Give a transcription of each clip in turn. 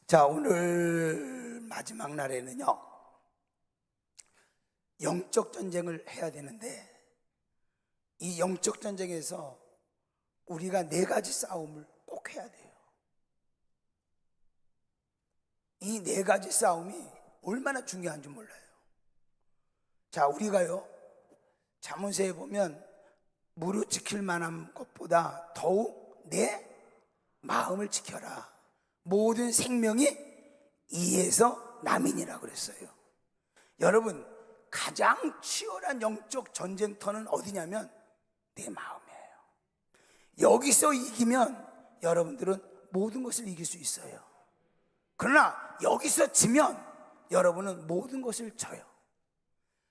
자, 오늘 마지막 날에는요, 영적 전쟁을 해야 되는데, 이 영적 전쟁에서 우리가 4가지 싸움을 꼭 해야 돼요. 이 4가지 싸움이 얼마나 중요한 줄 몰라요. 자, 우리가요, 잠언서에 보면 무릇 지킬 만한 것보다 더욱 내 마음을 지켜라. 모든 생명이 이에서 남이니라 그랬어요. 여러분, 가장 치열한 영적 전쟁터는 어디냐면 내 마음이에요. 여기서 이기면 여러분들은 모든 것을 이길 수 있어요. 그러나 여기서 지면 여러분은 모든 것을 져요.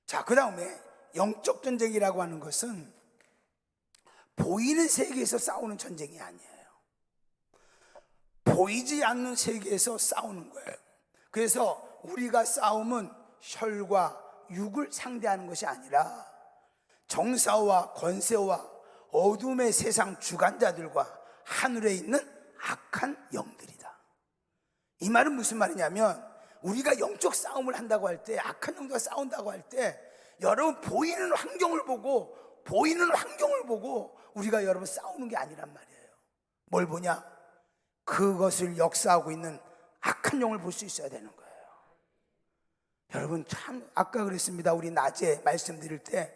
자, 그 다음에 영적 전쟁이라고 하는 것은 보이는 세계에서 싸우는 전쟁이 아니에요. 보이지 않는 세계에서 싸우는 거예요. 그래서 우리가 싸움은 혈과 육을 상대하는 것이 아니라 정사와 권세와 어둠의 세상 주관자들과 하늘에 있는 악한 영들이다. 이 말은 무슨 말이냐면, 우리가 영적 싸움을 한다고 할 때, 악한 영들과 싸운다고 할 때, 여러분 보이는 환경을 보고 우리가 여러분 싸우는 게 아니란 말이에요. 뭘 보냐? 그것을 역사하고 있는 악한 영을 볼 수 있어야 되는 거예요. 여러분, 참 아까 그랬습니다. 우리 낮에 말씀드릴 때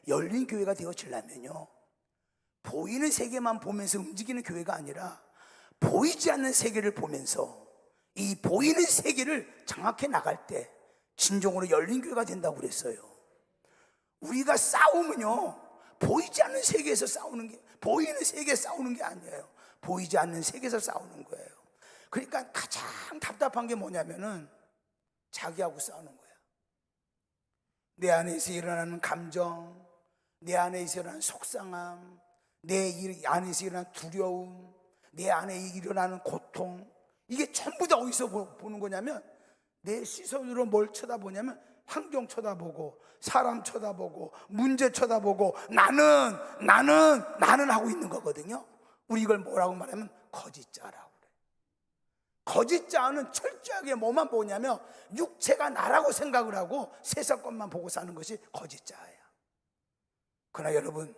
열린 교회가 되어지려면요, 보이는 세계만 보면서 움직이는 교회가 아니라 보이지 않는 세계를 보면서 이 보이는 세계를 장악해 나갈 때 진정으로 열린 교회가 된다고 그랬어요. 우리가 싸움은요, 보이지 않는 세계에서 싸우는 게, 보이는 세계에 싸우는 게 아니에요. 보이지 않는 세계에서 싸우는 거예요. 그러니까 가장 답답한 게 뭐냐면은 자기하고 싸우는 거야. 내 안에서 일어나는 감정, 내 안에서 일어나는 속상함, 내 안에서 일어나는 두려움, 내 안에 일어나는 고통, 이게 전부 다 어디서 보는 거냐면 내 시선으로 뭘 쳐다보냐면 환경 쳐다보고 사람 쳐다보고 문제 쳐다보고 나는 하고 있는 거거든요. 우리 이걸 뭐라고 말하면 거짓자라고 그래요. 거짓자는 철저하게 뭐만 보냐면 육체가 나라고 생각을 하고 세상 것만 보고 사는 것이 거짓자예요. 그러나 여러분,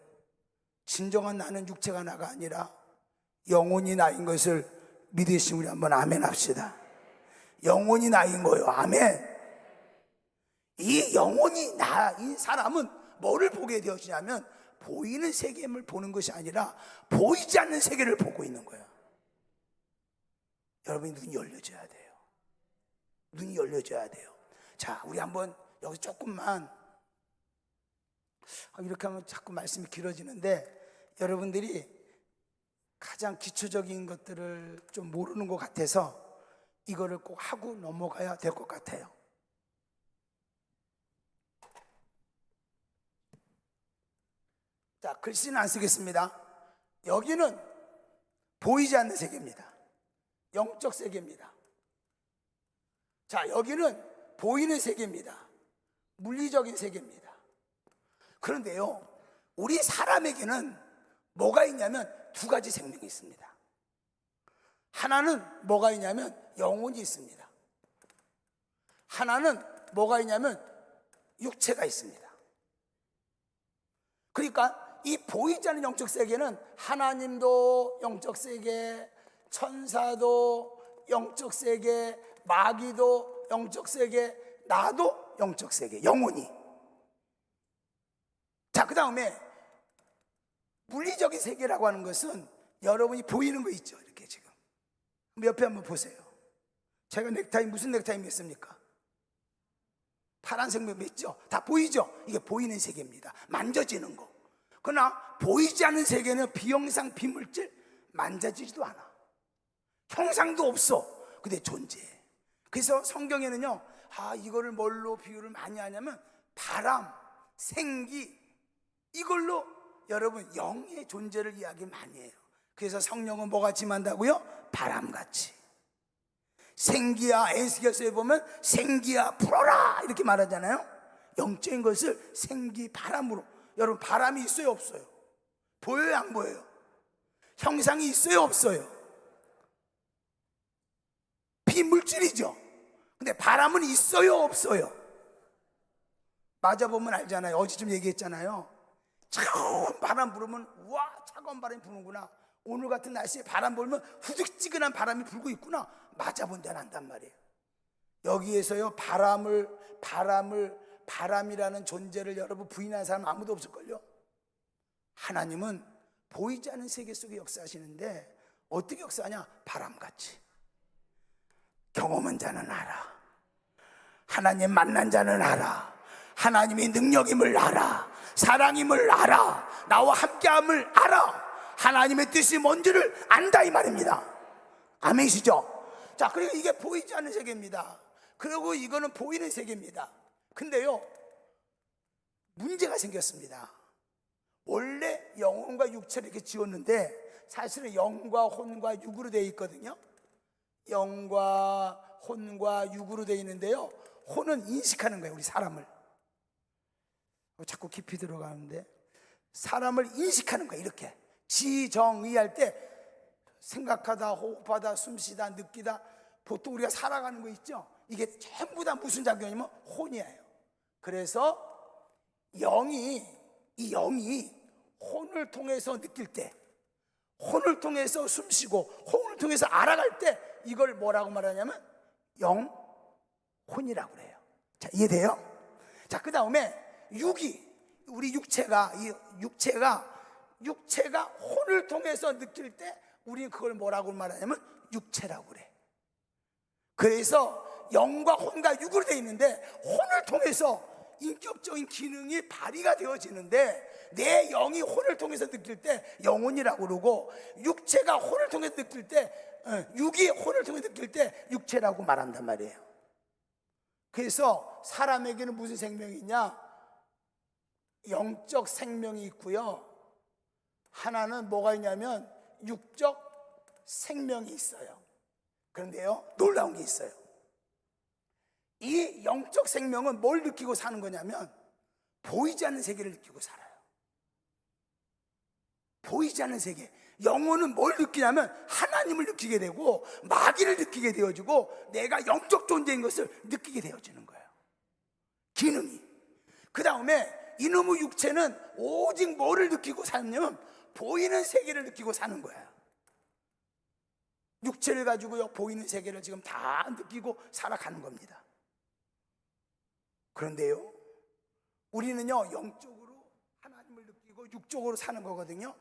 진정한 나는 육체가 나가 아니라 영혼이 나인 것을 믿으시면 우리 한번 아멘 합시다. 영혼이 나인 거예요. 아멘. 이 영혼이 나인 사람은 뭐를 보게 되어지냐면 보이는 세계를 보는 것이 아니라 보이지 않는 세계를 보고 있는 거예요. 여러분이 눈이 열려져야 돼요. 눈이 열려져야 돼요. 자, 우리 한번 여기서 조금만, 이렇게 하면 자꾸 말씀이 길어지는데 여러분들이 가장 기초적인 것들을 좀 모르는 것 같아서 이거를 꼭 하고 넘어가야 될 것 같아요. 자, 글씨는 안 쓰겠습니다. 여기는 보이지 않는 세계입니다. 영적 세계입니다. 자, 여기는 보이는 세계입니다. 물리적인 세계입니다. 그런데요, 우리 사람에게는 뭐가 있냐면 2가지 생명이 있습니다. 하나는 뭐가 있냐면 영혼이 있습니다. 하나는 뭐가 있냐면 육체가 있습니다. 그러니까 이 보이지 않는 영적 세계는 하나님도 영적 세계, 천사도 영적 세계, 마귀도 영적 세계, 나도 영적 세계, 영혼이. 자, 그 다음에 물리적인 세계라고 하는 것은 여러분이 보이는 거 있죠, 이렇게 지금 옆에 한번 보세요. 제가 넥타이, 무슨 넥타이 맸습니까? 파란색 맸죠? 다 보이죠? 이게 보이는 세계입니다. 만져지는 거. 그러나 보이지 않는 세계는 비형상, 비물질, 만져지지도 않아. 형상도 없어. 근데 존재해. 그래서 성경에는요, 이거를 뭘로 비유를 많이 하냐면 바람, 생기, 이걸로 여러분 영의 존재를 이야기 많이 해요. 그래서 성령은 뭐같이 만다고요? 바람같이. 생기야, 에스겔서에 보면 생기야 불어라 이렇게 말하잖아요. 영적인 것을 생기, 바람으로. 여러분, 바람이 있어요, 없어요? 보여요, 안 보여요? 형상이 있어요, 없어요? 비물질이죠. 근데 바람은 있어요, 없어요? 맞아보면 알잖아요. 어제 좀 얘기했잖아요. 차가운 바람 불으면 우와, 차가운 바람이 부는구나. 오늘 같은 날씨에 바람 불면 후득지근한 바람이 불고 있구나. 맞아본 데는 안단 말이에요. 여기에서요, 바람이라는 존재를 여러분 부인하는 사람 아무도 없을걸요. 하나님은 보이지 않는 세계 속에 역사하시는데 어떻게 역사하냐? 바람같이. 경험한 자는 알아. 하나님 만난 자는 알아. 하나님의 능력임을 알아. 사랑임을 알아. 나와 함께함을 알아. 하나님의 뜻이 뭔지를 안다 이 말입니다. 아멘이시죠? 자, 그리고 이게 보이지 않는 세계입니다. 그리고 이거는 보이는 세계입니다. 근데요, 문제가 생겼습니다. 원래 영혼과 육체를 이렇게 지었는데 사실은 영과 혼과 육으로 되어 있거든요. 영과 혼과 육으로 되어 있는데요, 혼은 인식하는 거예요. 우리 사람을 자꾸 깊이 들어가는데 사람을 인식하는 거예요. 이렇게 지정의할 때 생각하다, 호흡하다, 숨쉬다, 느끼다, 보통 우리가 살아가는 거 있죠. 이게 전부 다 무슨 작용이면 혼이에요. 그래서 이 영이 혼을 통해서 느낄 때, 혼을 통해서 숨쉬고 혼을 통해서 알아갈 때 이걸 뭐라고 말하냐면 영혼이라고 그래요. 자, 이해돼요? 자, 그 다음에 우리 육체가 혼을 통해서 느낄 때 우리는 그걸 뭐라고 말하냐면 육체라고 그래. 그래서 영과 혼과 육으로 되어 있는데 혼을 통해서 인격적인 기능이 발휘가 되어지는데 내 영이 혼을 통해서 느낄 때 영혼이라고 그러고 육체가 혼을 통해서 느낄 때 육이 혼을 통해서 느낄 때 육체라고 말한단 말이에요. 그래서 사람에게는 무슨 생명이 있냐? 영적 생명이 있고요, 하나는 뭐가 있냐면 육적 생명이 있어요. 그런데요, 놀라운 게 있어요. 이 영적 생명은 뭘 느끼고 사는 거냐면 보이지 않는 세계를 느끼고 살아요. 보이지 않는 세계. 영혼은 뭘 느끼냐면 하나님을 느끼게 되고 마귀를 느끼게 되어지고 내가 영적 존재인 것을 느끼게 되어지는 거예요. 기능이. 그 다음에 이놈의 육체는 오직 뭐를 느끼고 사냐면 보이는 세계를 느끼고 사는 거예요. 육체를 가지고요, 보이는 세계를 지금 다 느끼고 살아가는 겁니다. 그런데요, 우리는요, 영적으로 하나님을 느끼고 육적으로 사는 거거든요.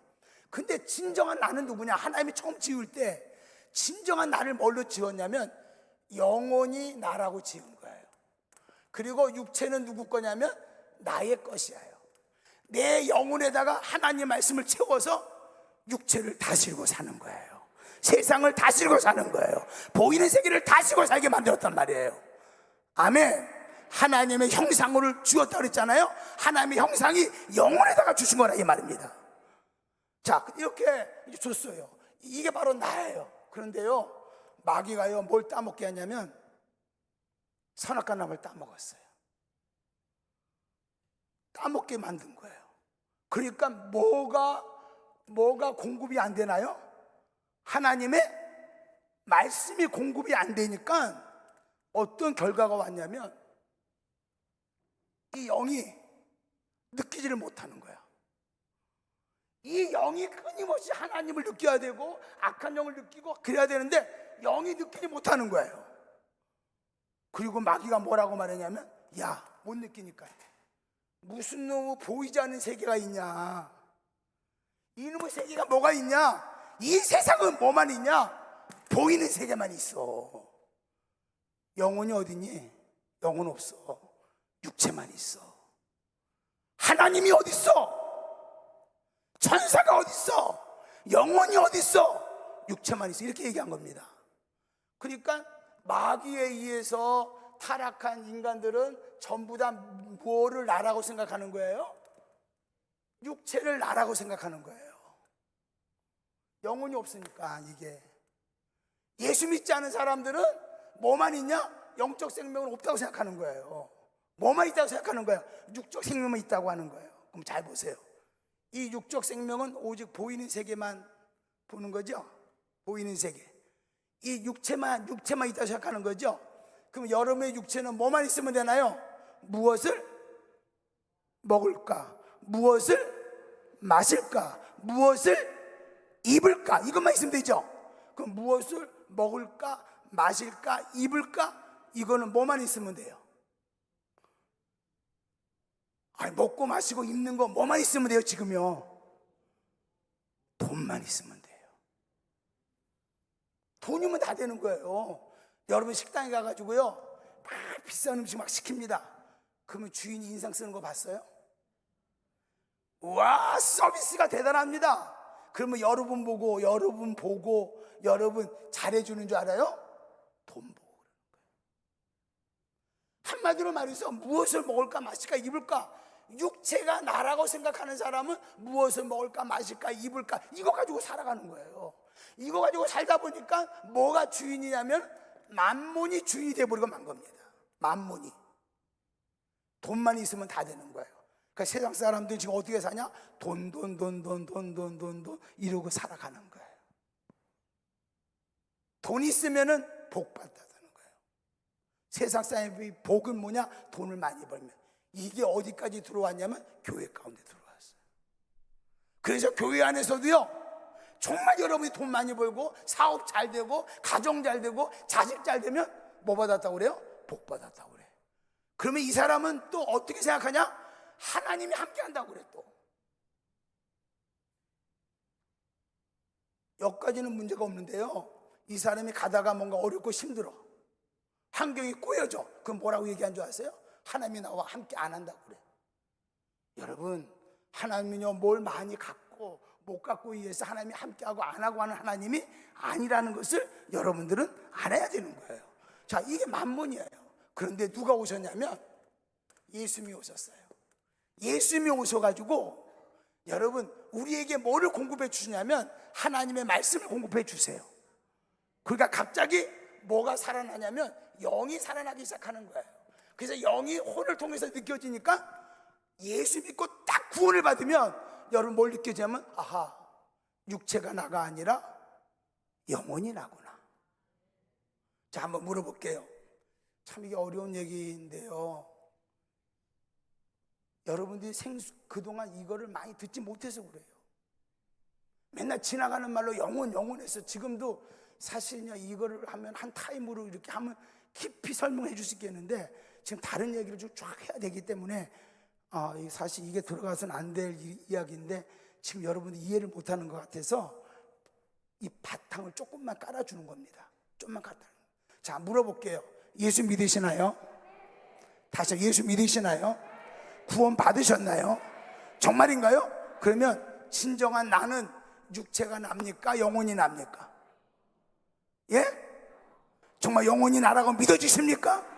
근데 진정한 나는 누구냐? 하나님이 처음 지을 때 진정한 나를 뭘로 지었냐면 영혼이 나라고 지은 거예요. 그리고 육체는 누구 거냐면 나의 것이에요. 내 영혼에다가 하나님 말씀을 채워서 육체를 다스리고 사는 거예요. 세상을 다스리고 사는 거예요. 보이는 세계를 다스리고 살게 만들었단 말이에요. 아멘. 하나님의 형상을 주었다 그랬잖아요. 하나님의 형상이 영혼에다가 주신 거라 이 말입니다. 자, 이렇게 줬어요. 이게 바로 나예요. 그런데요, 마귀가요, 뭘 따먹게 하냐면 선악과 나무를 따먹었어요. 따먹게 만든 거예요. 그러니까 뭐가 공급이 안 되나요? 하나님의 말씀이 공급이 안 되니까 어떤 결과가 왔냐면 이 영이 느끼지를 못하는 거야. 이 영이 끊임없이 하나님을 느껴야 되고 악한 영을 느끼고 그래야 되는데 영이 느끼지 못하는 거예요. 그리고 마귀가 뭐라고 말했냐면 야, 못 느끼니까 무슨 놈의 보이지 않는 세계가 있냐? 이놈의 세계가 뭐가 있냐? 이 세상은 뭐만 있냐? 보이는 세계만 있어. 영혼이 어디니? 영혼 없어. 육체만 있어. 하나님이 어디 있어? 천사가 어디 있어? 영혼이 어디 있어? 육체만 있어. 이렇게 얘기한 겁니다. 그러니까 마귀에 의해서 타락한 인간들은 전부 다 뭐를 나라고 생각하는 거예요? 육체를 나라고 생각하는 거예요. 영혼이 없으니까. 이게 예수 믿지 않은 사람들은 뭐만 있냐? 영적 생명은 없다고 생각하는 거예요. 뭐만 있다고 생각하는 거예요? 육적 생명만 있다고 하는 거예요. 그럼 잘 보세요. 이 육적 생명은 오직 보이는 세계만 보는 거죠. 보이는 세계. 이 육체만 있다 생각하는 거죠. 그럼 여러분의 육체는 뭐만 있으면 되나요? 무엇을 먹을까? 무엇을 마실까? 무엇을 입을까? 이것만 있으면 되죠. 그럼 무엇을 먹을까? 마실까? 입을까? 이거는 뭐만 있으면 돼요? 아니, 먹고 마시고 입는 거 뭐만 있으면 돼요? 지금요? 돈만 있으면 돼요. 돈이면 다 되는 거예요. 여러분 식당에 가가지고요, 막 비싼 음식 막 시킵니다. 그러면 주인이 인상 쓰는 거 봤어요? 와, 서비스가 대단합니다. 그러면 여러분 보고 여러분 잘해주는 줄 알아요? 돈 보고 그러는 거예요. 한마디로 말해서 무엇을 먹을까 마실까 입을까, 육체가 나라고 생각하는 사람은 무엇을 먹을까 마실까 입을까 이거 가지고 살아가는 거예요. 이거 가지고 살다 보니까 뭐가 주인이냐면 만몬이 주인이 돼버리고 만 겁니다. 만몬이. 돈만 있으면 다 되는 거예요. 그러니까 세상 사람들이 지금 어떻게 사냐? 돈 이러고 살아가는 거예요. 돈 있으면은 복 받는다는 거예요. 세상 사람의 복은 뭐냐? 돈을 많이 벌면. 이게 어디까지 들어왔냐면 교회 가운데 들어왔어요. 그래서 교회 안에서도요, 정말 여러분이 돈 많이 벌고 사업 잘 되고 가정 잘 되고 자식 잘 되면 뭐 받았다고 그래요? 복 받았다고 그래요. 그러면 이 사람은 또 어떻게 생각하냐? 하나님이 함께 한다고 그래. 또 여기까지는 문제가 없는데요, 이 사람이 가다가 뭔가 어렵고 힘들어, 환경이 꼬여져. 그럼 뭐라고 얘기한 줄 아세요? 하나님이 나와 함께 안 한다고 그래. 여러분, 하나님은요, 뭘 많이 갖고 못 갖고 위해서 하나님이 함께하고 안 하고 하는 하나님이 아니라는 것을 여러분들은 알아야 되는 거예요. 자, 이게 만몬이에요. 그런데 누가 오셨냐면 예수님이 오셨어요. 예수님이 오셔가지고 여러분 우리에게 뭐를 공급해 주시냐면 하나님의 말씀을 공급해 주세요. 그러니까 갑자기 뭐가 살아나냐면 영이 살아나기 시작하는 거예요. 그래서 영이 혼을 통해서 느껴지니까 예수 믿고 딱 구원을 받으면 여러분 뭘 느껴지냐면, 아하, 육체가 나가 아니라 영혼이 나구나. 자, 한번 물어볼게요. 참 이게 어려운 얘기인데요, 여러분들이 그동안 이거를 많이 듣지 못해서 그래요. 맨날 지나가는 말로 영혼해서 지금도 사실요, 이거를 하면 한 타임으로 이렇게 하면 깊이 설명해 줄 수 있겠는데 지금 다른 얘기를 좀 쫙 해야 되기 때문에 사실 이게 들어가서는 안 될 이야기인데 지금 여러분이 이해를 못하는 것 같아서 이 바탕을 조금만 깔아주는 겁니다. 좀만 갖다. 자, 물어볼게요. 예수 믿으시나요? 다시 예수 믿으시나요? 구원 받으셨나요? 정말인가요? 그러면 진정한 나는 육체가 납니까? 영혼이 납니까? 예? 정말 영혼이 나라고 믿어지십니까?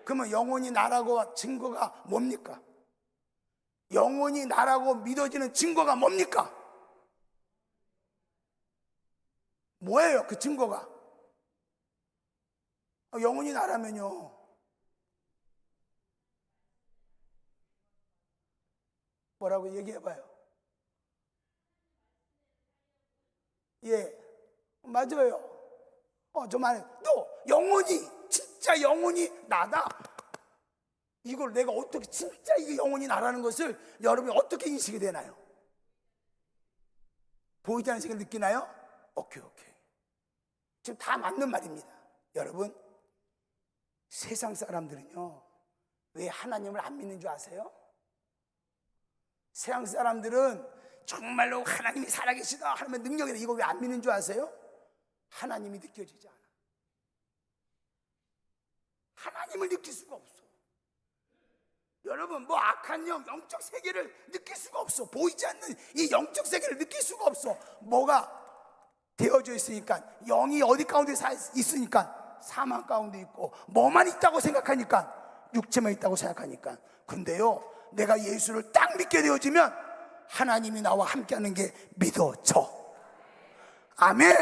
그러면 영혼이 나라고 증거가 뭡니까? 영혼이 나라고 믿어지는 증거가 뭡니까? 뭐예요 그 증거가? 영혼이 나라면요, 뭐라고 얘기해봐요. 예, 맞아요. 정말 또 영혼이, 진짜 영혼이 나다, 이걸 내가 어떻게, 진짜 이게 영혼이 나라는 것을 여러분이 어떻게 인식이 되나요? 보이지 않는 세계를 느끼나요? 오케이. 지금 다 맞는 말입니다. 여러분, 세상 사람들은요, 왜 하나님을 안 믿는 줄 아세요? 세상 사람들은 정말로 하나님이 살아계시다, 하나님의 능력이다, 이거 왜 안 믿는 줄 아세요? 하나님이 느껴지지 않아. 하나님을 느낄 수가 없어. 여러분, 뭐 악한 영적 세계를 느낄 수가 없어. 보이지 않는 이 영적 세계를 느낄 수가 없어. 뭐가 되어져 있으니까, 영이 어디 가운데 있으니까 사망 가운데 있고, 뭐만 있다고 생각하니까, 육체만 있다고 생각하니까. 근데요, 내가 예수를 딱 믿게 되어지면 하나님이 나와 함께하는 게 믿어져. 아멘.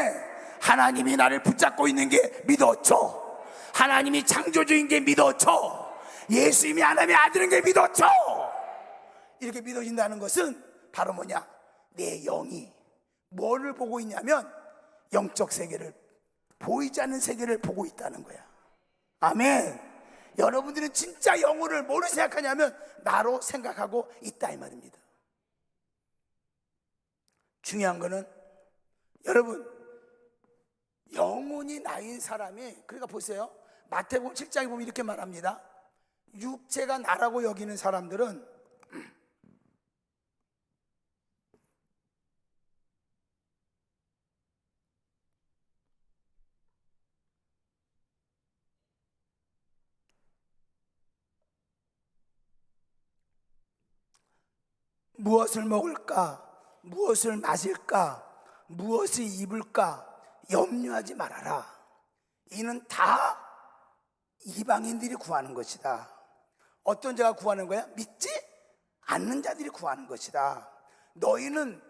하나님이 나를 붙잡고 있는 게 믿어져. 하나님이 창조주인 게 믿어져. 예수님이 하나님의 아들인 게 믿어져. 이렇게 믿어진다는 것은 바로 뭐냐? 내 영이 뭐를 보고 있냐면 영적 세계를 보이지 않는 세계를 보고 있다는 거야. 아멘. 여러분들은 진짜 영혼을 뭐로 생각하냐면 나로 생각하고 있다 이 말입니다. 중요한 거는 여러분, 영혼이 나인 사람이, 그러니까 보세요, 마태복음 7장에 보면 이렇게 말합니다. 육체가 나라고 여기는 사람들은 무엇을 먹을까, 무엇을 마실까, 무엇을 입을까 염려하지 말아라. 이는 다 이방인들이 구하는 것이다. 어떤 자가 구하는 거야? 믿지 않는 자들이 구하는 것이다. 너희는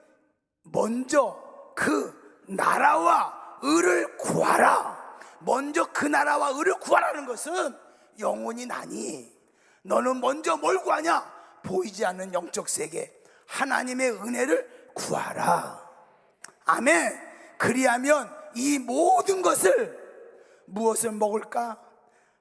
먼저 그 나라와 의를 구하라. 먼저 그 나라와 의를 구하라는 것은 영혼이 나니 너는 먼저 뭘 구하냐? 보이지 않는 영적 세계, 하나님의 은혜를 구하라. 아멘. 그리하면 이 모든 것을, 무엇을 먹을까,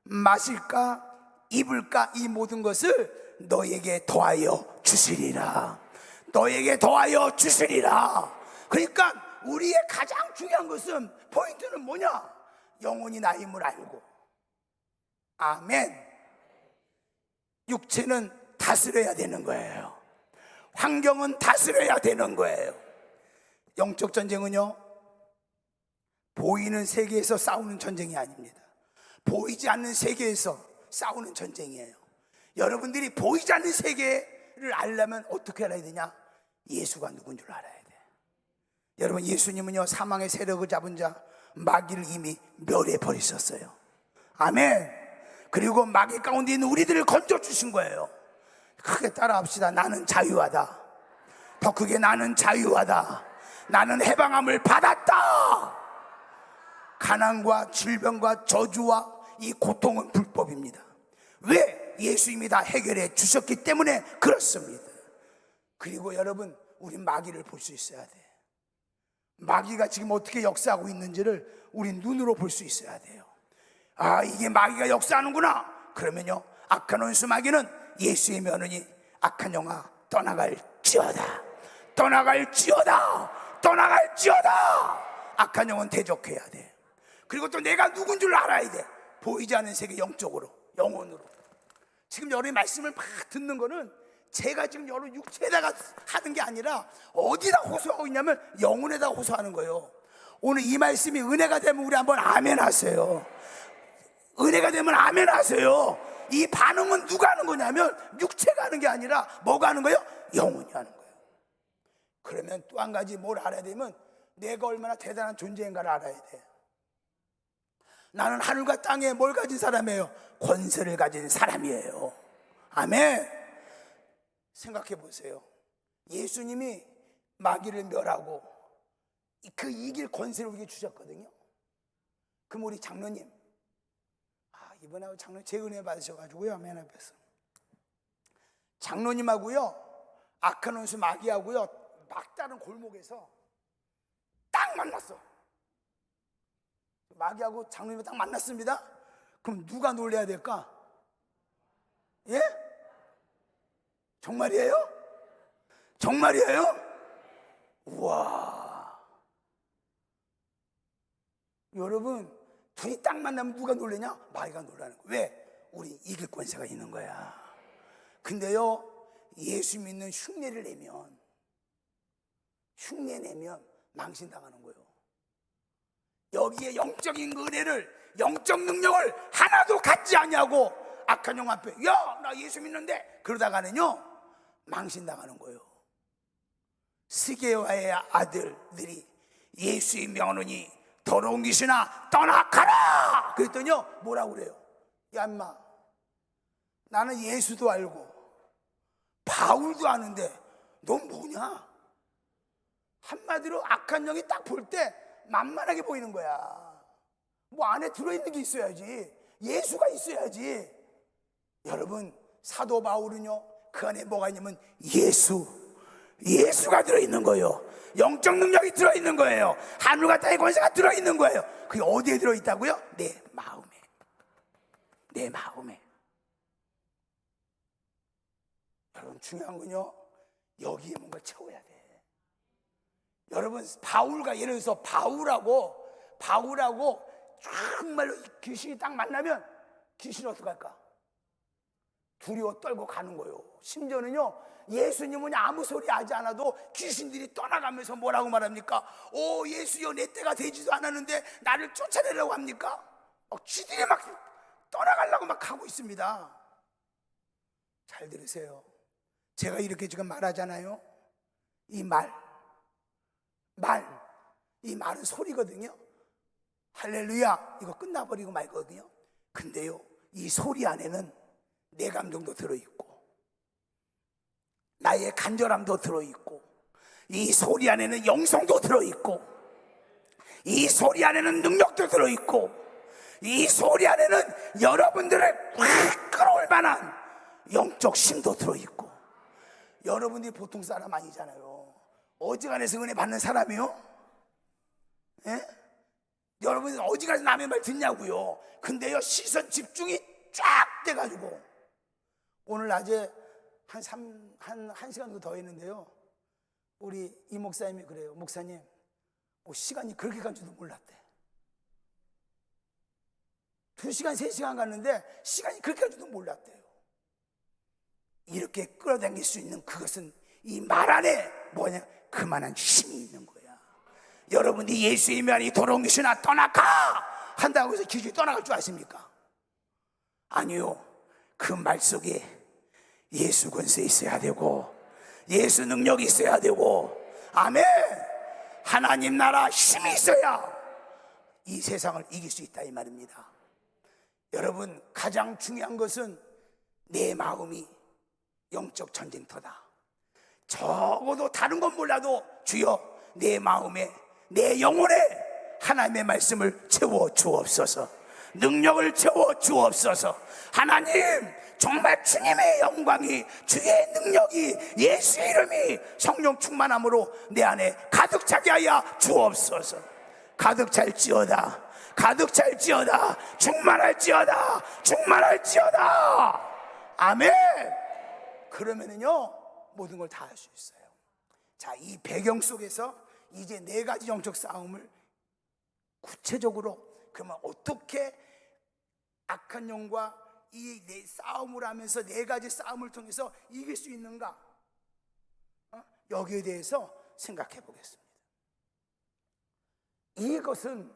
마실까, 입을까, 이 모든 것을 너에게 더하여 주시리라. 너에게 더하여 주시리라. 그러니까 우리의 가장 중요한 것은, 포인트는 뭐냐? 영혼이 나임을 알고. 아멘. 육체는 다스려야 되는 거예요. 환경은 다스려야 되는 거예요. 영적 전쟁은요, 보이는 세계에서 싸우는 전쟁이 아닙니다. 보이지 않는 세계에서 싸우는 전쟁이에요. 여러분들이 보이지 않는 세계를 알려면 어떻게 알아야 되냐? 예수가 누군 줄 알아야 돼. 여러분, 예수님은요, 사망의 세력을 잡은 자 마귀를 이미 멸해 버리셨어요. 아멘. 그리고 마귀 가운데 있는 우리들을 건져 주신 거예요. 크게 따라합시다. 나는 자유하다. 더 크게, 나는 자유하다. 나는 해방함을 받았다. 가난과 질병과 저주와 이 고통은 불법입니다. 왜? 예수님이 다 해결해 주셨기 때문에 그렇습니다. 그리고 여러분, 우리 마귀를 볼 수 있어야 돼. 마귀가 지금 어떻게 역사하고 있는지를 우리 눈으로 볼 수 있어야 돼요. 아, 이게 마귀가 역사하는구나. 그러면요, 악한 원수 마귀는 예수의 면허니 악한 영아 떠나갈지어다. 떠나갈지어다. 떠나갈지어다. 악한 영은 대적해야 돼. 그리고 또 내가 누군 줄 알아야 돼. 보이지 않는 세계, 영적으로, 영혼으로. 지금 여러분의 말씀을 막 듣는 거는 제가 지금 여러분 육체에다가 하는 게 아니라 어디다 호소하고 있냐면 영혼에다 호소하는 거예요. 오늘 이 말씀이 은혜가 되면 우리 한번 아멘 하세요. 은혜가 되면 아멘 하세요. 이 반응은 누가 하는 거냐면 육체가 하는 게 아니라 뭐가 하는 거예요? 영혼이 하는 거예요. 그러면 또 한 가지 뭘 알아야 되면 내가 얼마나 대단한 존재인가를 알아야 돼. 나는 하늘과 땅에 뭘 가진 사람이에요? 권세를 가진 사람이에요. 아멘. 생각해 보세요. 예수님이 마귀를 멸하고 그 이길 권세를 우리에게 주셨거든요. 그럼 우리 장로님, 이번에 장로님 제 은혜 받으셔가지고요, 아멘 앞에서 장로님하고요, 악한 원수 마귀하고요, 막다른 골목에서 딱 만났어. 마귀하고 장로님이 딱 만났습니다. 그럼 누가 놀래야 될까? 예? 정말이에요? 정말이에요? 우와. 여러분, 둘이 딱 만나면 누가 놀래냐? 마귀가 놀라는 거야. 왜? 우리 이길 권세가 있는 거야. 근데요, 예수 믿는 흉내를 내면, 흉내 내면 망신당하는 거예요. 여기에 영적인 은혜를, 영적 능력을 하나도 갖지 않냐고 악한 영 앞에, 야, 나 예수 믿는데, 그러다가는요 망신당하는 거예요. 스게와의 아들들이 예수의 명하노니 더러운 귀신아 떠나가라. 그랬더니요 뭐라고 그래요? 야 인마, 나는 예수도 알고 바울도 아는데 넌 뭐냐? 한마디로 악한 영이 딱 볼 때 만만하게 보이는 거야. 뭐 안에 들어있는 게 있어야지, 예수가 있어야지. 여러분, 사도 바울은요 그 안에 뭐가 있냐면 예수가 들어있는 거예요. 영적 능력이 들어있는 거예요. 하늘과 땅의 권세가 들어있는 거예요. 그게 어디에 들어있다고요? 내 마음에. 내 마음에. 여러분, 중요한 건요, 여기에 뭔가 채워야 돼. 여러분, 바울과, 예를 들어서 바울하고 정말로 귀신이 딱 만나면 귀신이 어떡할까? 두려워 떨고 가는 거예요. 심지어는요, 예수님은 아무 소리 하지 않아도 귀신들이 떠나가면서 뭐라고 말합니까? 오, 예수여, 내 때가 되지도 않았는데 나를 쫓아내려고 합니까? 쥐들이 막 떠나가려고 막 하고 있습니다. 잘 들으세요. 제가 이렇게 지금 말하잖아요. 이 이 말은 소리거든요. 할렐루야, 이거 끝나버리고 말거든요. 근데요, 이 소리 안에는 내 감정도 들어있고 나의 간절함도 들어있고, 이 소리 안에는 영성도 들어있고, 이 소리 안에는 능력도 들어있고, 이 소리 안에는 여러분들을 꽉 끌어올 만한 영적 힘도 들어있고. 여러분들이 보통 사람 아니잖아요. 어지간해서 은혜 받는 사람이요? 예? 여러분이 어지간해서 남의 말 듣냐고요. 근데요, 시선 집중이 쫙 돼가지고 오늘 낮에 한 시간 정도 더 했는데요, 우리 이 목사님이 그래요. 목사님, 시간이 그렇게 간 줄도 몰랐대. 2시간, 3시간 갔는데 시간이 그렇게 간 줄도 몰랐대요. 이렇게 끌어당길 수 있는 그것은 이 말 안에 뭐냐? 그만한 힘이 있는 거야. 여러분이 예수의 명이 도롱이시나 떠나가 한다고 해서 귀신이 떠나갈 줄 아십니까? 아니요. 그 말 속에 예수 권세 있어야 되고, 예수 능력이 있어야 되고, 아멘, 하나님 나라 힘이 있어야 이 세상을 이길 수 있다, 이 말입니다. 여러분, 가장 중요한 것은 내 마음이 영적 전쟁터다. 적어도 다른 건 몰라도 주여, 내 마음에, 내 영혼에 하나님의 말씀을 채워 주옵소서. 능력을 채워 주옵소서. 하나님, 정말 주님의 영광이, 주의 능력이, 예수의 이름이 성령 충만함으로 내 안에 가득 차게 하여 주옵소서. 가득 찰지어다, 가득 찰지어다, 충만할지어다, 충만할지어다. 아멘. 그러면은요, 모든 걸 다 할 수 있어요. 자, 이 배경 속에서 이제 4가지 영적 싸움을 구체적으로, 그러면 어떻게 악한 영과 이 싸움을 하면서 4가지 싸움을 통해서 이길 수 있는가? 여기에 대해서 생각해 보겠습니다. 이것은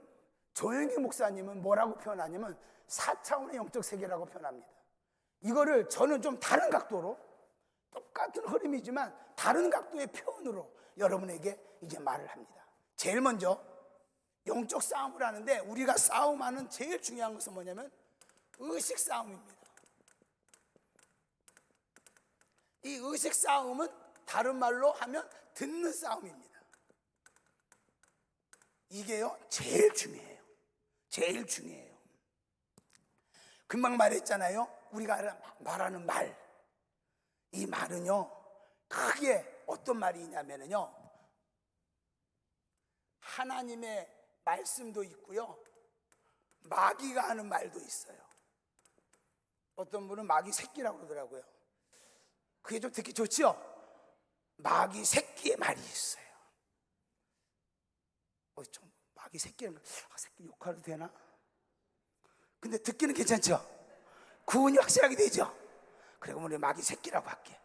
조영기 목사님은 뭐라고 표현하냐면 4차원의 영적 세계라고 표현합니다. 이거를 저는 좀 다른 각도로, 똑같은 흐름이지만 다른 각도의 표현으로 여러분에게 이제 말을 합니다. 제일 먼저 영적 싸움을 하는데 우리가 싸움하는 제일 중요한 것은 뭐냐면 의식 싸움입니다. 이 의식 싸움은 다른 말로 하면 듣는 싸움입니다. 이게요, 제일 중요해요. 제일 중요해요. 금방 말했잖아요. 우리가 말하는 말, 이 말은요, 크게 어떤 말이 있냐면요, 하나님의 말씀도 있고요, 마귀가 하는 말도 있어요. 어떤 분은 마귀 새끼라고 그러더라고요. 그게 좀 듣기 좋죠? 마귀 새끼의 말이 있어요. 좀 마귀 새끼는 새끼 욕해도 되나? 근데 듣기는 괜찮죠? 구분이 확실하게 되죠? 그리고 우리 마귀 새끼라고 할게.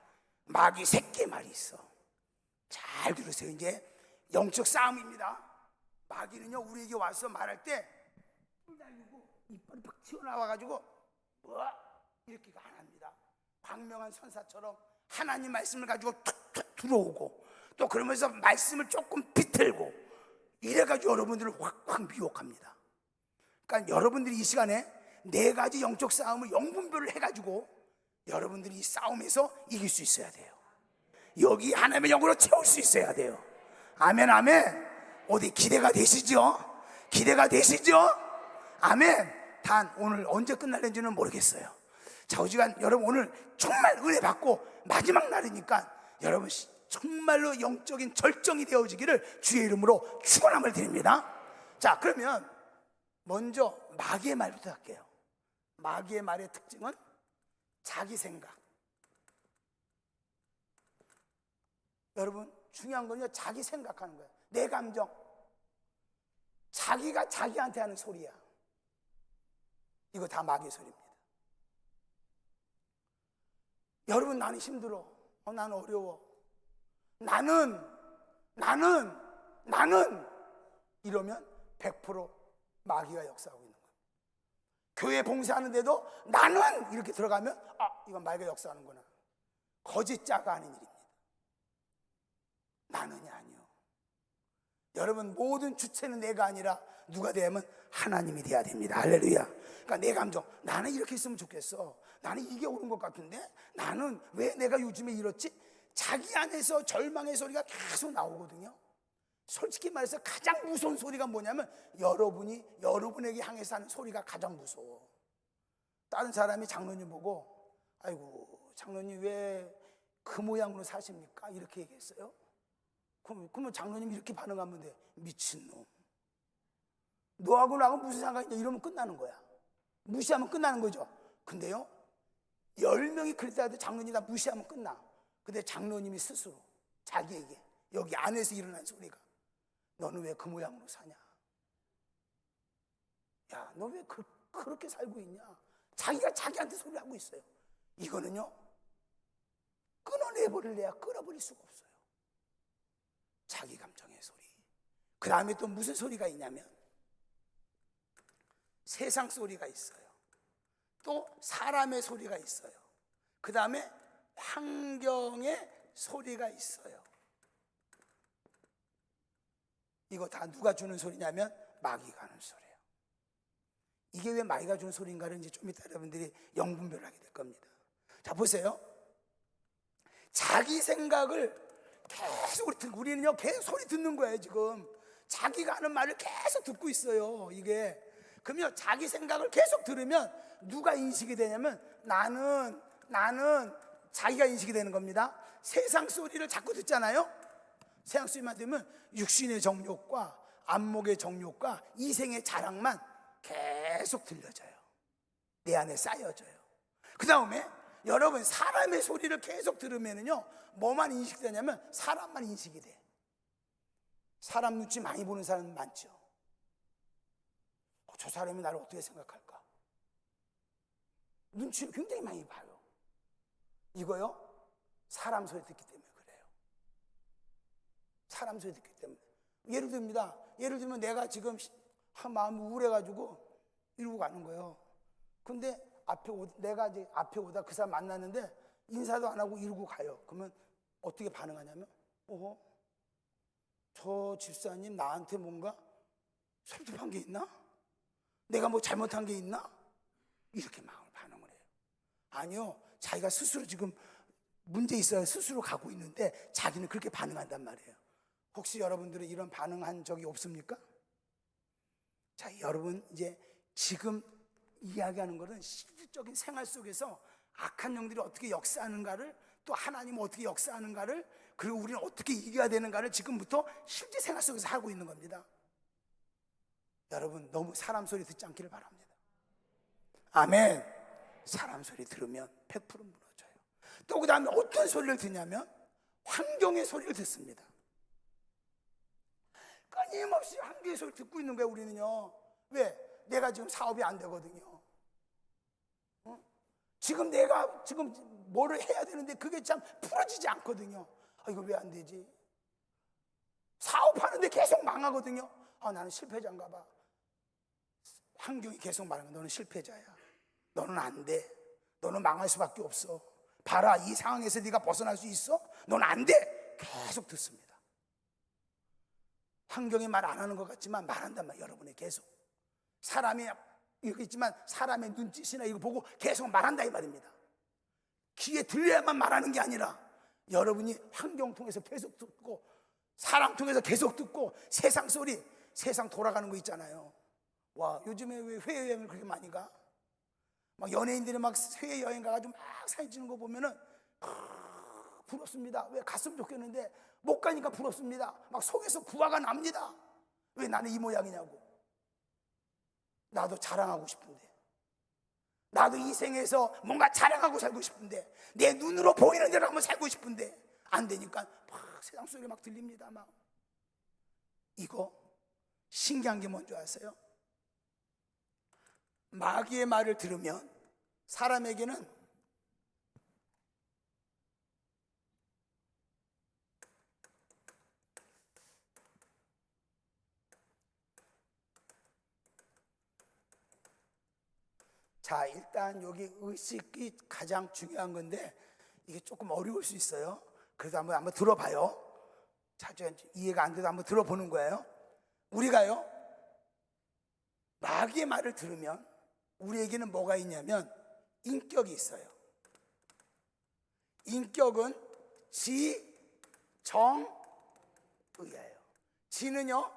마귀 새끼의 말이 있어. 잘 들으세요. 이제 영적 싸움입니다. 마귀는요, 우리에게 와서 말할 때 뿔 달리고 이빨이 팍 튀어나와가지고 이렇게 안 합니다. 광명한 선사처럼 하나님 말씀을 가지고 툭툭 들어오고, 또 그러면서 말씀을 조금 비틀고, 이래가지고 여러분들을 확 미혹합니다. 그러니까 여러분들이 이 시간에 4가지 영적 싸움을 영분별을 해가지고 여러분들이 이 싸움에서 이길 수 있어야 돼요. 여기 하나님의 영으로 채울 수 있어야 돼요. 아멘, 아멘. 어디 기대가 되시죠? 기대가 되시죠? 아멘. 단 오늘 언제 끝날는지는 모르겠어요. 자, 오지간 여러분 오늘 정말 은혜 받고 마지막 날이니까 여러분 정말로 영적인 절정이 되어지기를 주의 이름으로 축원함을 드립니다. 자, 그러면 먼저 마귀의 말부터 할게요. 마귀의 말의 특징은 자기 생각. 여러분, 중요한 건요, 자기 생각하는 거예요. 내 감정. 자기가 자기한테 하는 소리야. 이거 다 마귀의 소리입니다. 여러분, 나는 힘들어. 나는 어려워. 나는 이러면 100% 마귀가 역사하고 있는 거예요. 교회 봉사하는데도 나는 이렇게 들어가면 이건 마귀가 역사하는구나. 거짓자가 아닌 일입니다. 나는이 아니요. 여러분, 모든 주체는 내가 아니라 누가 되면 하나님이 돼야 됩니다. 할렐루야. 그러니까 내 감정, 나는 이렇게 있으면 좋겠어. 나는 이게 옳은 것 같은데, 나는 왜 내가 요즘에 이렇지? 자기 안에서 절망의 소리가 계속 나오거든요. 솔직히 말해서 가장 무서운 소리가 뭐냐면 여러분이 여러분에게 향해서 하는 소리가 가장 무서워. 다른 사람이 장로님 보고 아이고 장로님 왜 그 모양으로 사십니까? 이렇게 얘기했어요. 그러면 장로님이 이렇게 반응하면 돼. 미친놈, 너하고 나하고 무슨 상관이냐, 이러면 끝나는 거야. 무시하면 끝나는 거죠. 근데요, 10명이 그랬다도 장로님이 다 무시하면 끝나. 근데 장로님이 스스로 자기에게 여기 안에서 일어난 소리가, 너는 왜 그 모양으로 사냐? 야, 너 왜 그렇게 살고 있냐? 자기가 자기한테 소리를 하고 있어요. 이거는요, 끊어내버릴래야 끊어버릴 수가 없어요. 자기 감정의 소리. 그 다음에 또 무슨 소리가 있냐면 세상 소리가 있어요. 또 사람의 소리가 있어요. 그 다음에 환경의 소리가 있어요. 이거 다 누가 주는 소리냐면 마귀가 하는 소리예요. 이게 왜 마귀가 주는 소리인가를 이제 좀 이따 여러분들이 영분별하게 될 겁니다. 자, 보세요. 자기 생각을 계속 우리는요 계속 소리 듣는 거예요. 지금 자기가 하는 말을 계속 듣고 있어요. 이게 그러면 자기 생각을 계속 들으면 누가 인식이 되냐면 나는 자기가 인식이 되는 겁니다. 세상 소리를 자꾸 듣잖아요. 세상 소리만 들으면 육신의 정욕과 안목의 정욕과 이생의 자랑만 계속 들려져요. 내 안에 쌓여져요. 그 다음에 여러분, 사람의 소리를 계속 들으면요 뭐만 인식되냐면 사람만 인식이 돼. 사람 눈치 많이 보는 사람 많죠. 저 사람이 나를 어떻게 생각할까? 눈치를 굉장히 많이 봐요. 이거요, 사람 소리 듣기 때문에 그래요. 사람 소리 듣기 때문에. 예를 들면 내가 지금 마음이 우울해가지고 이러고 가는 거예요. 근데 내가 이제 앞에 오다 그 사람 만났는데 인사도 안 하고 이러고 가요. 그러면 어떻게 반응하냐면 저 집사님 나한테 뭔가 설득한 게 있나? 내가 뭐 잘못한 게 있나? 이렇게 마음을 반응을 해요. 아니요, 자기가 스스로 지금 문제 있어요. 스스로 가고 있는데 자기는 그렇게 반응한단 말이에요. 혹시 여러분들은 이런 반응한 적이 없습니까? 자, 여러분, 이제 지금 이야기하는 것은 실질적인 생활 속에서 악한 영들이 어떻게 역사하는가를, 또 하나님은 어떻게 역사하는가를, 그리고 우리는 어떻게 이겨야 되는가를 지금부터 실제 생활 속에서 하고 있는 겁니다. 여러분, 너무 사람 소리 듣지 않기를 바랍니다. 아멘. 사람 소리 들으면 100% 무너져요. 또 그 다음에 어떤 소리를 듣냐면 환경의 소리를 듣습니다. 끊임없이 환경의 소리를 듣고 있는 거예요. 우리는요. 왜? 내가 지금 사업이 안 되거든요. 지금 내가 지금 뭐를 해야 되는데 그게 참 풀어지지 않거든요. 이거 왜 안 되지? 사업하는데 계속 망하거든요. 나는 실패자인가 봐. 환경이 계속 말하는 거야. 너는 실패자야. 너는 안 돼. 너는 망할 수밖에 없어. 봐라, 이 상황에서 네가 벗어날 수 있어? 너는 안 돼. 계속 듣습니다. 환경이 말 안 하는 것 같지만 말한단 말이에요. 여러분이 계속. 사람이 이렇게 있지만 사람의 눈짓이나 이거 보고 계속 말한다 이 말입니다. 귀에 들려야만 말하는 게 아니라 여러분이 환경 통해서 계속 듣고 사람 통해서 계속 듣고 세상 소리, 세상 돌아가는 거 있잖아요. 와, 요즘에 왜 해외여행을 그렇게 많이 가? 막 연예인들이 막 해외여행 가가지고 막 사진 찍는 거 보면은 막 부럽습니다. 왜 갔으면 좋겠는데 못 가니까 부럽습니다. 막 속에서 부하가 납니다. 왜 나는 이 모양이냐고. 나도 자랑하고 싶은데, 나도 이 생에서 뭔가 자랑하고 살고 싶은데, 내 눈으로 보이는 대로 한번 살고 싶은데 안 되니까 막 세상 소리 막 들립니다. 막 이거 신기한 게 뭔지 아세요? 마귀의 말을 들으면 사람에게는 자, 일단 여기 의식이 가장 중요한 건데 이게 조금 어려울 수 있어요. 그래서 한번 들어봐요. 자, 이해가 안 돼도 한번 들어보는 거예요. 우리가요, 마귀의 말을 들으면 우리에게는 뭐가 있냐면 인격이 있어요. 인격은 지, 정, 의예요. 지는요,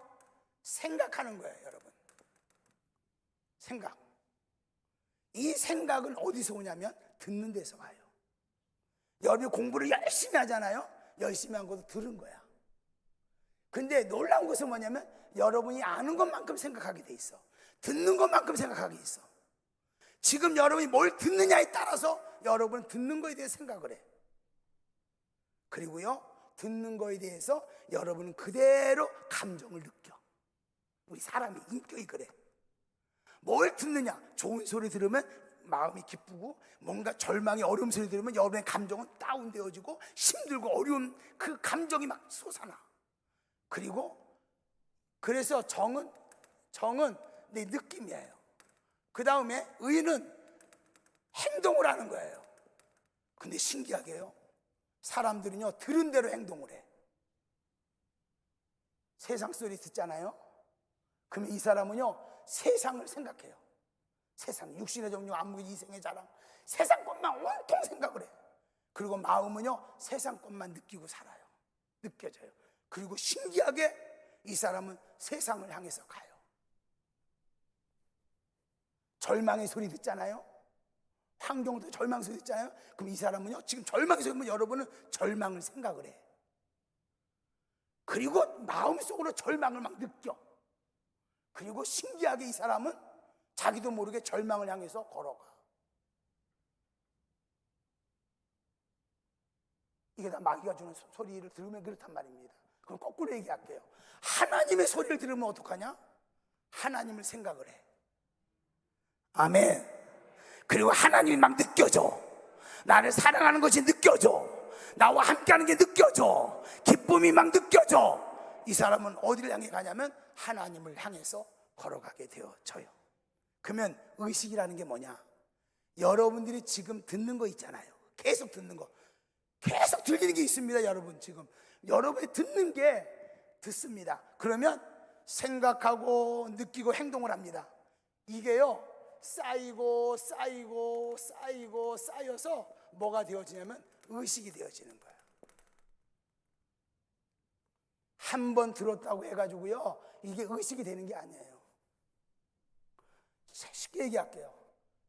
생각하는 거예요, 여러분. 생각. 이 생각은 어디서 오냐면 듣는 데서 와요. 여러분이 공부를 열심히 하잖아요. 열심히 한 것도 들은 거야. 근데 놀라운 것은 뭐냐면 여러분이 아는 것만큼 생각하게 돼 있어. 듣는 것만큼 생각하게 있어. 지금 여러분이 뭘 듣느냐에 따라서 여러분은 듣는 거에 대해 생각을 해. 그리고요, 듣는 거에 대해서 여러분은 그대로 감정을 느껴. 우리 사람이 인격이 그래. 뭘 듣느냐? 좋은 소리 들으면 마음이 기쁘고, 뭔가 절망의 어려운 소리 들으면 여러분의 감정은 다운되어지고 힘들고 어려운 그 감정이 막 솟아나. 그리고 그래서 정은 내 느낌이에요. 그 다음에 의는 행동을 하는 거예요. 근데 신기하게요, 사람들은요 들은 대로 행동을 해. 세상 소리 듣잖아요. 그러면 이 사람은요 세상을 생각해요. 세상, 육신의 정욕, 안목, 이생의 자랑, 세상 것만 온통 생각을 해. 그리고 마음은요 세상 것만 느끼고 살아요. 느껴져요. 그리고 신기하게 이 사람은 세상을 향해서 가요. 절망의 소리 듣잖아요. 환경도 절망 소리 듣잖아요. 그럼 이 사람은요 지금 절망의 소리 들으면 여러분은 절망을 생각을 해. 그리고 마음속으로 절망을 막 느껴. 그리고 신기하게 이 사람은 자기도 모르게 절망을 향해서 걸어가. 이게 다 마귀가 주는 소리를 들으면 그렇단 말입니다. 그럼 거꾸로 얘기할게요. 하나님의 소리를 들으면 어떡하냐? 하나님을 생각을 해. 아멘. 그리고 하나님이 막 느껴져. 나를 사랑하는 것이 느껴져. 나와 함께하는 게 느껴져. 기쁨이 막 느껴져. 이 사람은 어디를 향해 가냐면 하나님을 향해서 걸어가게 되어져요. 그러면 의식이라는 게 뭐냐? 여러분들이 지금 듣는 거 있잖아요. 계속 듣는 거, 계속 들리는 게 있습니다. 여러분 지금 여러분이 듣는 게 듣습니다. 그러면 생각하고 느끼고 행동을 합니다. 이게요 쌓이고 쌓여서 뭐가 되어지냐면 의식이 되어지는 거예요. 한 번 들었다고 해가지고요 이게 의식이 되는 게 아니에요. 쉽게 얘기할게요.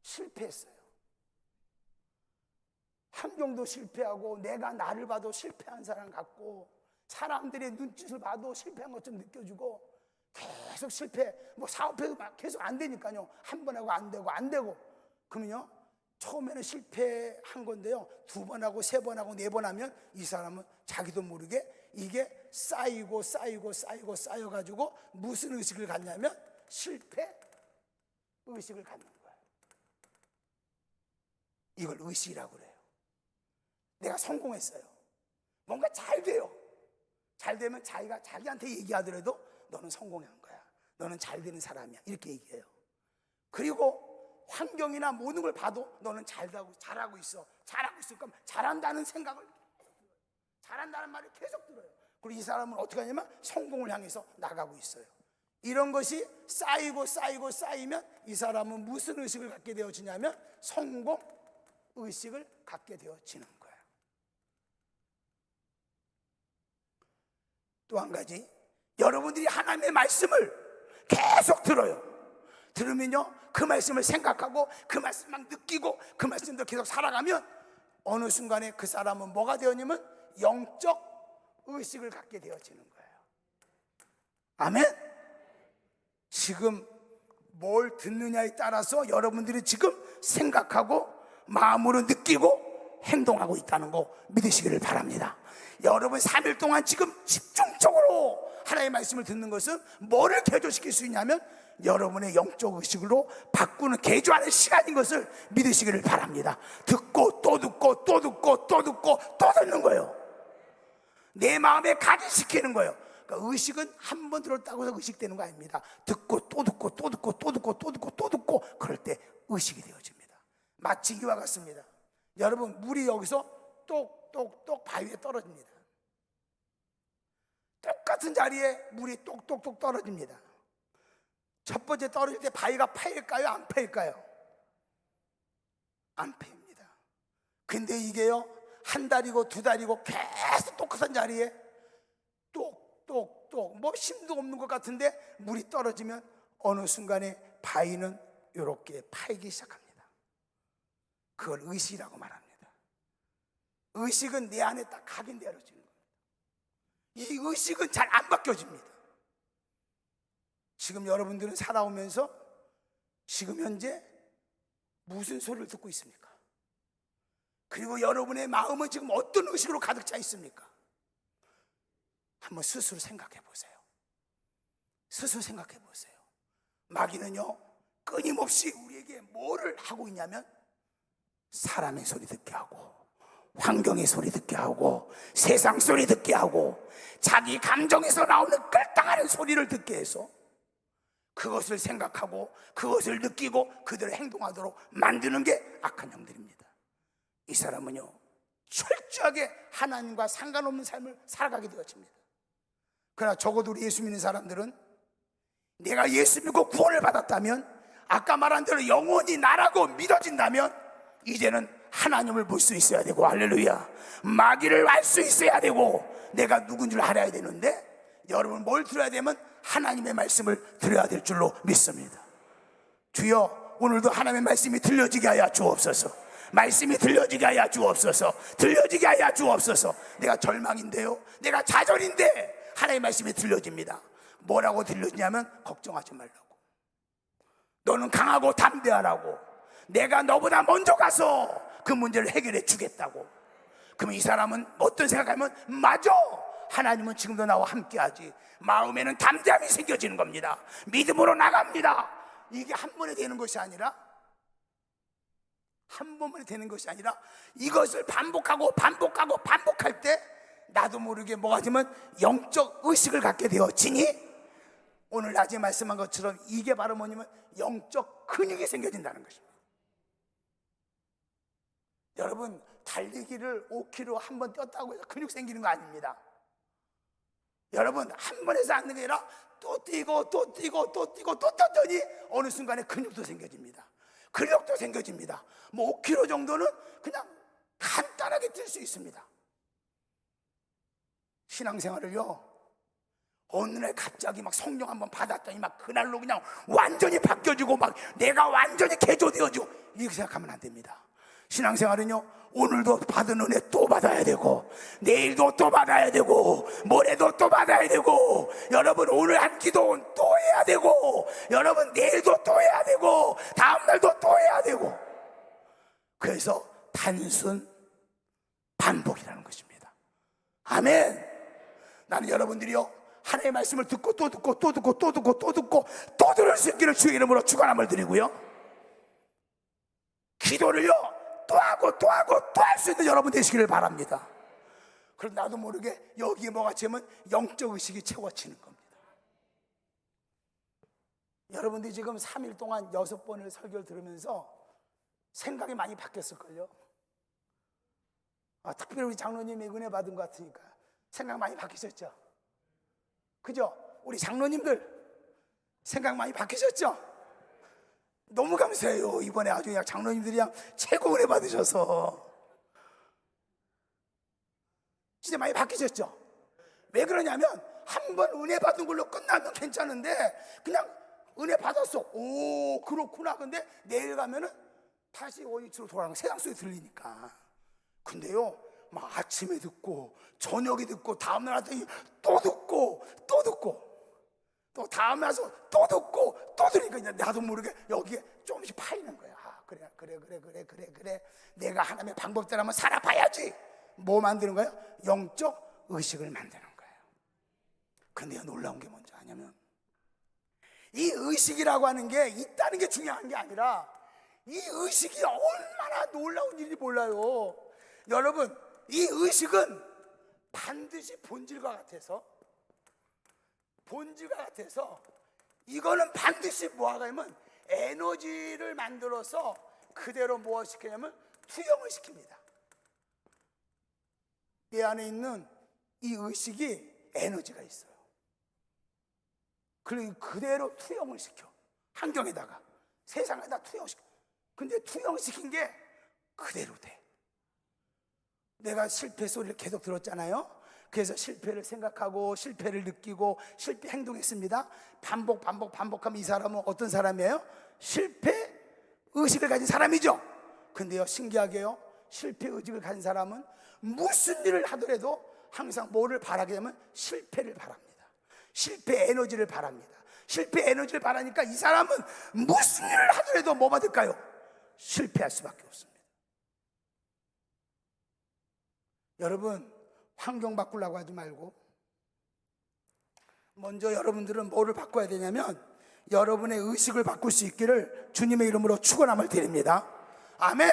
실패했어요. 환경도 실패하고 내가 나를 봐도 실패한 사람 같고 사람들의 눈짓을 봐도 실패한 것처럼 느껴지고 계속 실패, 뭐 사업해도 막 계속 안 되니까요. 한 번 하고 안 되고 그러면요 처음에는 실패한 건데요 2번 하고 3번 하고 4번 하면 이 사람은 자기도 모르게 이게 쌓여가지고 무슨 의식을 갖냐면 실패 의식을 갖는 거예요. 이걸 의식이라고 그래요. 내가 성공했어요. 뭔가 잘 돼요. 잘 되면 자기가 자기한테 얘기하더라도 너는 성공한 거야. 너는 잘 되는 사람이야. 이렇게 얘기해요. 그리고 환경이나 모든 걸 봐도 너는 잘하고 있어. 그럼 잘한다는 생각을, 잘한다는 말을 계속 들어요. 그리고 이 사람은 어떻게 하냐면 성공을 향해서 나가고 있어요. 이런 것이 쌓이면 이 사람은 무슨 의식을 갖게 되어지냐면 성공 의식을 갖게 되어지는 거예요. 또 한 가지, 여러분들이 하나님의 말씀을 계속 들어요. 들으면요 그 말씀을 생각하고 그 말씀 막 느끼고 그 말씀대로 계속 살아가면 어느 순간에 그 사람은 뭐가 되었냐면 영적 의식을 갖게 되어지는 거예요. 아멘. 지금 뭘 듣느냐에 따라서 여러분들이 지금 생각하고 마음으로 느끼고 행동하고 있다는 거 믿으시기를 바랍니다. 여러분 3일 동안 지금 집중적으로 하나님의 말씀을 듣는 것은 뭐를 개조시킬 수 있냐면 여러분의 영적 의식으로 바꾸는 개조하는 시간인 것을 믿으시기를 바랍니다. 듣고 또 듣고 또 듣고 또 듣고 또 듣는 거예요. 내 마음에 각인시키는 거예요. 그러니까 의식은 한 번 들었다고 해서 의식되는 거 아닙니다. 듣고 또 듣고 또 듣고 또 듣고 또 듣고 또 듣고 그럴 때 의식이 되어집니다. 마치 이와 같습니다. 여러분 물이 여기서 똑똑똑 바위에 떨어집니다. 똑같은 자리에 물이 똑똑똑 떨어집니다. 첫 번째 떨어질 때 바위가 파일까요? 안 파일까요? 안 파입니다. 근데 이게요 한 달이고 두 달이고 계속 똑같은 자리에 똑똑똑 뭐 힘도 없는 것 같은데 물이 떨어지면 어느 순간에 바위는 이렇게 파이기 시작합니다. 그걸 의식이라고 말합니다. 의식은 내 안에 딱 각인되어지는 겁니다. 이 의식은 잘 안 바뀌어집니다. 지금 여러분들은 살아오면서 지금 현재 무슨 소리를 듣고 있습니까? 그리고 여러분의 마음은 지금 어떤 의식으로 가득 차 있습니까? 한번 스스로 생각해 보세요. 스스로 생각해 보세요. 마귀는요 끊임없이 우리에게 뭐를 하고 있냐면 사람의 소리 듣게 하고 환경의 소리 듣게 하고 세상 소리 듣게 하고 자기 감정에서 나오는 끌당하는 소리를 듣게 해서 그것을 생각하고 그것을 느끼고 그대로 행동하도록 만드는 게 악한 영들입니다. 이 사람은요 철저하게 하나님과 상관없는 삶을 살아가게 되어집니다. 그러나 적어도 우리 예수 믿는 사람들은 내가 예수 믿고 구원을 받았다면 아까 말한 대로 영원히 나라고 믿어진다면 이제는 하나님을 볼 수 있어야 되고 할렐루야 마귀를 알 수 있어야 되고 내가 누군 줄 알아야 되는데 여러분 뭘 들어야 되면 하나님의 말씀을 들어야 될 줄로 믿습니다. 주여 오늘도 하나님의 말씀이 들려지게 하여 주옵소서. 말씀이 들려지게 하여 주옵소서. 들려지게 하여 주옵소서. 내가 절망인데요 내가 좌절인데 하나님의 말씀이 들려집니다. 뭐라고 들려지냐면 걱정하지 말라고, 너는 강하고 담대하라고, 내가 너보다 먼저 가서 그 문제를 해결해 주겠다고. 그럼 이 사람은 어떤 생각하면 맞아 하나님은 지금도 나와 함께하지. 마음에는 담대함이 생겨지는 겁니다. 믿음으로 나갑니다. 이게 한 번에 되는 것이 아니라 한 번만에 되는 것이 아니라 이것을 반복하고 반복하고 반복할 때 나도 모르게 뭐가 되면 영적 의식을 갖게 되어지니 오늘 낮에 말씀한 것처럼 이게 바로 뭐냐면 영적 근육이 생겨진다는 것입니다. 여러분 달리기를 5km 한 번 뛰었다고 해서 근육 생기는 거 아닙니다. 여러분 한 번에서 앉는 게 아니라 또 뛰고 또 뛰고 또 뛰고 또 뛰더니 어느 순간에 근육도 생겨집니다. 근육도 생겨집니다. 뭐 5km 정도는 그냥 간단하게 뛸 수 있습니다. 신앙생활을요 어느 날 갑자기 막 성령 한번 받았더니 막 그날로 그냥 완전히 바뀌어지고 막 내가 완전히 개조되어지고 이렇게 생각하면 안 됩니다. 신앙생활은요 오늘도 받은 은혜 또 받아야 되고 내일도 또 받아야 되고 모레도 또 받아야 되고 여러분 오늘 한 기도는 또 해야 되고 여러분 내일도 또 해야 되고 다음날도 또 해야 되고 그래서 단순 반복이라는 것입니다. 아멘. 나는 여러분들이요 하나님의 말씀을 듣고 또 듣고 또 듣고 또 듣고 또 듣고 또 들을 수 있기를 주의 이름으로 축원함을 드리고요 기도를요 또 하고 또 하고 또 할 수 있는 여러분 되시기를 바랍니다. 그럼 나도 모르게 여기에 뭐가 채우면 영적 의식이 채워지는 겁니다. 여러분들이 지금 3일 동안 6번을 설교를 들으면서 생각이 많이 바뀌었을걸요. 특별히 우리 장로님이 은혜 받은 것 같으니까 생각 많이 바뀌셨죠? 그죠? 우리 장로님들 생각 많이 바뀌셨죠? 너무 감사해요. 이번에 아주 그냥 장로님들이 그냥 최고 은혜 받으셔서 진짜 많이 바뀌셨죠? 왜 그러냐면 한 번 은혜 받은 걸로 끝나면 괜찮은데 그냥 은혜 받았어. 오 그렇구나. 근데 내일 가면은 다시 원위치로 돌아가는 세상 속에 들리니까 근데요, 막 아침에 듣고 저녁에 듣고 다음날 하더니 또 듣고 또 듣고 또 다음에 와서 또 듣고 또 들으니까 이제 나도 모르게 여기에 조금씩 파이는 거야. 아, 그래. 내가 하나님의 방법대로 한번 살아봐야지. 뭐 만드는 거예요? 영적 의식을 만드는 거예요. 근데 놀라운 게 뭔지 아냐면, 이 의식이라고 하는 게 있다는 게 중요한 게 아니라 이 의식이 얼마나 놀라운 일인지 몰라요. 여러분, 이 의식은 반드시 본질과 같아서 이거는 반드시 뭐하가 하면 에너지를 만들어서 그대로 무엇 시키냐면 투영을 시킵니다. 내 안에 있는 이 의식이 에너지가 있어요. 그리고 그대로 투영을 시켜. 환경에다가 세상에다 투영시켜. 근데 투영시킨 게 그대로 돼. 내가 실패 소리를 계속 들었잖아요. 그래서 실패를 생각하고 실패를 느끼고 실패 행동했습니다. 반복하면 이 사람은 어떤 사람이에요? 실패 의식을 가진 사람이죠. 근데요, 신기하게요, 실패 의식을 가진 사람은 무슨 일을 하더라도 항상 뭐를 바라게 되면 실패를 바랍니다. 실패 에너지를 바랍니다. 실패 에너지를 바라니까 이 사람은 무슨 일을 하더라도 뭐 받을까요? 실패할 수밖에 없습니다. 여러분, 환경 바꾸려고 하지 말고 먼저 여러분들은 뭐를 바꿔야 되냐면 여러분의 의식을 바꿀 수 있기를 주님의 이름으로 축원함을 드립니다. 아멘.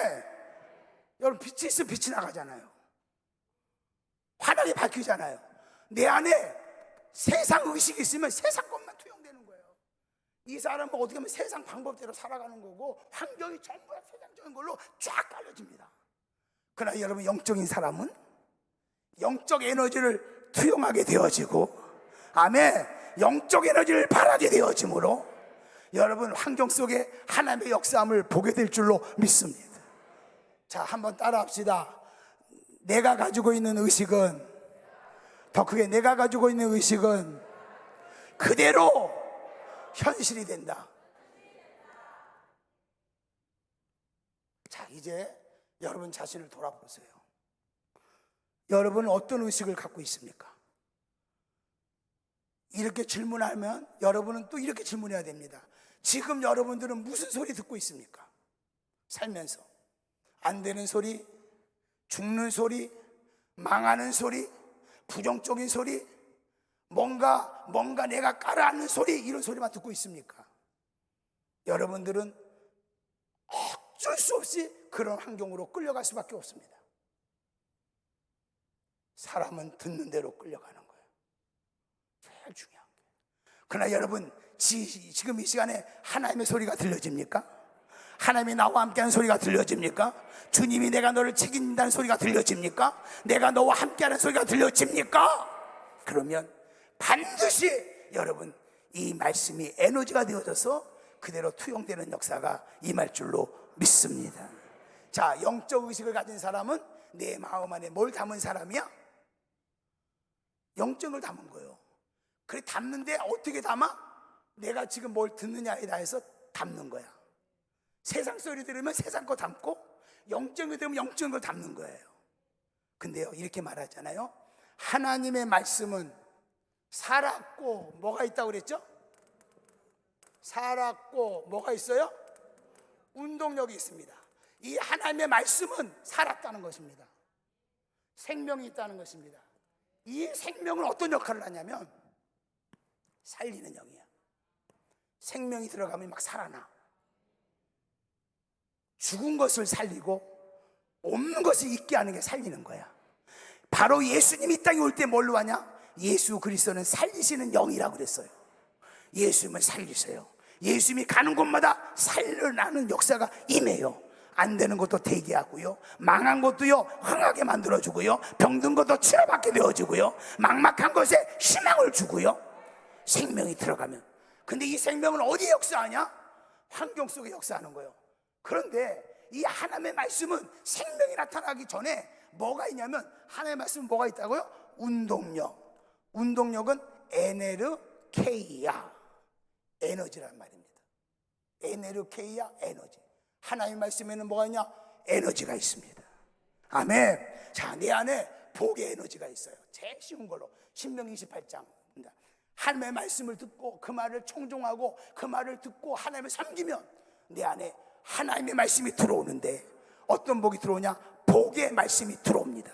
여러분, 빛이 있으면 빛이 나가잖아요. 환하게 밝히잖아요. 내 안에 세상 의식이 있으면 세상 것만 투영되는 거예요. 이 사람은 어떻게 보면 세상 방법대로 살아가는 거고 환경이 전부 다 세상적인 걸로 쫙 깔려집니다. 그러나 여러분, 영적인 사람은 영적 에너지를 투영하게 되어지고, 아멘, 영적 에너지를 바라게 되어지므로 여러분 환경 속에 하나님의 역사함을 보게 될 줄로 믿습니다. 자, 한번 따라합시다. 내가 가지고 있는 의식은, 더 크게, 내가 가지고 있는 의식은 그대로 현실이 된다. 자, 이제 여러분 자신을 돌아보세요. 여러분은 어떤 의식을 갖고 있습니까? 이렇게 질문하면 여러분은 또 이렇게 질문해야 됩니다. 지금 여러분들은 무슨 소리 듣고 있습니까? 살면서 안 되는 소리, 죽는 소리, 망하는 소리, 부정적인 소리, 뭔가 내가 깔아앉는 소리, 이런 소리만 듣고 있습니까? 여러분들은 어쩔 수 없이 그런 환경으로 끌려갈 수밖에 없습니다. 사람은 듣는 대로 끌려가는 거예요. 제일 중요한 거예요. 그러나 여러분, 지금 이 시간에 하나님의 소리가 들려집니까? 하나님이 나와 함께하는 소리가 들려집니까? 주님이 내가 너를 책임진다는 소리가 들려집니까? 내가 너와 함께하는 소리가 들려집니까? 그러면 반드시 여러분, 이 말씀이 에너지가 되어져서 그대로 투영되는 역사가 임할 줄로 믿습니다. 자, 영적 의식을 가진 사람은 내 마음 안에 뭘 담은 사람이야? 영적을 담은 거예요. 그래, 담는데 어떻게 담아? 내가 지금 뭘 듣느냐에 대해서 담는 거야. 세상 소리 들으면 세상 거 담고, 영적을 들으면 영적인 걸 담는 거예요. 근데요, 이렇게 말하잖아요. 하나님의 말씀은 살았고 뭐가 있다고 그랬죠? 살았고 뭐가 있어요? 운동력이 있습니다. 이 하나님의 말씀은 살았다는 것입니다. 생명이 있다는 것입니다. 이 생명은 어떤 역할을 하냐면 살리는 영이야. 생명이 들어가면 막 살아나. 죽은 것을 살리고 없는 것을 있게 하는 게 살리는 거야. 바로 예수님이 이 땅에 올 때 뭘로 하냐? 예수 그리스도는 살리시는 영이라고 그랬어요. 예수님을 살리세요. 예수님이 가는 곳마다 살려나는 역사가 임해요. 안 되는 것도 되게 하고요, 망한 것도요 흥하게 만들어주고요, 병든 것도 치료받게 되어주고요, 막막한 것에 희망을 주고요, 생명이 들어가면. 근데 이 생명은 어디에 역사하냐? 환경 속에 역사하는 거예요. 그런데 이 하나님의 말씀은 생명이 나타나기 전에 뭐가 있냐면, 하나님의 말씀은 뭐가 있다고요? 운동력. 운동력은 에네르케이야, 에너지란 말입니다. 에네르케이야, 에너지. 하나님의 말씀에는 뭐가 있냐? 에너지가 있습니다. 아멘. 자, 내 안에 복의 에너지가 있어요. 제일 쉬운 걸로 신명기 28장, 하나님의 말씀을 듣고 그 말을 청종하고 그 말을 듣고 하나님을 섬기면 내 안에 하나님의 말씀이 들어오는데, 어떤 복이 들어오냐? 복의 말씀이 들어옵니다.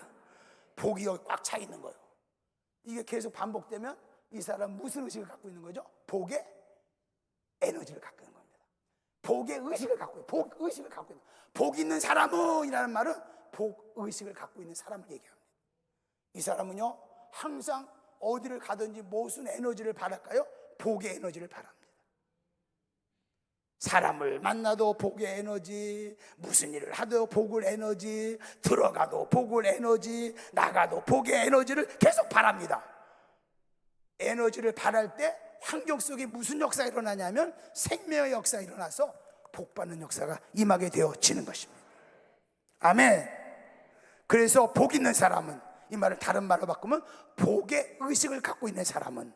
복이 여기 꽉 차 있는 거예요. 이게 계속 반복되면 이 사람 무슨 의식을 갖고 있는 거죠? 복의 에너지를 갖고 있는 겁니다. 복의 의식을 갖고 있는, 복 의식을 갖고 있는, 복 있는 사람은 이라는 말은 복 의식을 갖고 있는 사람을 얘기합니다. 이 사람은요, 항상 어디를 가든지 무슨 에너지를 바랄까요? 복의 에너지를 바랍니다. 사람을 만나도 복의 에너지, 무슨 일을 하도 복의 에너지, 들어가도 복의 에너지, 나가도 복의 에너지를 계속 바랍니다. 에너지를 바랄 때 환경 속에 무슨 역사가 일어나냐면 생명의 역사가 일어나서 복받는 역사가 임하게 되어지는 것입니다. 아멘. 그래서 복 있는 사람은, 이 말을 다른 말로 바꾸면 복의 의식을 갖고 있는 사람은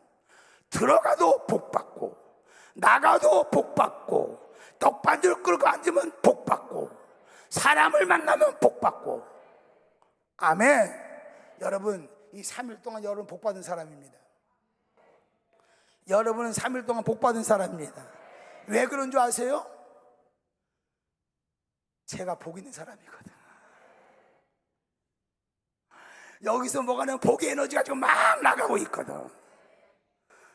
들어가도 복받고 나가도 복받고, 떡반지를 끌고 앉으면 복받고, 사람을 만나면 복받고. 아멘. 여러분, 이 3일 동안 여러분 복받은 사람입니다. 여러분은 3일 동안 복받은 사람입니다. 왜 그런 줄 아세요? 제가 복 있는 사람이거든. 여기서 뭐가 나면 복의 에너지가 지금 막 나가고 있거든.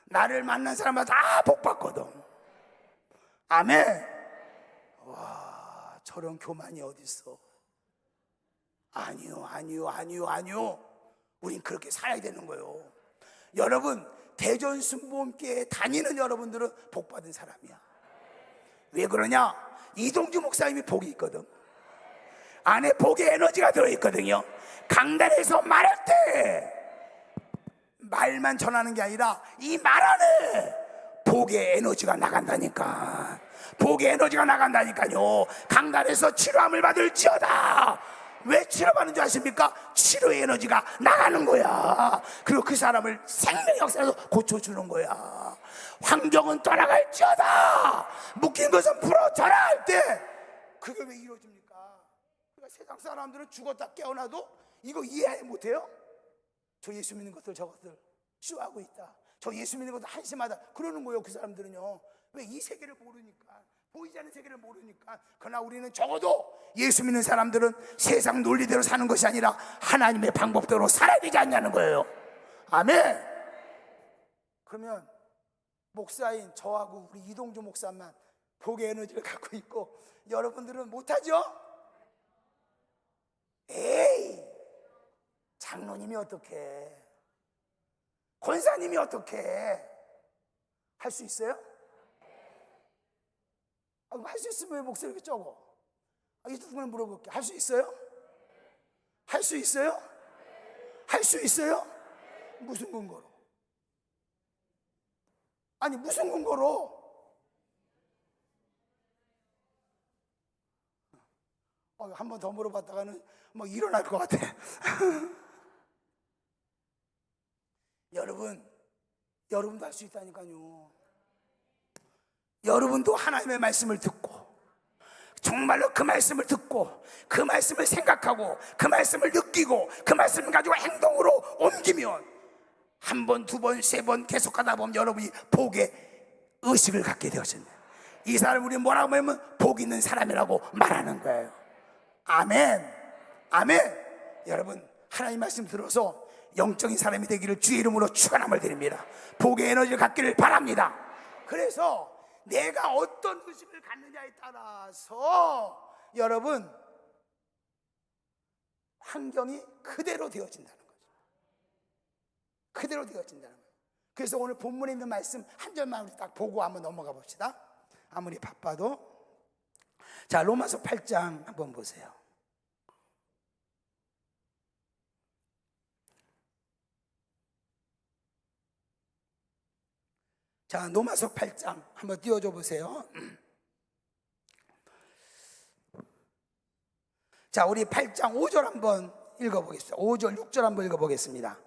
나를 만난 사람마다 다 복받거든. 아멘. 와, 저런 교만이 어딨어. 아니요. 우린 그렇게 살아야 되는 거예요. 여러분, 대전순복음교회 다니는 여러분들은 복받은 사람이야. 왜 그러냐? 이동주 목사님이 복이 있거든. 안에 복의 에너지가 들어있거든요. 강단에서 말할 때 말만 전하는 게 아니라 이 말 안에 복의 에너지가 나간다니까. 복의 에너지가 나간다니까요. 강단에서 치료함을 받을지어다. 왜 치료받는 줄 아십니까? 치료의 에너지가 나가는 거야. 그리고 그 사람을 생명의 역사에서 고쳐주는 거야. 환경은 떠나갈지어다. 묶인 것은 풀어져라 할 때 그게 왜 이루어집니까? 그러니까 세상 사람들은 죽었다 깨어나도 이거 이해 못해요? 저 예수 믿는 것들 저것들 쇼하고 있다. 저 예수 믿는 것들 한심하다. 그러는 거예요. 그 사람들은요. 왜? 이 세계를 모르니까, 보이지 않는 세계를 모르니까. 그러나 우리는 적어도 예수 믿는 사람들은 세상 논리대로 사는 것이 아니라 하나님의 방법대로 살아야 되지 않냐는 거예요. 아멘. 그러면 목사인 저하고 우리 이동주 목사만 복의 에너지를 갖고 있고 여러분들은 못하죠? 에이, 장로님이 어떻게, 권사님이 어떻게 할 수 있어요? 할 수 있으면 왜 목소리 이렇게 적어? 이 두 분을 물어볼게. 할 수 있어요? 할 수 있어요? 할 수 있어요? 무슨 근거로? 아니, 무슨 근거로? 한 번 더 물어봤다가는 막 일어날 것 같아. 여러분도 할 수 있다니까요. 여러분도 하나님의 말씀을 듣고, 정말로 그 말씀을 듣고, 그 말씀을 생각하고, 그 말씀을 느끼고, 그 말씀을 가지고 행동으로 옮기면 한 번, 두 번, 세 번 계속하다 보면 여러분이 복의 의식을 갖게 되어진다. 이 사람을 우리 뭐라고 하면 복 있는 사람이라고 말하는 거예요. 아멘. 아멘. 여러분, 하나님 말씀 들어서 영적인 사람이 되기를 주의 이름으로 축원함을 드립니다. 복의 에너지를 갖기를 바랍니다. 그래서 내가 어떤 의식을 갖느냐에 따라서 여러분 환경이 그대로 되어진다는 거죠. 그대로 되어진다는 거예요. 그래서 오늘 본문에 있는 말씀 한 절만 우리 딱 보고 한번 넘어가 봅시다. 아무리 바빠도. 자, 로마서 8장 한번 보세요. 자, 로마서 8장 한번 띄워줘 보세요. 자, 우리 8장 5절 한번 읽어보겠습니다. 5절, 6절 한번 읽어보겠습니다.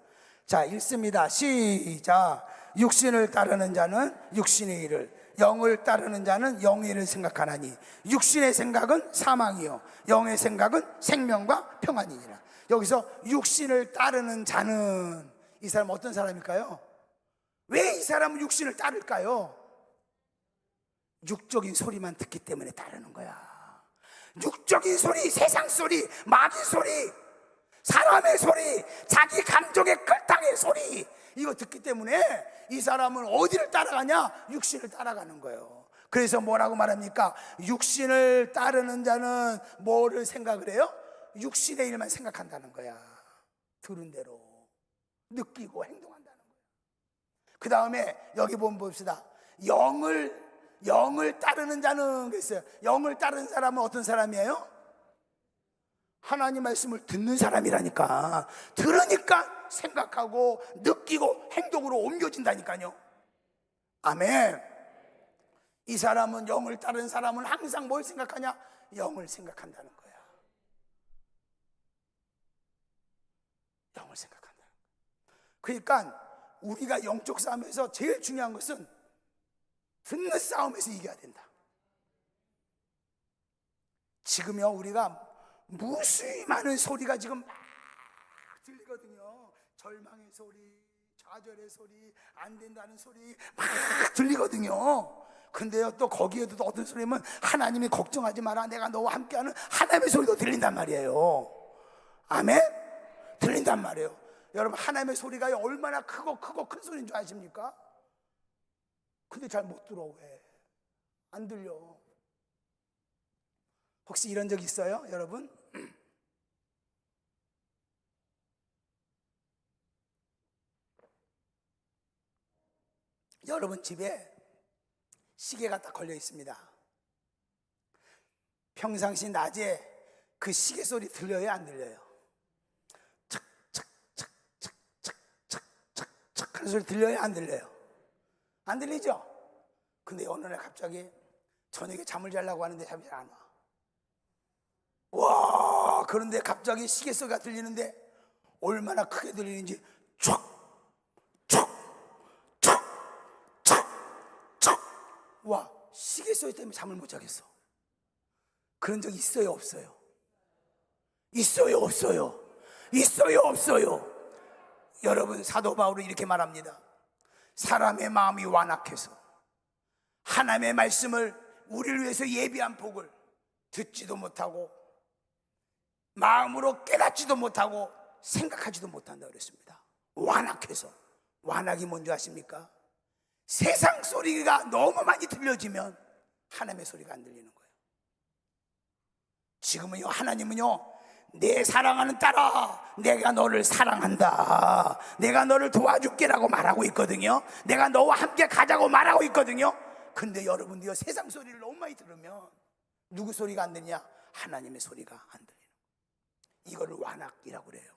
자, 읽습니다. 시작. 육신을 따르는 자는 육신의 일을, 영을 따르는 자는 영예를 생각하나니 육신의 생각은 사망이요 영의 생각은 생명과 평안이니라. 여기서 육신을 따르는 자는, 이 사람 어떤 사람일까요? 왜 이 사람은 육신을 따를까요? 육적인 소리만 듣기 때문에 따르는 거야. 육적인 소리, 세상 소리, 마귀 소리, 사람의 소리, 자기 감정의 끌당의 소리, 이거 듣기 때문에 이 사람은 어디를 따라가냐? 육신을 따라가는 거예요. 그래서 뭐라고 말합니까? 육신을 따르는 자는 뭐를 생각을 해요? 육신의 일만 생각한다는 거야. 들은 대로 느끼고 행동한다는 거야. 그 다음에 여기 보면 봅시다. 영을 따르는 자는 그랬어요. 영을 따르는 사람은 어떤 사람이에요? 하나님 말씀을 듣는 사람이라니까. 들으니까 생각하고 느끼고 행동으로 옮겨진다니까요. 아멘. 이 사람은, 영을 따르는 사람은 항상 뭘 생각하냐? 영을 생각한다는 거야. 영을 생각한다는 거야. 그러니까 우리가 영적 싸움에서 제일 중요한 것은 듣는 싸움에서 이겨야 된다. 지금요, 우리가 무수히 많은 소리가 지금 막 들리거든요. 절망의 소리, 좌절의 소리, 안 된다는 소리 막 들리거든요. 근데요, 또 거기에도 또 어떤 소리면 하나님이 걱정하지 마라, 내가 너와 함께하는 하나님의 소리도 들린단 말이에요. 아멘? 들린단 말이에요. 여러분, 하나님의 소리가 얼마나 크고 큰 소리인 줄 아십니까? 근데 잘 못 들어. 왜? 안 들려. 혹시 이런 적 있어요, 여러분? 여러분 집에 시계가 딱 걸려 있습니다. 평상시 낮에 그 시계 소리 들려요, 안 들려요? 착착착착착착착 하는 소리 들려요, 안 들려요? 안 들리죠? 근데 어느 날 갑자기 저녁에 잠을 자려고 하는데 잠이 잘 안 와. 와, 그런데 갑자기 시계 소리가 들리는데 얼마나 크게 들리는지 촥, 촥, 촥, 촥, 촥. 와, 시계 소리 때문에 잠을 못 자겠어. 그런 적 있어요, 없어요? 있어요, 없어요? 있어요, 없어요? 여러분, 사도 바울은 이렇게 말합니다. 사람의 마음이 완악해서 하나님의 말씀을, 우리를 위해서 예비한 복을 듣지도 못하고 마음으로 깨닫지도 못하고 생각하지도 못한다 그랬습니다. 완악해서. 완악이 뭔지 아십니까? 세상 소리가 너무 많이 들려지면 하나님의 소리가 안 들리는 거예요. 지금은요, 하나님은요, 내 사랑하는 딸아, 내가 너를 사랑한다, 내가 너를 도와줄게라고 말하고 있거든요. 내가 너와 함께 가자고 말하고 있거든요. 근데 여러분들요, 세상 소리를 너무 많이 들으면 누구 소리가 안 들냐? 하나님의 소리가 안 들리는 거예요. 이거를 완악이라고 그래요.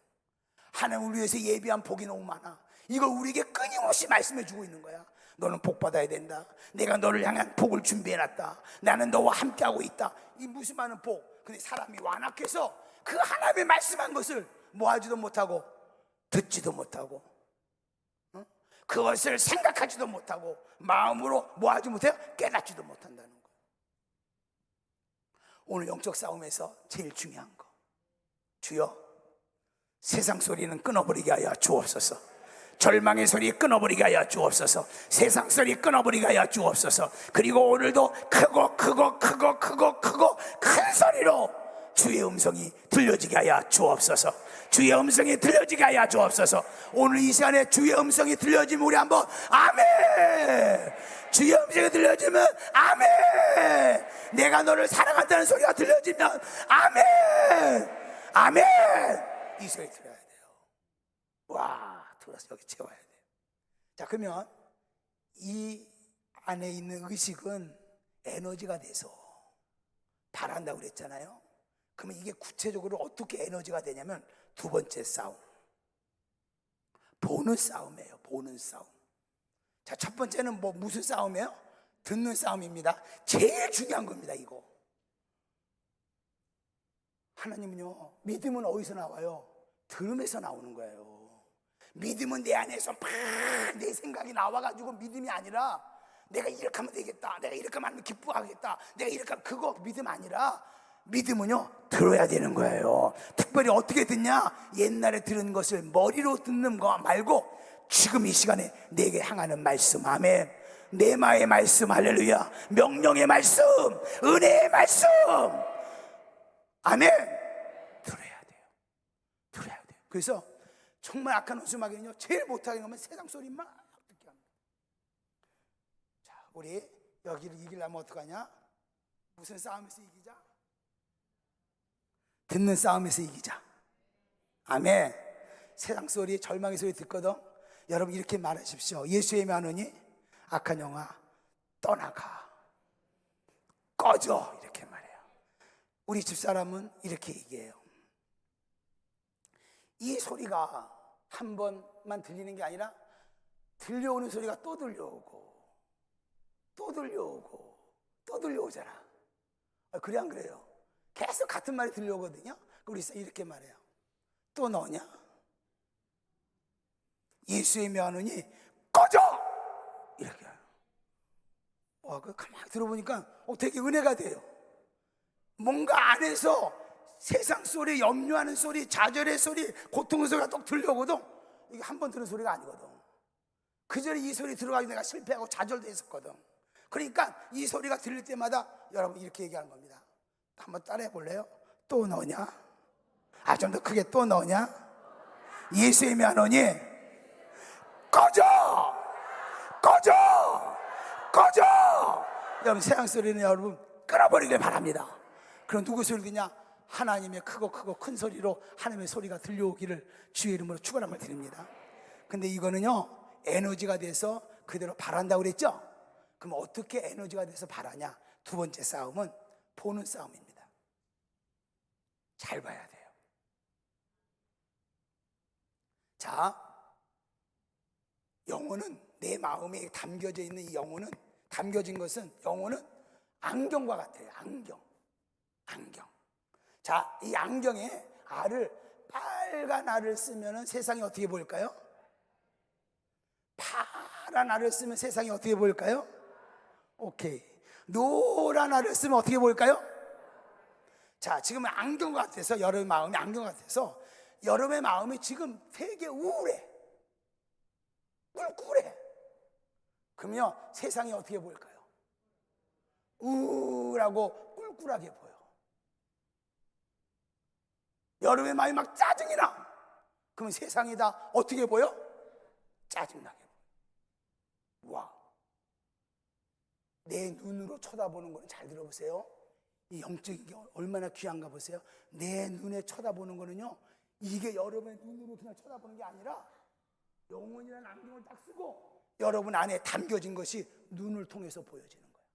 하나님을 위해서 예비한 복이 너무 많아. 이걸 우리에게 끊임없이 말씀해 주고 있는 거야. 너는 복 받아야 된다. 내가 너를 향한 복을 준비해놨다. 나는 너와 함께하고 있다. 이 무슨 많은 복. 근데 사람이 완악해서 그 하나님의 말씀한 것을 뭐 하지도 못하고 듣지도 못하고 그것을 생각하지도 못하고 마음으로 뭐 하지 못해요? 깨닫지도 못한다는 거예요. 오늘 영적 싸움에서 제일 중요한 거, 주여 세상 소리는 끊어버리게 하여 주옵소서. 절망의 소리 끊어버리게 하여 주옵소서. 세상 소리 끊어버리게 하여 주옵소서. 그리고 오늘도 크고 큰 소리로 주의 음성이 들려지게 하여 주옵소서. 주의 음성이 들려지게 하여 주옵소서. 오늘 이 시간에 주의 음성이 들려지면 우리 한번 아멘. 주의 음성이 들려지면 아멘. 내가 너를 사랑한다는 소리가 들려지면 아멘. 아멘. 이 소리 들어야 돼요. 와, 들어서 여기 채워야 돼요. 자, 그러면 이 안에 있는 의식은 에너지가 돼서 바란다고 그랬잖아요. 그러면 이게 구체적으로 어떻게 에너지가 되냐면 두 번째 싸움, 보는 싸움이에요. 보는 싸움. 자, 첫 번째는 뭐 무슨 싸움이에요? 듣는 싸움입니다. 제일 중요한 겁니다. 이거 하나님은요, 믿음은 어디서 나와요? 들음에서 나오는 거예요. 믿음은 내 안에서 막 내 생각이 나와가지고 믿음이 아니라 내가 이렇게 하면 되겠다, 내가 이렇게 하면 기뻐하겠다, 내가 이렇게 하면, 그거 믿음 아니라 믿음은요 들어야 되는 거예요. 특별히 어떻게 듣냐? 옛날에 들은 것을 머리로 듣는 거 말고 지금 이 시간에 내게 향하는 말씀. 아멘. 내마의 말씀. 할렐루야. 명령의 말씀, 은혜의 말씀. 아멘. 들어야 돼요. 들어야 돼요. 그래서 정말 악한 원수마귀는요 제일 못하게 하면 세상 소리만 듣게 합니다. 자, 우리 여기를 이기려면 어떡하냐? 무슨 싸움에서 이기자? 듣는 싸움에서 이기자. 아멘. 세상 소리, 절망의 소리 듣거든. 여러분 이렇게 말하십시오. 예수의 명하노니 악한 영아 떠나가, 꺼져, 이렇게 말해요. 우리 집사람은 이렇게 얘기해요. 이 소리가 한 번만 들리는 게 아니라 들려오는 소리가 또 들려오고 또 들려오고 또 들려오잖아. 그래 안 그래요? 계속 같은 말이 들려오거든요. 우리 이렇게 말해요. 또 너냐? 예수의 명하노니 꺼져! 이렇게. 와, 그 가만히 들어보니까 되게 은혜가 돼요. 뭔가 안에서 세상 소리, 염려하는 소리, 좌절의 소리, 고통의 소리가 또 들려오거든. 이게 한 번 들은 소리가 아니거든. 그 전에 이 소리 들어가기 내가 실패하고 좌절도 했었거든. 그러니까 이 소리가 들릴 때마다 여러분 이렇게 얘기하는 겁니다. 한번 따라해 볼래요? 또 너냐? 좀 더 크게, 또 너냐? 예수의 명하노니 꺼져! 꺼져! 꺼져! 여러분 세상 소리는 여러분 끊어버리길 바랍니다. 그럼 누구 소리 듣냐? 하나님의 크고 큰 소리로 하나님의 소리가 들려오기를 주의 이름으로 축원함을 드립니다. 근데 이거는요 에너지가 돼서 그대로 바란다고 그랬죠? 그럼 어떻게 에너지가 돼서 바라냐? 두 번째 싸움은 보는 싸움입니다. 잘 봐야 돼요. 자, 영혼은, 내 마음에 담겨져 있는 이 영혼은, 담겨진 것은, 영혼은 안경과 같아요. 안경. 자, 이 안경에 빨간 알을 쓰면 세상이 어떻게 보일까요? 파란 알을 쓰면 세상이 어떻게 보일까요? 오케이. 노란 알을 쓰면 어떻게 보일까요? 자, 지금 안경 같아서, 여러분의 마음이 안경 같아서 여러분의 마음이 지금 되게 우울해, 꿀꿀해. 그러면 세상이 어떻게 보일까요? 우울하고 꿀꿀하게 보여. 여러분의 마음이 막 짜증이 나. 그러면 세상이 다 어떻게 보여? 짜증나게 보여. 와, 내 눈으로 쳐다보는 거는, 잘 들어보세요, 이 영적인 게 얼마나 귀한가 보세요. 내 눈에 쳐다보는 거는요, 이게 여러분의 눈으로 그냥 쳐다보는 게 아니라 영혼이라는 안경을 딱 쓰고 여러분 안에 담겨진 것이 눈을 통해서 보여지는 거예요.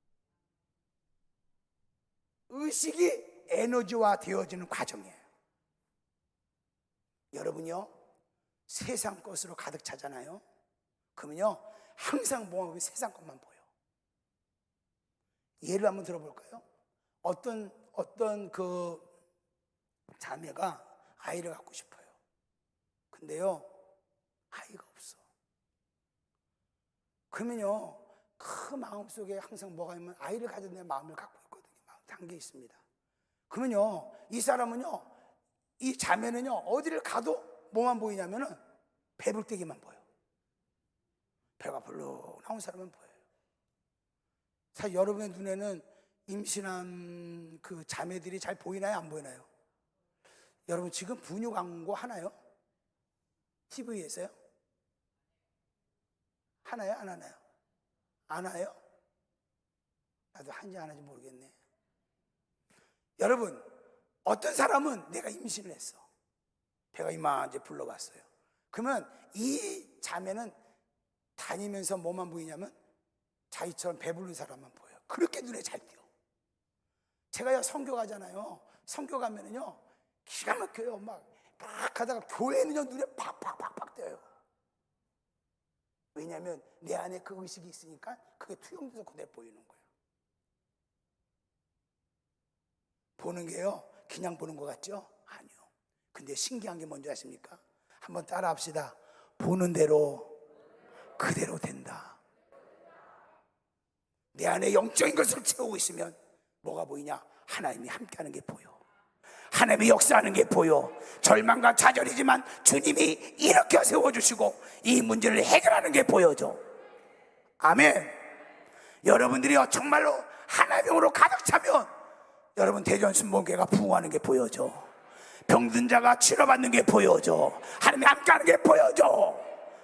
의식이 에너지화 되어지는 과정이에요. 여러분요 세상 것으로 가득 차잖아요. 그러면요 항상 뭐하면 세상 것만 보여. 예를 한번 들어볼까요? 어떤 그 자매가 아이를 갖고 싶어요. 근데요 아이가 없어. 그러면요 그 마음속에 항상 뭐가 있냐면 아이를 가진 내 마음을 갖고 있거든요. 마음 담겨 있습니다. 그러면요 이 사람은요, 이 자매는요 어디를 가도 뭐만 보이냐면은 배불뚝이만 보여. 배가 불룩 나온 사람은 보여요. 사실 여러분의 눈에는 임신한 그 자매들이 잘 보이나요, 안 보이나요? 여러분 지금 분유 광고 하나요? TV에서요? 하나요, 안 하나요? 안 와요? 나도 한지 안 하는지 모르겠네. 여러분 어떤 사람은 내가 임신을 했어. 배가 이만하게 불러왔어요. 그러면 이 자매는 다니면서 뭐만 보이냐면 자기처럼 배부른 사람만 보여요. 그렇게 눈에 잘 띄어. 제가요 선교 가잖아요. 선교 가면은요 기가 막혀요. 막 하다가 교회는요 눈에 팍팍팍팍 띄어요. 왜냐하면 내 안에 그 의식이 있으니까 그게 투영돼서 그대로 보이는 거예요. 보는 게요 그냥 보는 것 같죠? 아니요. 근데 신기한 게 뭔지 아십니까? 한번 따라 합시다. 보는 대로 그대로 된다. 내 안에 영적인 것을 채우고 있으면 뭐가 보이냐? 하나님이 함께하는 게 보여. 하나님이 역사하는 게 보여. 절망과 좌절이지만 주님이 이렇게 세워주시고 이 문제를 해결하는 게 보여져. 아멘. 여러분들이요 정말로 하나님으로 가득 차면 여러분 대전순복음교회가 부흥하는 게 보여져. 병든 자가 치료받는 게 보여져. 하나님이 함께하는 게 보여져.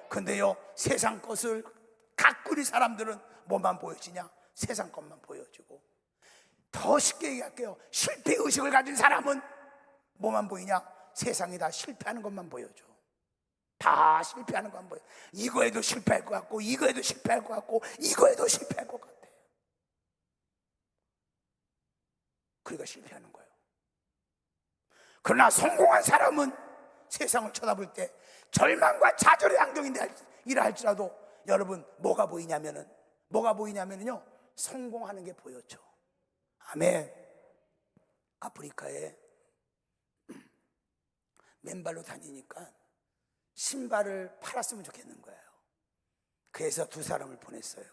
근데요 세상 것을 가꾸는 사람들은 뭐만 보여지냐? 세상 것만 보여지고. 더 쉽게 얘기할게요. 실패의식을 가진 사람은 뭐만 보이냐? 세상이 다 실패하는 것만 보여줘. 다 실패하는 것만 보여. 이거에도 실패할 것 같고 이거에도 실패할 것 같고 이거에도 실패할 것 같아. 그러니까 실패하는 거예요. 그러나 성공한 사람은 세상을 쳐다볼 때 절망과 좌절의 안경이라 할지라도 여러분 뭐가 보이냐면요 성공하는 게 보였죠. 아멘. 아프리카에 맨발로 다니니까 신발을 팔았으면 좋겠는 거예요. 그래서 두 사람을 보냈어요.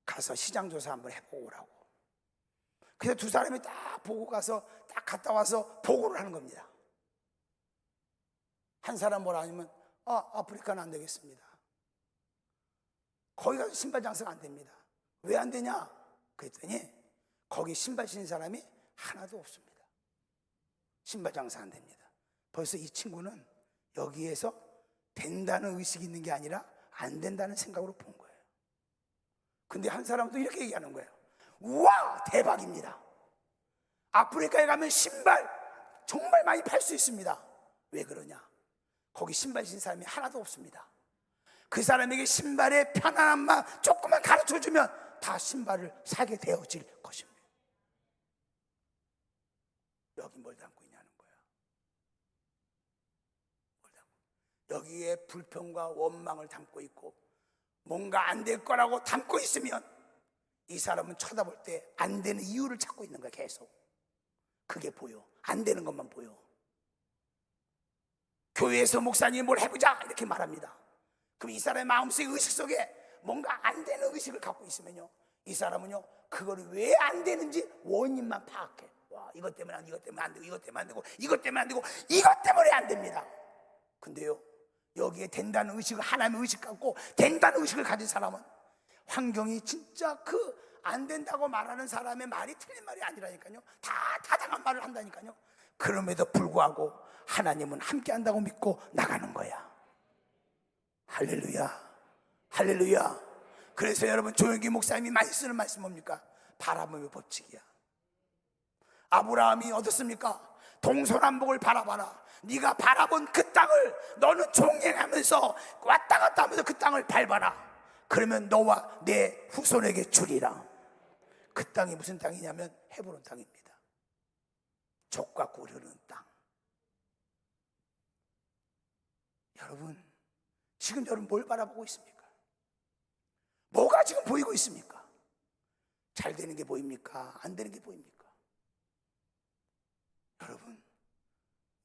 가서 시장 조사 한번 해보고 오라고. 그래서 두 사람이 딱 보고 가서 딱 갔다 와서 보고를 하는 겁니다. 한 사람 뭐라 하냐면 아프리카는 안 되겠습니다. 거기 가서 신발 장사가 안 됩니다. 왜 안 되냐? 그랬더니 거기 신발 신는 사람이 하나도 없습니다. 신발 장사 안 됩니다. 벌써 이 친구는 여기에서 된다는 의식이 있는 게 아니라 안 된다는 생각으로 본 거예요. 근데 한 사람도 이렇게 얘기하는 거예요. 우와 대박입니다. 아프리카에 가면 신발 정말 많이 팔 수 있습니다. 왜 그러냐? 거기 신발 신는 사람이 하나도 없습니다. 그 사람에게 신발의 편안함만 조금만 가르쳐주면 다 신발을 사게 되어질 것입니다. 여기 뭘 담고 있냐는 거야. 뭘 담고. 여기에 불평과 원망을 담고 있고 뭔가 안 될 거라고 담고 있으면 이 사람은 쳐다볼 때 안 되는 이유를 찾고 있는 거야. 계속 그게 보여. 안 되는 것만 보여. 교회에서 목사님 뭘 해보자 이렇게 말합니다. 그럼 이 사람의 마음속의 의식 속에 뭔가 안 되는 의식을 갖고 있으면요 이 사람은요 그거를 왜 안 되는지 원인만 파악해. 와 이것 때문에 안 되고 이것 때문에 안 되고 이것 때문에 안 되고 이것 때문에 안 되고 이것 때문에 안 됩니다. 근데요 여기에 된다는 의식을 하나님의 의식 갖고 된다는 의식을 가진 사람은 환경이 진짜 그 안 된다고 말하는 사람의 말이 틀린 말이 아니라니까요. 다 타당한 말을 한다니까요. 그럼에도 불구하고 하나님은 함께 한다고 믿고 나가는 거야. 할렐루야 할렐루야. 그래서 여러분 조영기 목사님이 많이 쓰는 말씀 뭡니까? 바라봄의 법칙이야. 아브라함이 얻었습니까? 동서남북을 바라봐라. 네가 바라본 그 땅을 너는 종행하면서 왔다 갔다 하면서 그 땅을 밟아라. 그러면 너와 내 후손에게 주리라. 그 땅이 무슨 땅이냐면 헤브론 땅입니다. 족과 꿀이 흐르는 땅. 여러분 지금 여러분 뭘 바라보고 있습니까? 뭐가 지금 보이고 있습니까? 잘 되는 게 보입니까? 안 되는 게 보입니까? 여러분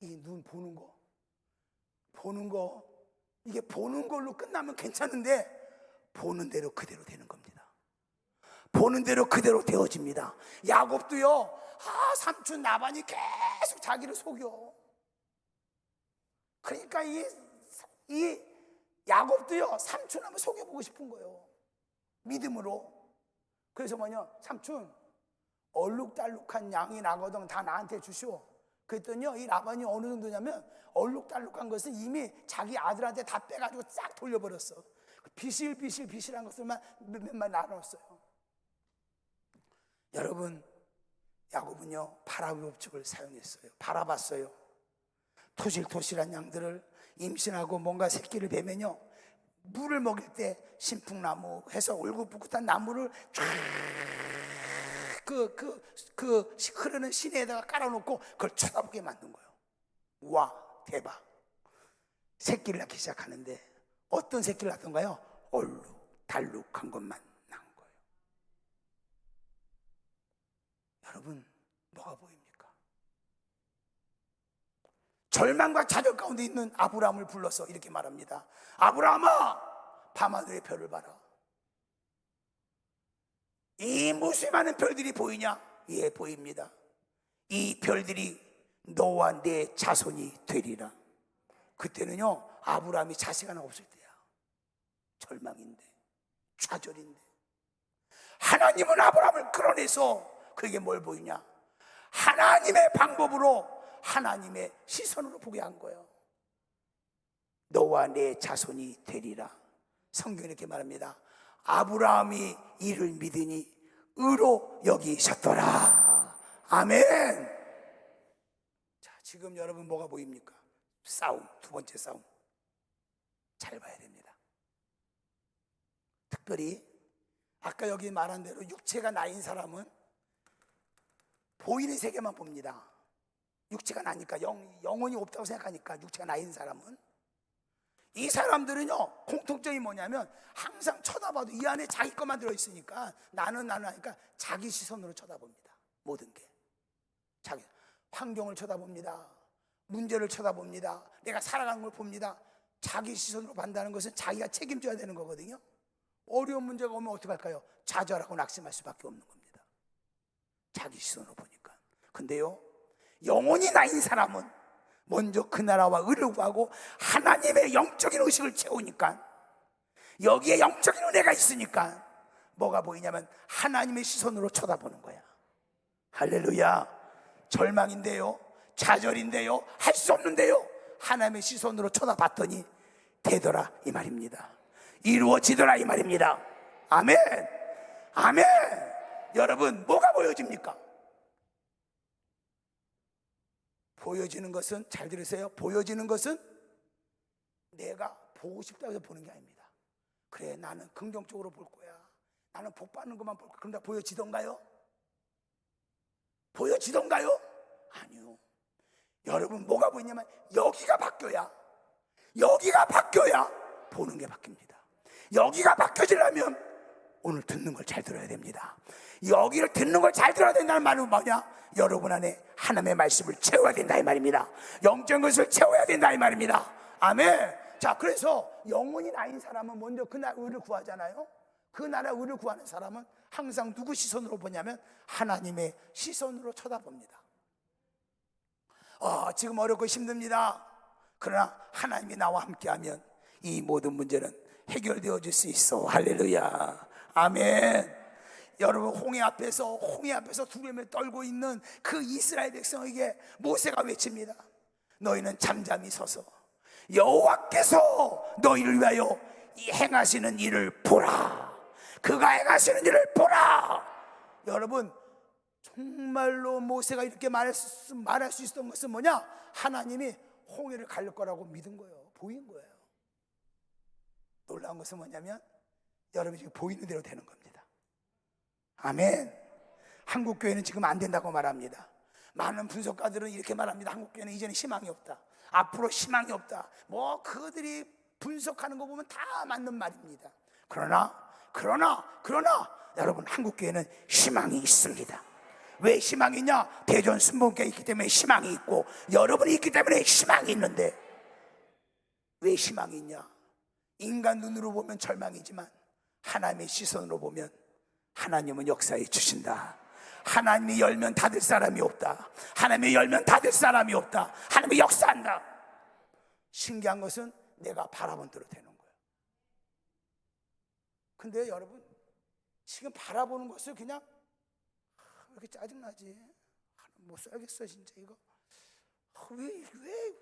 이 눈 보는 거 이게 보는 걸로 끝나면 괜찮은데 보는 대로 그대로 되는 겁니다. 보는 대로 그대로 되어집니다. 야곱도요 삼촌 라반이 계속 자기를 속여. 그러니까 이 야곱도요 삼촌 한번 속여보고 싶은 거예요. 믿음으로. 그래서 뭐냐 삼촌 얼룩달룩한 양이 나거든 다 나한테 주시오. 그랬더니요 이 라반이 어느 정도냐면 얼룩달룩한 것은 이미 자기 아들한테 다 빼가지고 싹 돌려버렸어. 비실비실한 것들만 몇만 나눴어요. 여러분 야곱은요 바라봄의 법칙을 사용했어요. 바라봤어요. 토실토실한 양들을 임신하고 뭔가 새끼를 베면요 물을 먹일 때 신풍나무 해서 울긋불긋한 나무를 쫙 그 흐르는 시내에다가 깔아놓고 그걸 쳐다보게 만든 거예요. 와 대박. 새끼를 낳기 시작하는데 어떤 새끼를 낳던가요? 얼룩달룩한 것만 낳은 거예요. 여러분 뭐가 보입니까? 절망과 좌절 가운데 있는 아브라함을 불러서 이렇게 말합니다. 아브라함아 밤하늘의 별을 봐라. 이 무수히 많은 별들이 보이냐? 예, 보입니다. 이 별들이 너와 내 자손이 되리라. 그때는요, 아브라함이 자식 하나 없을 때야. 절망인데, 좌절인데, 하나님은 아브라함을 끌어내서 그에게 뭘 보이냐? 하나님의 방법으로, 하나님의 시선으로 보게 한 거예요. 너와 내 자손이 되리라. 성경이 이렇게 말합니다. 아브라함이 이를 믿으니 의로 여기셨더라. 아멘. 자, 지금 여러분 뭐가 보입니까? 싸움, 두 번째 싸움. 잘 봐야 됩니다. 특별히 아까 여기 말한 대로 육체가 나인 사람은 보이는 세계만 봅니다. 육체가 나니까, 영혼이 없다고 생각하니까, 육체가 나인 사람은, 이 사람들은요, 공통점이 뭐냐면 항상 쳐다봐도 이 안에 자기 것만 들어있으니까 나는 하니까 자기 시선으로 쳐다봅니다. 모든 게 자기 환경을 쳐다봅니다. 문제를 쳐다봅니다. 내가 살아가는 걸 봅니다. 자기 시선으로 본다는 것은 자기가 책임져야 되는 거거든요. 어려운 문제가 오면 어떡할까요? 좌절하고 낙심할 수밖에 없는 겁니다. 자기 시선으로 보니까. 근데요, 영혼이 나인 사람은 먼저 그 나라와 의를 구하고 하나님의 영적인 의식을 채우니까, 여기에 영적인 은혜가 있으니까 뭐가 보이냐면 하나님의 시선으로 쳐다보는 거야. 할렐루야. 절망인데요, 좌절인데요, 할 수 없는데요, 하나님의 시선으로 쳐다봤더니 되더라 이 말입니다. 이루어지더라 이 말입니다. 아멘. 아멘. 여러분, 뭐가 보여집니까? 보여지는 것은, 잘 들으세요, 보여지는 것은 내가 보고 싶다고 해서 보는 게 아닙니다. 그래, 나는 긍정적으로 볼 거야, 나는 복 받는 것만 볼 거야. 그럼 다 보여지던가요? 보여지던가요? 아니요. 여러분, 뭐가 보이냐면 여기가 바뀌어야 보는 게 바뀝니다. 여기가 바뀌어지려면 오늘 듣는 걸 잘 들어야 됩니다. 여기를 듣는 걸 잘 들어야 된다는 말은 뭐냐? 여러분 안에 하나님의 말씀을 채워야 된다 이 말입니다. 영적인 것을 채워야 된다 이 말입니다. 아멘. 자, 그래서 영혼이 나인 사람은 먼저 그 나라 의를 구하잖아요. 그 나라 의를 구하는 사람은 항상 누구 시선으로 보냐면 하나님의 시선으로 쳐다봅니다. 지금 어렵고 힘듭니다. 그러나 하나님이 나와 함께하면 이 모든 문제는 해결되어질 수 있어. 할렐루야. 아멘. 여러분, 홍해 앞에서 두려움에 떨고 있는 그 이스라엘 백성에게 모세가 외칩니다. 너희는 잠잠히 서서 여호와께서 너희를 위하여 행하시는 일을 보라. 그가 행하시는 일을 보라. 여러분, 정말로 모세가 이렇게 말할 수 있었던 것은 뭐냐? 하나님이 홍해를 가릴 거라고 믿은 거예요. 보인 거예요. 놀라운 것은 뭐냐면 여러분이 지금 보이는 대로 되는 겁니다. 아멘. 한국교회는 지금 안 된다고 말합니다. 많은 분석가들은 이렇게 말합니다. 한국교회는 이제는 희망이 없다, 앞으로 희망이 없다. 뭐 그들이 분석하는 거 보면 다 맞는 말입니다. 그러나 여러분, 한국교회는 희망이 있습니다. 왜 희망이 있냐? 대전 순복음교회 있기 때문에 희망이 있고, 여러분이 있기 때문에 희망이 있는데, 왜 희망이 있냐? 인간 눈으로 보면 절망이지만 하나님의 시선으로 보면 하나님은 역사해 주신다. 하나님이 열면 닫을 사람이 없다. 하나님이 열면 닫을 사람이 없다. 하나님이 역사한다. 신기한 것은 내가 바라본 대로 되는 거예요. 근데 여러분, 지금 바라보는 것을 그냥 왜 이렇게 짜증나지? 못 살겠어 진짜 이거. 왜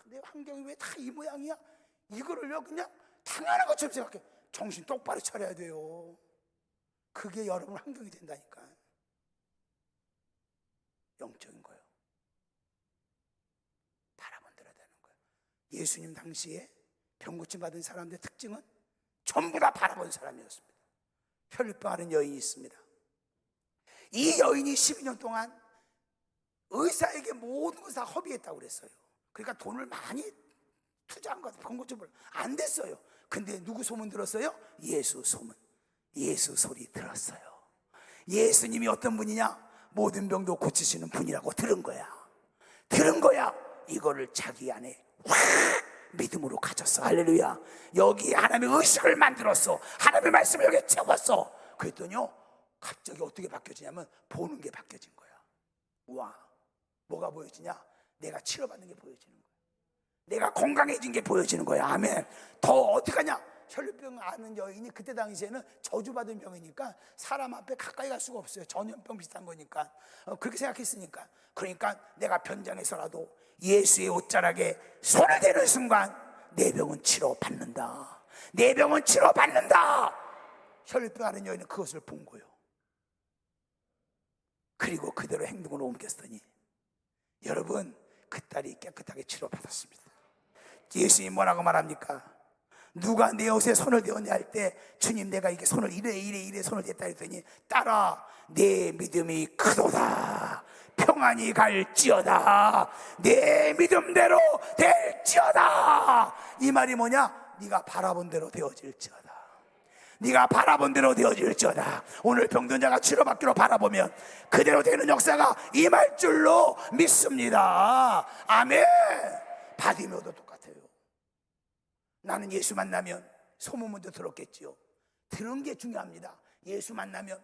내 환경이 왜 다 이 모양이야? 이거를요 그냥 당연한 것처럼 생각해. 정신 똑바로 차려야 돼요. 그게 여러분 환경이 된다니까. 영적인 거예요. 바라본대로 되는 거예요. 예수님 당시에 병고침 받은 사람들의 특징은 전부 다 바라본 사람이었습니다. 혈류병하는 여인이 있습니다. 이 여인이 12년 동안 의사에게 모든 것을 다 허비했다고 그랬어요. 그러니까 돈을 많이 투자한 것 같아요. 병고침을 안 됐어요. 근데 누구 소문 들었어요? 예수 소문, 예수 소리 들었어요. 예수님이 어떤 분이냐? 모든 병도 고치시는 분이라고 들은 거야. 이거를 자기 안에 확 믿음으로 가졌어. 할렐루야. 여기 하나님의 의식을 만들었어. 하나님의 말씀을 여기에 채웠어. 그랬더니요, 갑자기 어떻게 바뀌어지냐면 보는 게 바뀌어진 거야. 우와, 뭐가 보여지냐? 내가 치료받는 게 보여지는 거야. 내가 건강해진 게 보여지는 거야. 아멘. 더 어떡하냐? 혈류병 아는 여인이 그때 당시에는 저주받은 병이니까 사람 앞에 가까이 갈 수가 없어요. 전염병 비슷한 거니까. 그렇게 생각했으니까. 그러니까 내가 변장해서라도 예수의 옷자락에 손을 대는 순간 내 병은 치료받는다. 내 병은 치료받는다. 혈류병 아는 여인은 그것을 본 거예요. 그리고 그대로 행동으로 옮겼더니 여러분, 그 딸이 깨끗하게 치료받았습니다. 예수님 뭐라고 말합니까? 누가 내 옷에 손을 대었냐 할 때 주님 내가 이게 손을 이래 손을 댔다 했더니 딸아 내 믿음이 크도다. 평안히 갈지어다. 내 믿음대로 될지어다. 이 말이 뭐냐? 네가 바라본 대로 되어질지어다. 네가 바라본 대로 되어질지어다. 오늘 병든 자가 치료받기로 바라보면 그대로 되는 역사가 임할 줄로 믿습니다. 아멘. 바디메오도 똑같아요. 나는 예수 만나면 소문 먼저 들었겠지요. 들은 게 중요합니다. 예수 만나면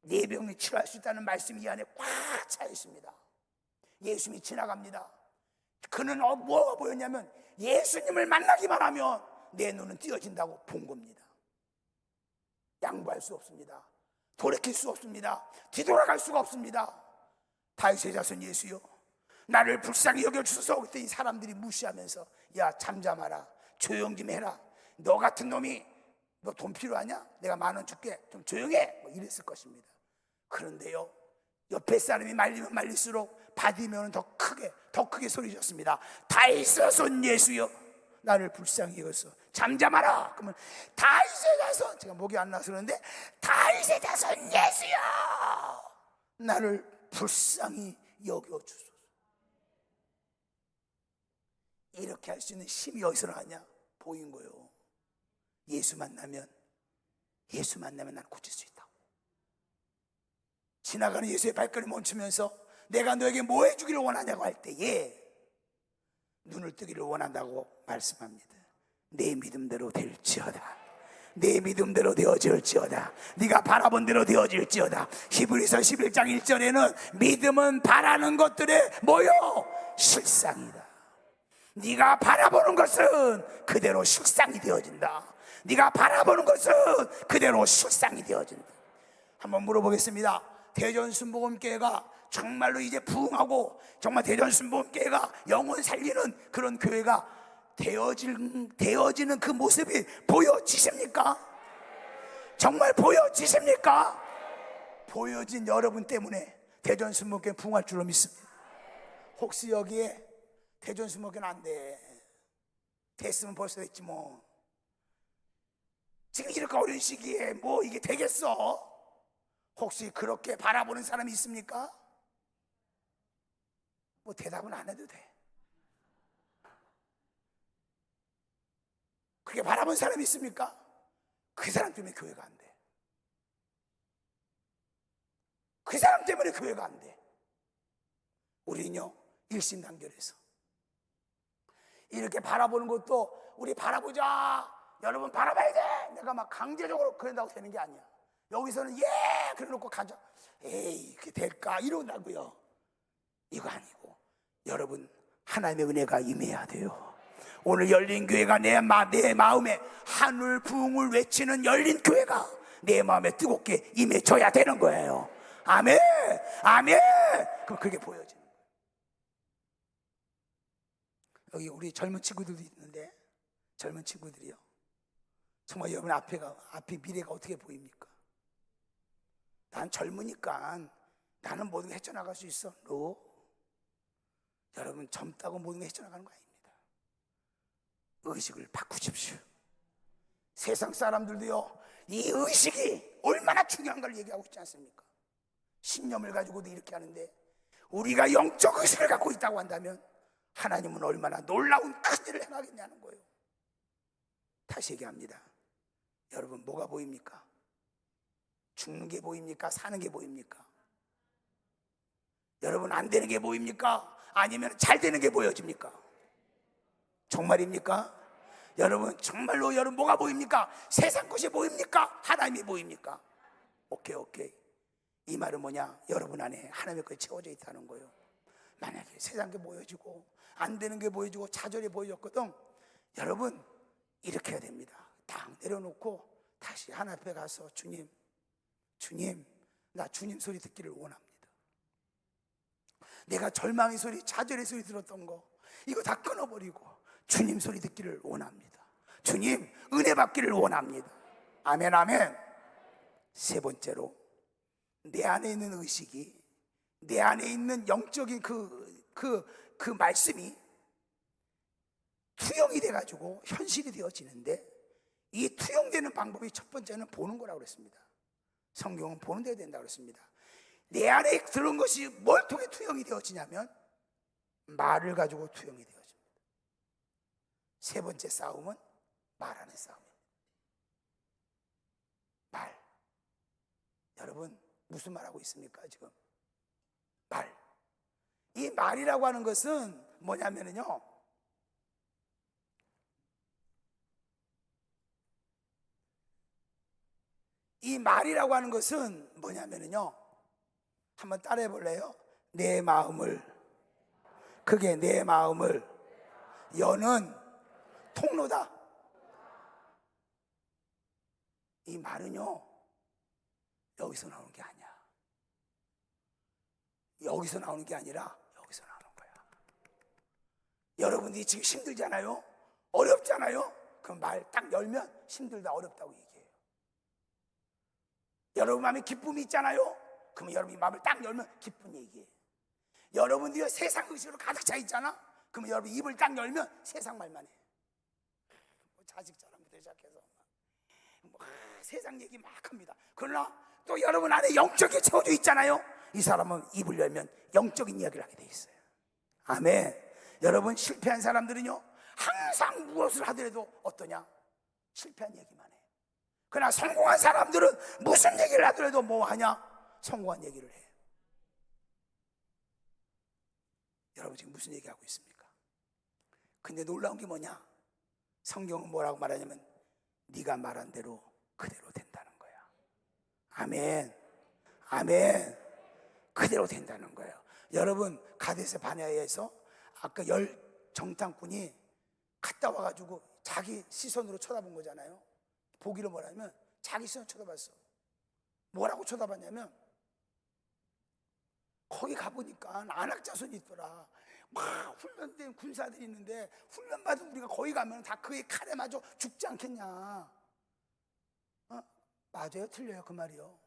내 병이 치료할 수 있다는 말씀이 이 안에 꽉 차 있습니다. 예수님이 지나갑니다. 그는 뭐가 보였냐면 예수님을 만나기만 하면 내 눈은 띄어진다고 본 겁니다. 양보할 수 없습니다. 돌이킬 수 없습니다. 뒤돌아갈 수가 없습니다. 다윗의 자손 예수요, 나를 불쌍히 여겨주소서. 그랬더니 사람들이 무시하면서 야 잠잠하라, 조용 좀 해라. 너 같은 놈이 너 돈 필요하냐? 내가 10,000원 줄게, 좀 조용해, 뭐 이랬을 것입니다. 그런데요, 옆에 사람이 말리면 말릴수록 바디메오는 더 크게 소리쳤습니다. 다윗의 손 예수여, 나를 불쌍히 여겨서 잠잠하라. 그러면 다윗의 자손, 제가 목이 안 나서 그러는데 다윗의 자손 예수여, 나를 불쌍히 여겨주소서. 이렇게 할 수 있는 힘이 어디서 나냐? 보인 거예요. 예수 만나면 나는 고칠 수 있다고. 지나가는 예수의 발걸음 멈추면서 내가 너에게 뭐 해주기를 원하냐고 할 때에 눈을 뜨기를 원한다고 말씀합니다. 내 믿음대로 될지어다. 내 믿음대로 되어질지어다. 네가 바라본 대로 되어질지어다. 히브리서 11장 1절에는 믿음은 바라는 것들의 뭐요? 실상이다. 네가 바라보는 것은 그대로 실상이 되어진다. 네가 바라보는 것은 그대로 실상이 되어진다. 한번 물어보겠습니다. 대전순복음교회가 정말로 이제 부흥하고 정말 대전순복음교회가 영혼 살리는 그런 교회가 되어지는 그 모습이 보여지십니까? 정말 보여지십니까? 보여진 여러분 때문에 대전순복음교회 부흥할 줄로 믿습니다. 혹시 여기에 대전순복음교회는 안 돼, 됐으면 벌써 됐지 뭐, 지금 이렇게 어린 시기에 뭐 이게 되겠어? 혹시 그렇게 바라보는 사람이 있습니까? 뭐 대답은 안 해도 돼. 그렇게 바라본 사람이 있습니까? 그 사람 때문에 교회가 안 돼. 그 사람 때문에 교회가 안 돼. 우리는요, 일심단결해서 이렇게 바라보는 것도 우리 바라보자, 여러분 바라봐야 돼, 내가 막 강제적으로 그런다고 되는 게 아니야. 여기서는 그래 놓고 가자, 에이 그게 될까 이러다고요. 이거 아니고 여러분 하나님의 은혜가 임해야 돼요. 오늘 열린 교회가 내 마음에 하늘 부흥을 외치는 열린 교회가 내 마음에 뜨겁게 임해져야 되는 거예요. 아멘, 아멘. 그럼 그게 보여지는 거예요. 여기 우리 젊은 친구들도 있는데, 젊은 친구들이요, 정말 여러분 앞에 미래가 어떻게 보입니까? 난 젊으니까 나는 모든 게 헤쳐나갈 수 있어. No. 여러분 젊다고 모든 게 헤쳐나가는 거 아닙니다. 의식을 바꾸십시오. 세상 사람들도요, 이 의식이 얼마나 중요한 걸 얘기하고 있지 않습니까? 신념을 가지고도 이렇게 하는데, 우리가 영적 의식을 갖고 있다고 한다면 하나님은 얼마나 놀라운 큰일을 행하겠냐는 거예요. 다시 얘기합니다. 여러분 뭐가 보입니까? 죽는 게 보입니까? 사는 게 보입니까? 여러분 안 되는 게 보입니까? 아니면 잘 되는 게 보여집니까? 정말입니까? 여러분 정말로 여러분 뭐가 보입니까? 세상 것이 보입니까? 하나님이 보입니까? 오케이. 이 말은 뭐냐? 여러분 안에 하나님의 것이 채워져 있다는 거예요. 만약에 세상 게 보여지고 안 되는 게 보여지고 좌절이 보여졌거든, 여러분 이렇게 해야 됩니다. 딱 내려놓고 다시 하나님 앞에 가서 주님, 나 주님 소리 듣기를 원합니다. 내가 절망의 소리, 좌절의 소리 들었던 거 이거 다 끊어버리고 주님 소리 듣기를 원합니다. 주님 은혜 받기를 원합니다. 아멘. 세 번째로, 내 안에 있는 의식이, 내 안에 있는 영적인 그 말씀이 투영이 돼가지고 현실이 되어지는데, 이 투영되는 방법이 첫 번째는 보는 거라고 그랬습니다. 성경은 보는 데야 된다고 그랬습니다. 내 안에 들은 것이 뭘 통해 투영이 되어지냐면 말을 가지고 투영이 되어집니다. 세 번째 싸움은 말하는 싸움입니다. 말. 여러분 무슨 말하고 있습니까 지금? 말. 이 말이라고 하는 것은 뭐냐면요, 이 말이라고 하는 것은 뭐냐면요, 한번 따라해 볼래요? 내 마음을, 그게 내 마음을 여는 통로다. 이 말은요, 여기서 나오는 게 아니야. 여기서 나오는 게 아니라 여기서 나오는 거야. 여러분들이 지금 힘들잖아요, 어렵잖아요. 그럼 말 딱 열면 힘들다, 어렵다고 얘기해요. 여러분 마음에 기쁨이 있잖아요. 그러면 여러분이 마음을 딱 열면 기쁜 얘기예요. 여러분들이 세상 의식으로 가득 차 있잖아. 그러면 여러분 입을 딱 열면 세상 말만 해. 자식 자랑부터 시작해서 세상 얘기 막 합니다. 그러나 또 여러분 안에 영적이 채워져 있잖아요. 이 사람은 입을 열면 영적인 이야기를 하게 돼 있어요. 아멘. 여러분 실패한 사람들은요, 항상 무엇을 하더라도 어떠냐? 실패한 얘기만 해. 그러나 성공한 사람들은 무슨 얘기를 하더라도 뭐 하냐? 성공한 얘기를 해. 여러분 지금 무슨 얘기하고 있습니까? 근데 놀라운 게 뭐냐? 성경은 뭐라고 말하냐면 네가 말한 대로 그대로 된다는 거야. 아멘. 그대로 된다는 거예요. 여러분 가데스 바네아에서 아까 열 정탐꾼이 갔다 와가지고 자기 시선으로 쳐다본 거잖아요. 보기로 뭐라면 자기 시선 쳐다봤어. 뭐라고 쳐다봤냐면, 거기 가보니까 안악자손이 있더라. 막 훈련된 군사들이 있는데, 훈련받은 우리가 거기 가면 다 그의 칼에 맞아 죽지 않겠냐. 맞아요? 틀려요? 그 말이요.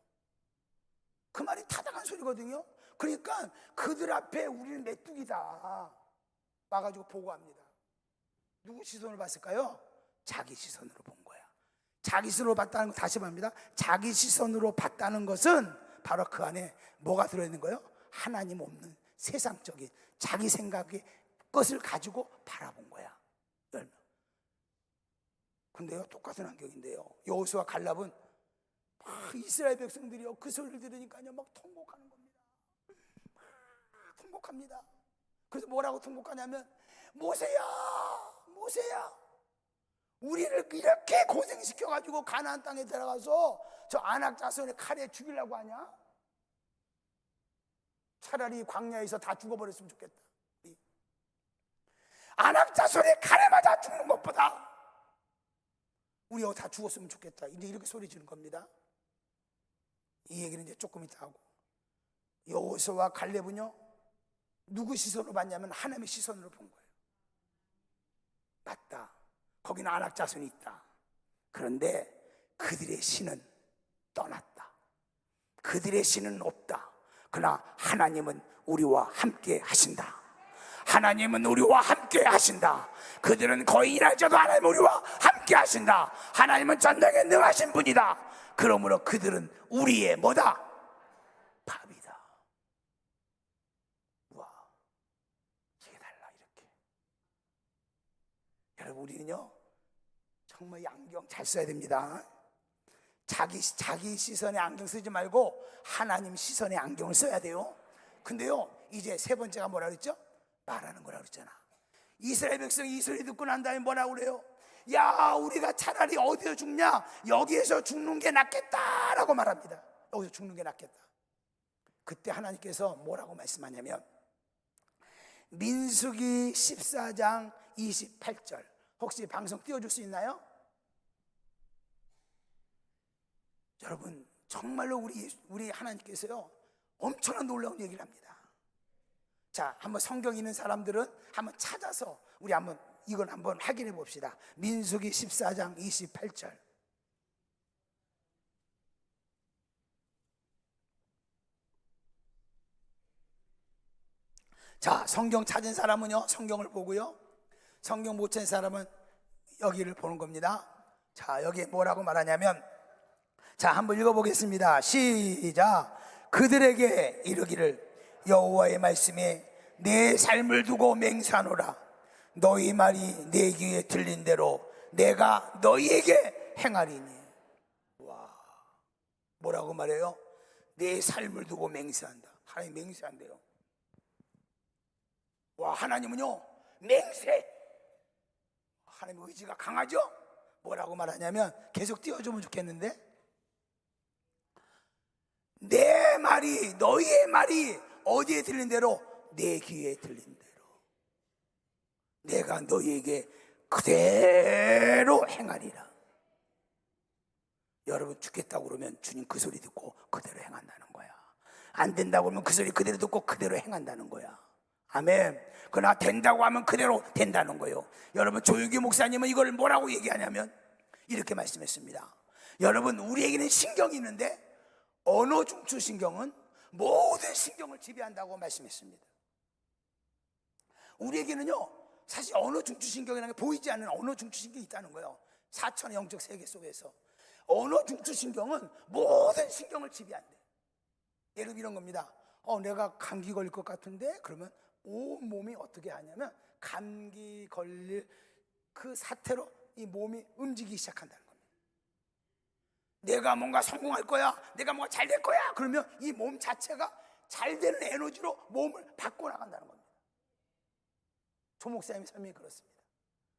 그 말이 타당한 소리거든요. 그러니까 그들 앞에 우리는 메뚜기다 와가지고 보고합니다. 누구 시선을 봤을까요? 자기 시선으로 본 거야. 자기 시선으로 봤다는 거 다시 말합니다. 자기 시선으로 봤다는 것은 바로 그 안에 뭐가 들어있는 거예요? 하나님 없는 세상적인 자기 생각의 것을 가지고 바라본 거야. 근데요, 똑같은 환경인데요, 여호수아 갈렙은 이스라엘 백성들이요, 그 소리를 들으니까요 막 통곡하는 겁니다. 통곡합니다. 그래서 뭐라고 통곡하냐면, 모세야 우리를 이렇게 고생시켜가지고 가나안 땅에 들어가서 저 아낙 자손의 칼에 죽이려고 하냐? 차라리 광야에서 다 죽어버렸으면 좋겠다. 아낙 자손의 칼에 맞아 죽는 것보다 우리가 다 죽었으면 좋겠다. 이제 이렇게 소리 지르는 겁니다. 이 얘기는 이제 조금 이따 하고, 여호수아와 갈렙은요 누구 시선으로 봤냐면 하나님의 시선으로 본 거예요. 맞다, 거기는 아낙 자손이 있다. 그런데 그들의 신은 떠났다. 그들의 신은 없다. 그러나 하나님은 우리와 함께 하신다. 하나님은 우리와 함께 하신다. 그들은 거의 일할지라도 하나님 우리와 함께 하신다. 하나님은 전능에 능하신 분이다. 그러므로 그들은 우리의 뭐다? 밥이다. 와, 이게 달라. 이렇게 여러분, 우리는요 정말 안경 잘 써야 됩니다. 자기 시선에 안경 쓰지 말고 하나님 시선에 안경을 써야 돼요. 근데요, 이제 세 번째가 뭐라 그랬죠? 말하는 거라 그랬잖아. 이스라엘 백성이 이 소리 듣고 난 다음에 뭐라고 그래요? 야, 우리가 차라리 어디서 죽냐? 여기에서 죽는 게 낫겠다라고 말합니다. 여기서 죽는 게 낫겠다. 그때 하나님께서 뭐라고 말씀하냐면 민수기 14장 28절, 혹시 방송 띄워줄 수 있나요? 여러분 정말로 우리 하나님께서요 엄청난 놀라운 얘기를 합니다. 자, 한번 성경 있는 사람들은 한번 찾아서 우리 한번 이건 한번 확인해 봅시다. 민수기 14장 28절. 자, 성경 찾은 사람은요 성경을 보고요, 성경 못 찾은 사람은 여기를 보는 겁니다. 자, 여기에 뭐라고 말하냐면, 자, 한번 읽어보겠습니다. 시작. 그들에게 이르기를 여호와의 말씀에 내 삶을 두고 맹세하노라. 너희 말이 내 귀에 들린 대로 내가 너희에게 행하리니. 와, 뭐라고 말해요? 내 삶을 두고 맹세한다. 하나님 맹세한대요. 와, 하나님은요 맹세. 하나님 의지가 강하죠? 뭐라고 말하냐면, 계속 띄워주면 좋겠는데, 내 말이, 너희의 말이 어디에 들린 대로? 내 귀에 들린 대로 내가 너희에게 그대로 행하리라. 여러분 죽겠다고 그러면 주님 그 소리 듣고 그대로 행한다는 거야. 안 된다고 그러면 그 소리 그대로 듣고 그대로 행한다는 거야. 아멘. 그러나 된다고 하면 그대로 된다는 거예요. 여러분 조유기 목사님은 이걸 뭐라고 얘기하냐면 이렇게 말씀했습니다. 여러분 우리에게는 신경이 있는데 언어 중추 신경은 모든 신경을 지배한다고 말씀했습니다. 우리에게는요 사실 언어 중추 신경이라는 게 보이지 않는 언어 중추 신경이 있다는 거예요. 4천의 영적 세계 속에서 언어 중추 신경은 모든 신경을 지배한대. 예를 들어 이런 겁니다. 내가 감기 걸릴 것 같은데, 그러면 온 몸이 어떻게 하냐면 감기 걸릴 그 사태로 이 몸이 움직이기 시작한다는 겁니다. 내가 뭔가 성공할 거야, 내가 뭔가 잘 될 거야, 그러면 이 몸 자체가 잘 되는 에너지로 몸을 바꿔나간다는 겁니다. 조 목사님의 설명이 그렇습니다.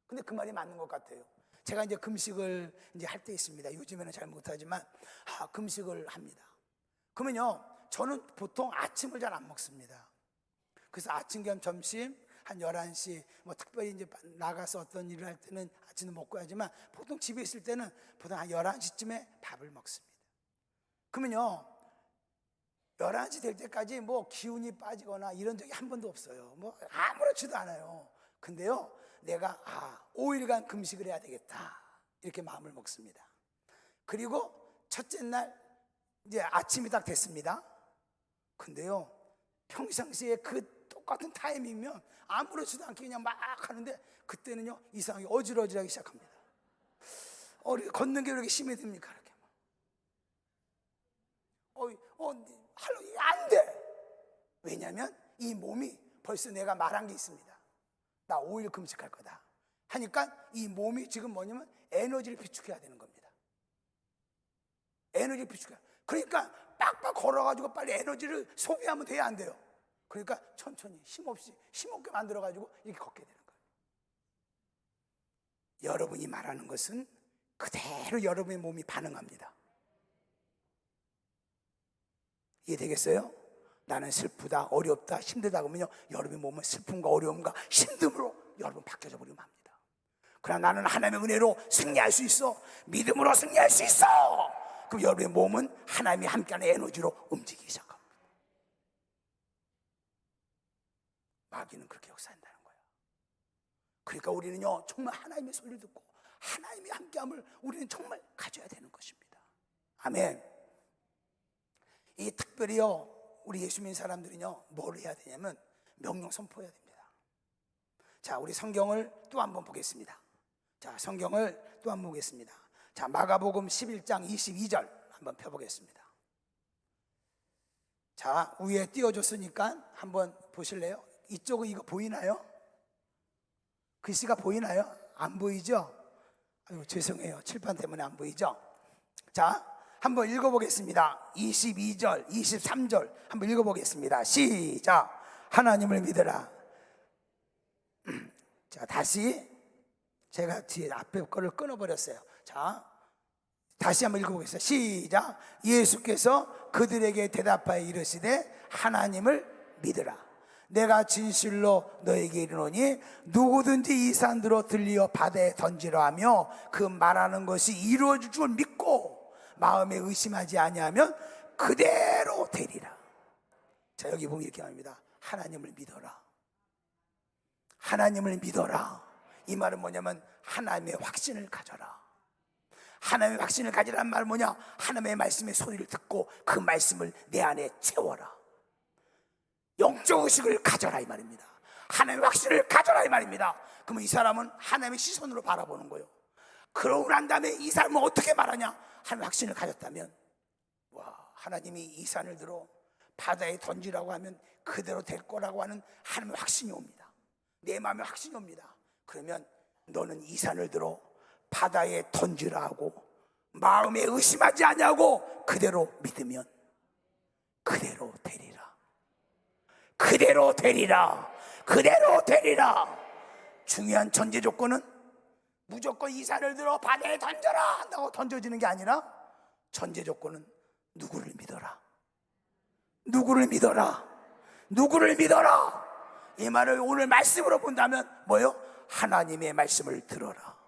근데 그 말이 맞는 것 같아요. 제가 이제 금식을 이제 할 때 있습니다. 요즘에는 잘 못하지만 금식을 합니다. 그러면요 저는 보통 아침을 잘 안 먹습니다. 그래서 아침 겸 점심 한 11시, 뭐 특별히 이제 나가서 어떤 일을 할 때는 아침도 먹고 하지만 보통 집에 있을 때는 보통 한 11시쯤에 밥을 먹습니다. 그러면요 11시 될 때까지 뭐 기운이 빠지거나 이런 적이 한 번도 없어요. 뭐 아무렇지도 않아요. 근데요 내가 5일간 금식을 해야 되겠다 이렇게 마음을 먹습니다. 그리고 첫째 날 이제 아침이 딱 됐습니다. 근데요 평상시에 그 똑같은 타이밍이면 아무렇지도 않게 그냥 막 하는데, 그때는요 이상하게 어지러지하기 시작합니다. 걷는 게 왜 이렇게 심해 됩니까? 이렇게 하루 안 돼. 왜냐하면 이 몸이 벌써 내가 말한 게 있습니다. 나 5일 금식할 거다 하니까 이 몸이 지금 뭐냐면 에너지를 비축해야 되는 겁니다. 에너지를 비축해야. 그러니까 빡빡 걸어가지고 빨리 에너지를 소비하면 돼야 안 돼요. 그러니까 천천히 힘없게 만들어가지고 이렇게 걷게 되는 거예요. 여러분이 말하는 것은 그대로 여러분의 몸이 반응합니다. 이해되겠어요? 나는 슬프다, 어렵다, 힘들다 그러면요 여러분의 몸은 슬픔과 어려움과 힘듦으로 여러분 바뀌어져 버리면 합니다. 그러나 나는 하나님의 은혜로 승리할 수 있어, 믿음으로 승리할 수 있어, 그럼 여러분의 몸은 하나님이 함께하는 에너지로 움직이기 시작합니다. 마귀는 그렇게 역사한다는 거예요. 그러니까 우리는요 정말 하나님의 소리를 듣고 하나님이 함께함을 우리는 정말 가져야 되는 것입니다. 아멘. 이 특별히요 우리 예수 믿는 사람들은요 뭘 해야 되냐면 명령 선포해야 됩니다. 자, 우리 성경을 또 한번 보겠습니다. 자, 성경을 또 한번 보겠습니다. 자, 마가복음 11장 22절 한번 펴보겠습니다. 자, 위에 띄워줬으니까 한번 보실래요? 이쪽은 이거 보이나요? 글씨가 보이나요? 안 보이죠? 아유, 죄송해요. 칠판 때문에 안 보이죠? 자, 한번 읽어보겠습니다. 22절, 23절 한번 읽어보겠습니다. 시작. 하나님을 믿으라. 자, 다시 제가 뒤에 앞에 거를 끊어버렸어요. 자, 다시 한번 읽어보겠습니다. 시작. 예수께서 그들에게 대답하여 이르시되 하나님을 믿으라. 내가 진실로 너에게 이르노니 누구든지 이 산들로 들리어 바다에 던지라 하며 그 말하는 것이 이루어질 줄 믿고 마음에 의심하지 아니하면 그대로 되리라. 자, 여기 보면 이렇게 합니다. 하나님을 믿어라. 하나님을 믿어라. 이 말은 뭐냐면 하나님의 확신을 가져라. 하나님의 확신을 가지라는 말은 뭐냐? 하나님의 말씀의 소리를 듣고 그 말씀을 내 안에 채워라. 영적 의식을 가져라 이 말입니다. 하나님의 확신을 가져라 이 말입니다. 그러면 이 사람은 하나님의 시선으로 바라보는 거예요. 그러고 난 다음에 이 사람은 어떻게 말하냐? 하나님의 확신을 가졌다면, 와, 하나님이 이 산을 들어 바다에 던지라고 하면 그대로 될 거라고 하는 하나님의 확신이 옵니다. 내 마음에 확신이 옵니다. 그러면 너는 이 산을 들어 바다에 던지라 하고 마음에 의심하지 아니하고 그대로 믿으면 그대로 되리라. 그대로 되리라. 그대로 되리라. 중요한 전제 조건은 무조건 이 산을 들어 바다에 던져라 한다고 던져지는 게 아니라, 전제 조건은 누구를 믿어라. 누구를 믿어라. 누구를 믿어라. 이 말을 오늘 말씀으로 본다면 뭐예요? 하나님의 말씀을 들어라.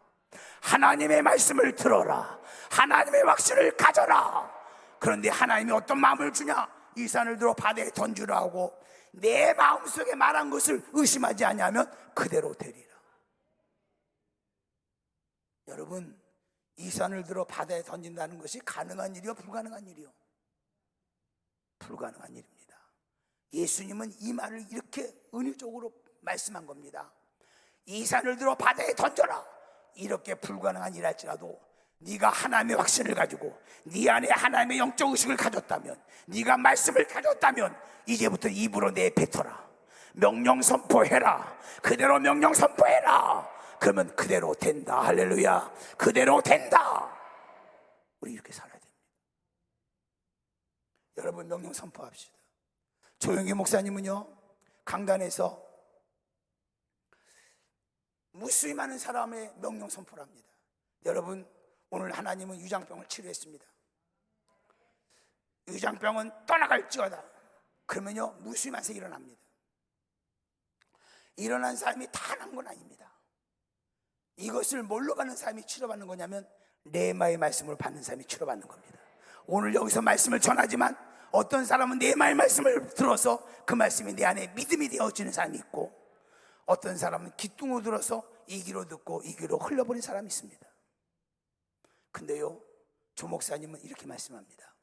하나님의 말씀을 들어라. 하나님의 확신을 가져라. 그런데 하나님이 어떤 마음을 주냐? 이 산을 들어 바다에 던지라 하고 내 마음속에 말한 것을 의심하지 아니하면 그대로 되리라. 여러분, 이 산을 들어 바다에 던진다는 것이 가능한 일이요, 불가능한 일이요? 불가능한 일입니다. 예수님은 이 말을 이렇게 은유적으로 말씀한 겁니다. 이 산을 들어 바다에 던져라. 이렇게 불가능한 일 할지라도 네가 하나님의 확신을 가지고 네 안에 하나님의 영적 의식을 가졌다면, 네가 말씀을 가졌다면 이제부터 입으로 내뱉어라. 명령 선포해라. 그대로 명령 선포해라. 그러면 그대로 된다. 할렐루야. 그대로 된다. 우리 이렇게 살아야 됩니다. 여러분, 명령 선포합시다. 조영기 목사님은요, 강단에서 무수히 많은 사람의 명령 선포를 합니다. 여러분, 오늘 하나님은 유장병을 치료했습니다. 유장병은 떠나갈지어다. 그러면요, 무수히 많이 일어납니다. 일어난 사람이 다 난 건 아닙니다. 이것을 뭘로 받는 사람이 치료받는 거냐면 레마의 말씀을 받는 사람이 치료받는 겁니다. 오늘 여기서 말씀을 전하지만 어떤 사람은 레마의 말씀을 들어서 그 말씀이 내 안에 믿음이 되어지는 사람이 있고, 어떤 사람은 귀뚱으로 들어서 이 귀로 듣고 이 귀로 흘려버린 사람이 있습니다. 근데요, 조 목사님은 이렇게 말씀합니다.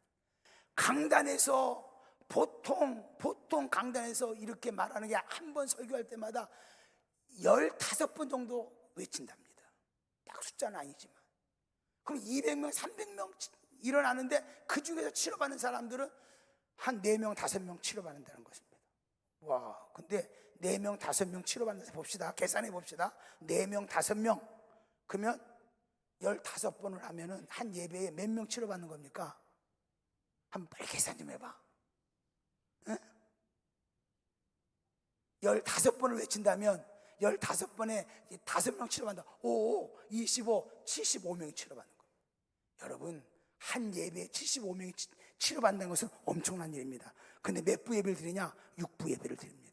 강단에서 보통 강단에서 이렇게 말하는 게 한 번 설교할 때마다 15번 정도 외친답니다. 딱 숫자는 아니지만. 그럼 200명, 300명 일어나는데 그 중에서 치료받는 사람들은 한 4명, 5명 치료받는다는 것입니다. 와, 근데 4명, 5명 치료받는다 봅시다. 계산해 봅시다. 4명, 5명. 그러면 15번을 하면은 한 예배에 몇 명 치료받는 겁니까? 한번 빨리 계산 좀 해봐. 응? 15번을 외친다면 15번에 5명 치료받는다. 5, 25, 75명이 치료받는 거예요. 여러분, 한 예배에 75명이 치료받는 것은 엄청난 일입니다. 근데 몇 부 예배를 드리냐? 6부 예배를 드립니다.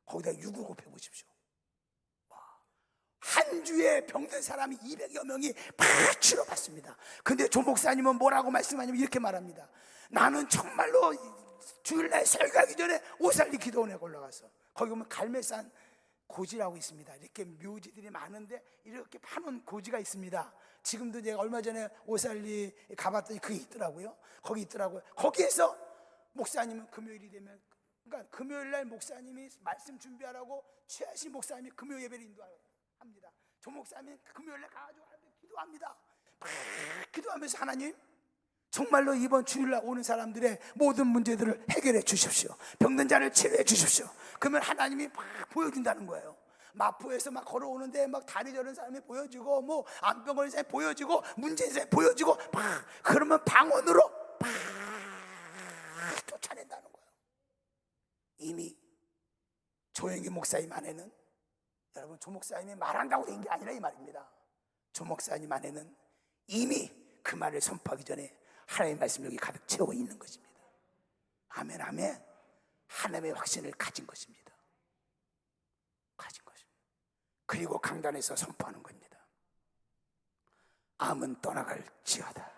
거기다 6을 곱해보십시오. 한 주에 병든 사람이 200여 명이 다 치료받습니다. 근데 조 목사님은 뭐라고 말씀하냐면 이렇게 말합니다. 나는 정말로 주일날 설교하기 전에 오살리 기도원에 올라가서, 거기 보면 갈매산 고지라고 있습니다. 이렇게 묘지들이 많은데 이렇게 파놓은 고지가 있습니다. 지금도 제가 얼마 전에 오살리 가봤더니 그게 있더라고요. 거기 있더라고요. 거기에서 목사님은 금요일이 되면, 그러니까 금요일날 목사님이 말씀 준비하라고 최하신 목사님이 금요 예배를 인도합니다. 조 목사님은 금요일날 가가지고 기도합니다. 기도하면서 하나님, 정말로 이번 주일날 오는 사람들의 모든 문제들을 해결해 주십시오. 병든 자를 치료해 주십시오. 그러면 하나님이 막 보여준다는 거예요. 마포에서 막 걸어오는데 막 다리 저는 사람이 보여지고, 뭐 암병 걸린 사람이 보여지고, 문제 있는 사람이 보여지고, 막 그러면 방언으로 막 쫓아낸다는 거예요. 이미 조영기 목사님 안에는, 여러분, 조 목사님이 말한다고 된 게 아니라 이 말입니다. 조 목사님 안에는 이미 그 말을 선포하기 전에 하나님의 말씀이 여기 가득 채워 있는 것입니다. 아멘, 아멘. 하나님의 확신을 가진 것입니다. 가진 것입니다. 그리고 강단에서 선포하는 겁니다. 암은 떠나갈지어다.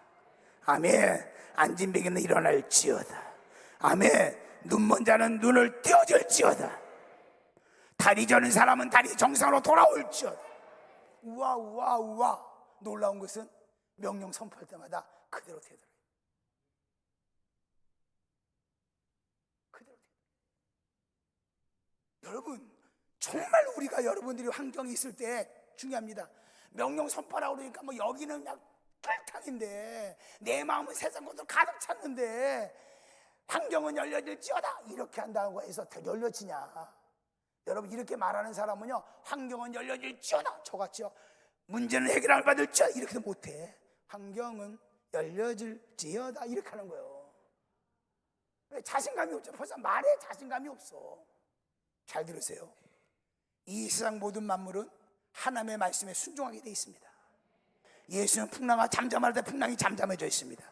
아멘. 앉은 병에는 일어날지어다. 아멘. 눈먼 자는 눈을 떼어줄지어다. 다리 저는 사람은 다리 정상으로 돌아올지어다. 우와 우와 우와. 놀라운 것은 명령 선포할 때마다 그대로 되더라고요. 그대로 되더라고요. 여러분, 정말 우리가 여러분들이 환경이 있을 때 중요합니다. 명령 선포하라고 그러니까 뭐 여기는 그냥 털탕인데 내 마음은 세상 것들 가득 찼는데 환경은 열려질지어다 이렇게 한다고 해서 더 열려지냐? 여러분, 이렇게 말하는 사람은요, 환경은 열려질지어다 저같이요, 문제는 해결을 받을지어다 이렇게도 못해. 환경은 열려질지어다 이렇게 하는 거예요. 자신감이 없죠. 벌써 말에 자신감이 없어. 잘 들으세요. 이 세상 모든 만물은 하나님의 말씀에 순종하게 되어 있습니다. 예수는 풍랑아 잠잠할 때 풍랑이 잠잠해져 있습니다.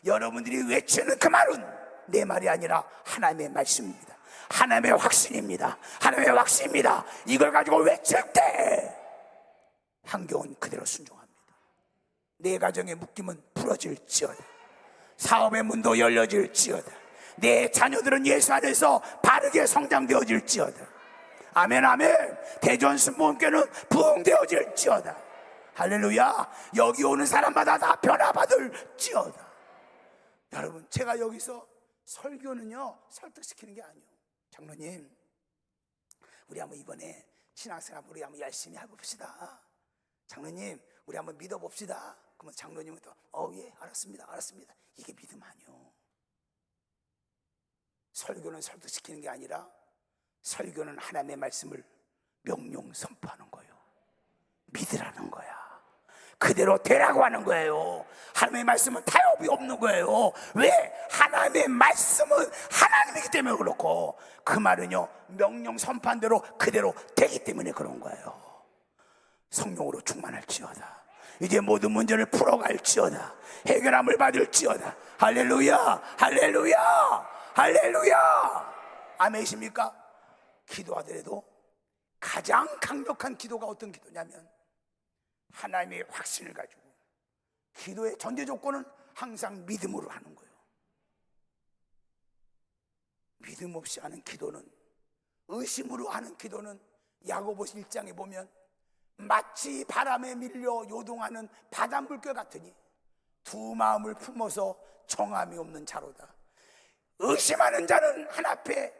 여러분들이 외치는 그 말은 내 말이 아니라 하나님의 말씀입니다. 하나님의 확신입니다. 하나님의 확신입니다. 이걸 가지고 외칠 때 환경은 그대로 순종합니다. 내 가정의 묶임은 풀어질지어다. 사업의 문도 열려질지어다. 내 자녀들은 예수 안에서 바르게 성장되어질지어다. 아멘, 아멘. 대전순복음교회는 부흥되어질지어다. 할렐루야. 여기 오는 사람마다 다 변화받을지어다. 여러분, 제가 여기서 설교는요 설득시키는 게 아니에요. 장로님, 우리 한번 이번에 신앙생활 우리 한번 열심히 해봅시다. 장로님, 우리 한번 믿어봅시다. 그러면 장로님은 또 예, 알았습니다. 이게 믿음 아니요. 설교는 설득시키는 게 아니라 설교는 하나님의 말씀을 명령 선포하는 거예요. 믿으라는 거야. 그대로 되라고 하는 거예요. 하나님의 말씀은 타협이 없는 거예요. 왜? 하나님의 말씀은 하나님이기 때문에 그렇고, 그 말은요 명령 선포한 대로 그대로 되기 때문에 그런 거예요. 성령으로 충만할지어다. 이제 모든 문제를 풀어갈지어다. 해결함을 받을지어다. 할렐루야, 할렐루야, 할렐루야. 아멘이십니까? 기도하더라도 가장 강력한 기도가 어떤 기도냐면 하나님의 확신을 가지고, 기도의 전제 조건은 항상 믿음으로 하는 거예요. 믿음 없이 하는 기도는, 의심으로 하는 기도는 야고보서 1장에 보면 마치 바람에 밀려 요동하는 바닷물결 같으니 두 마음을 품어서 정함이 없는 자로다. 의심하는 자는 하나님께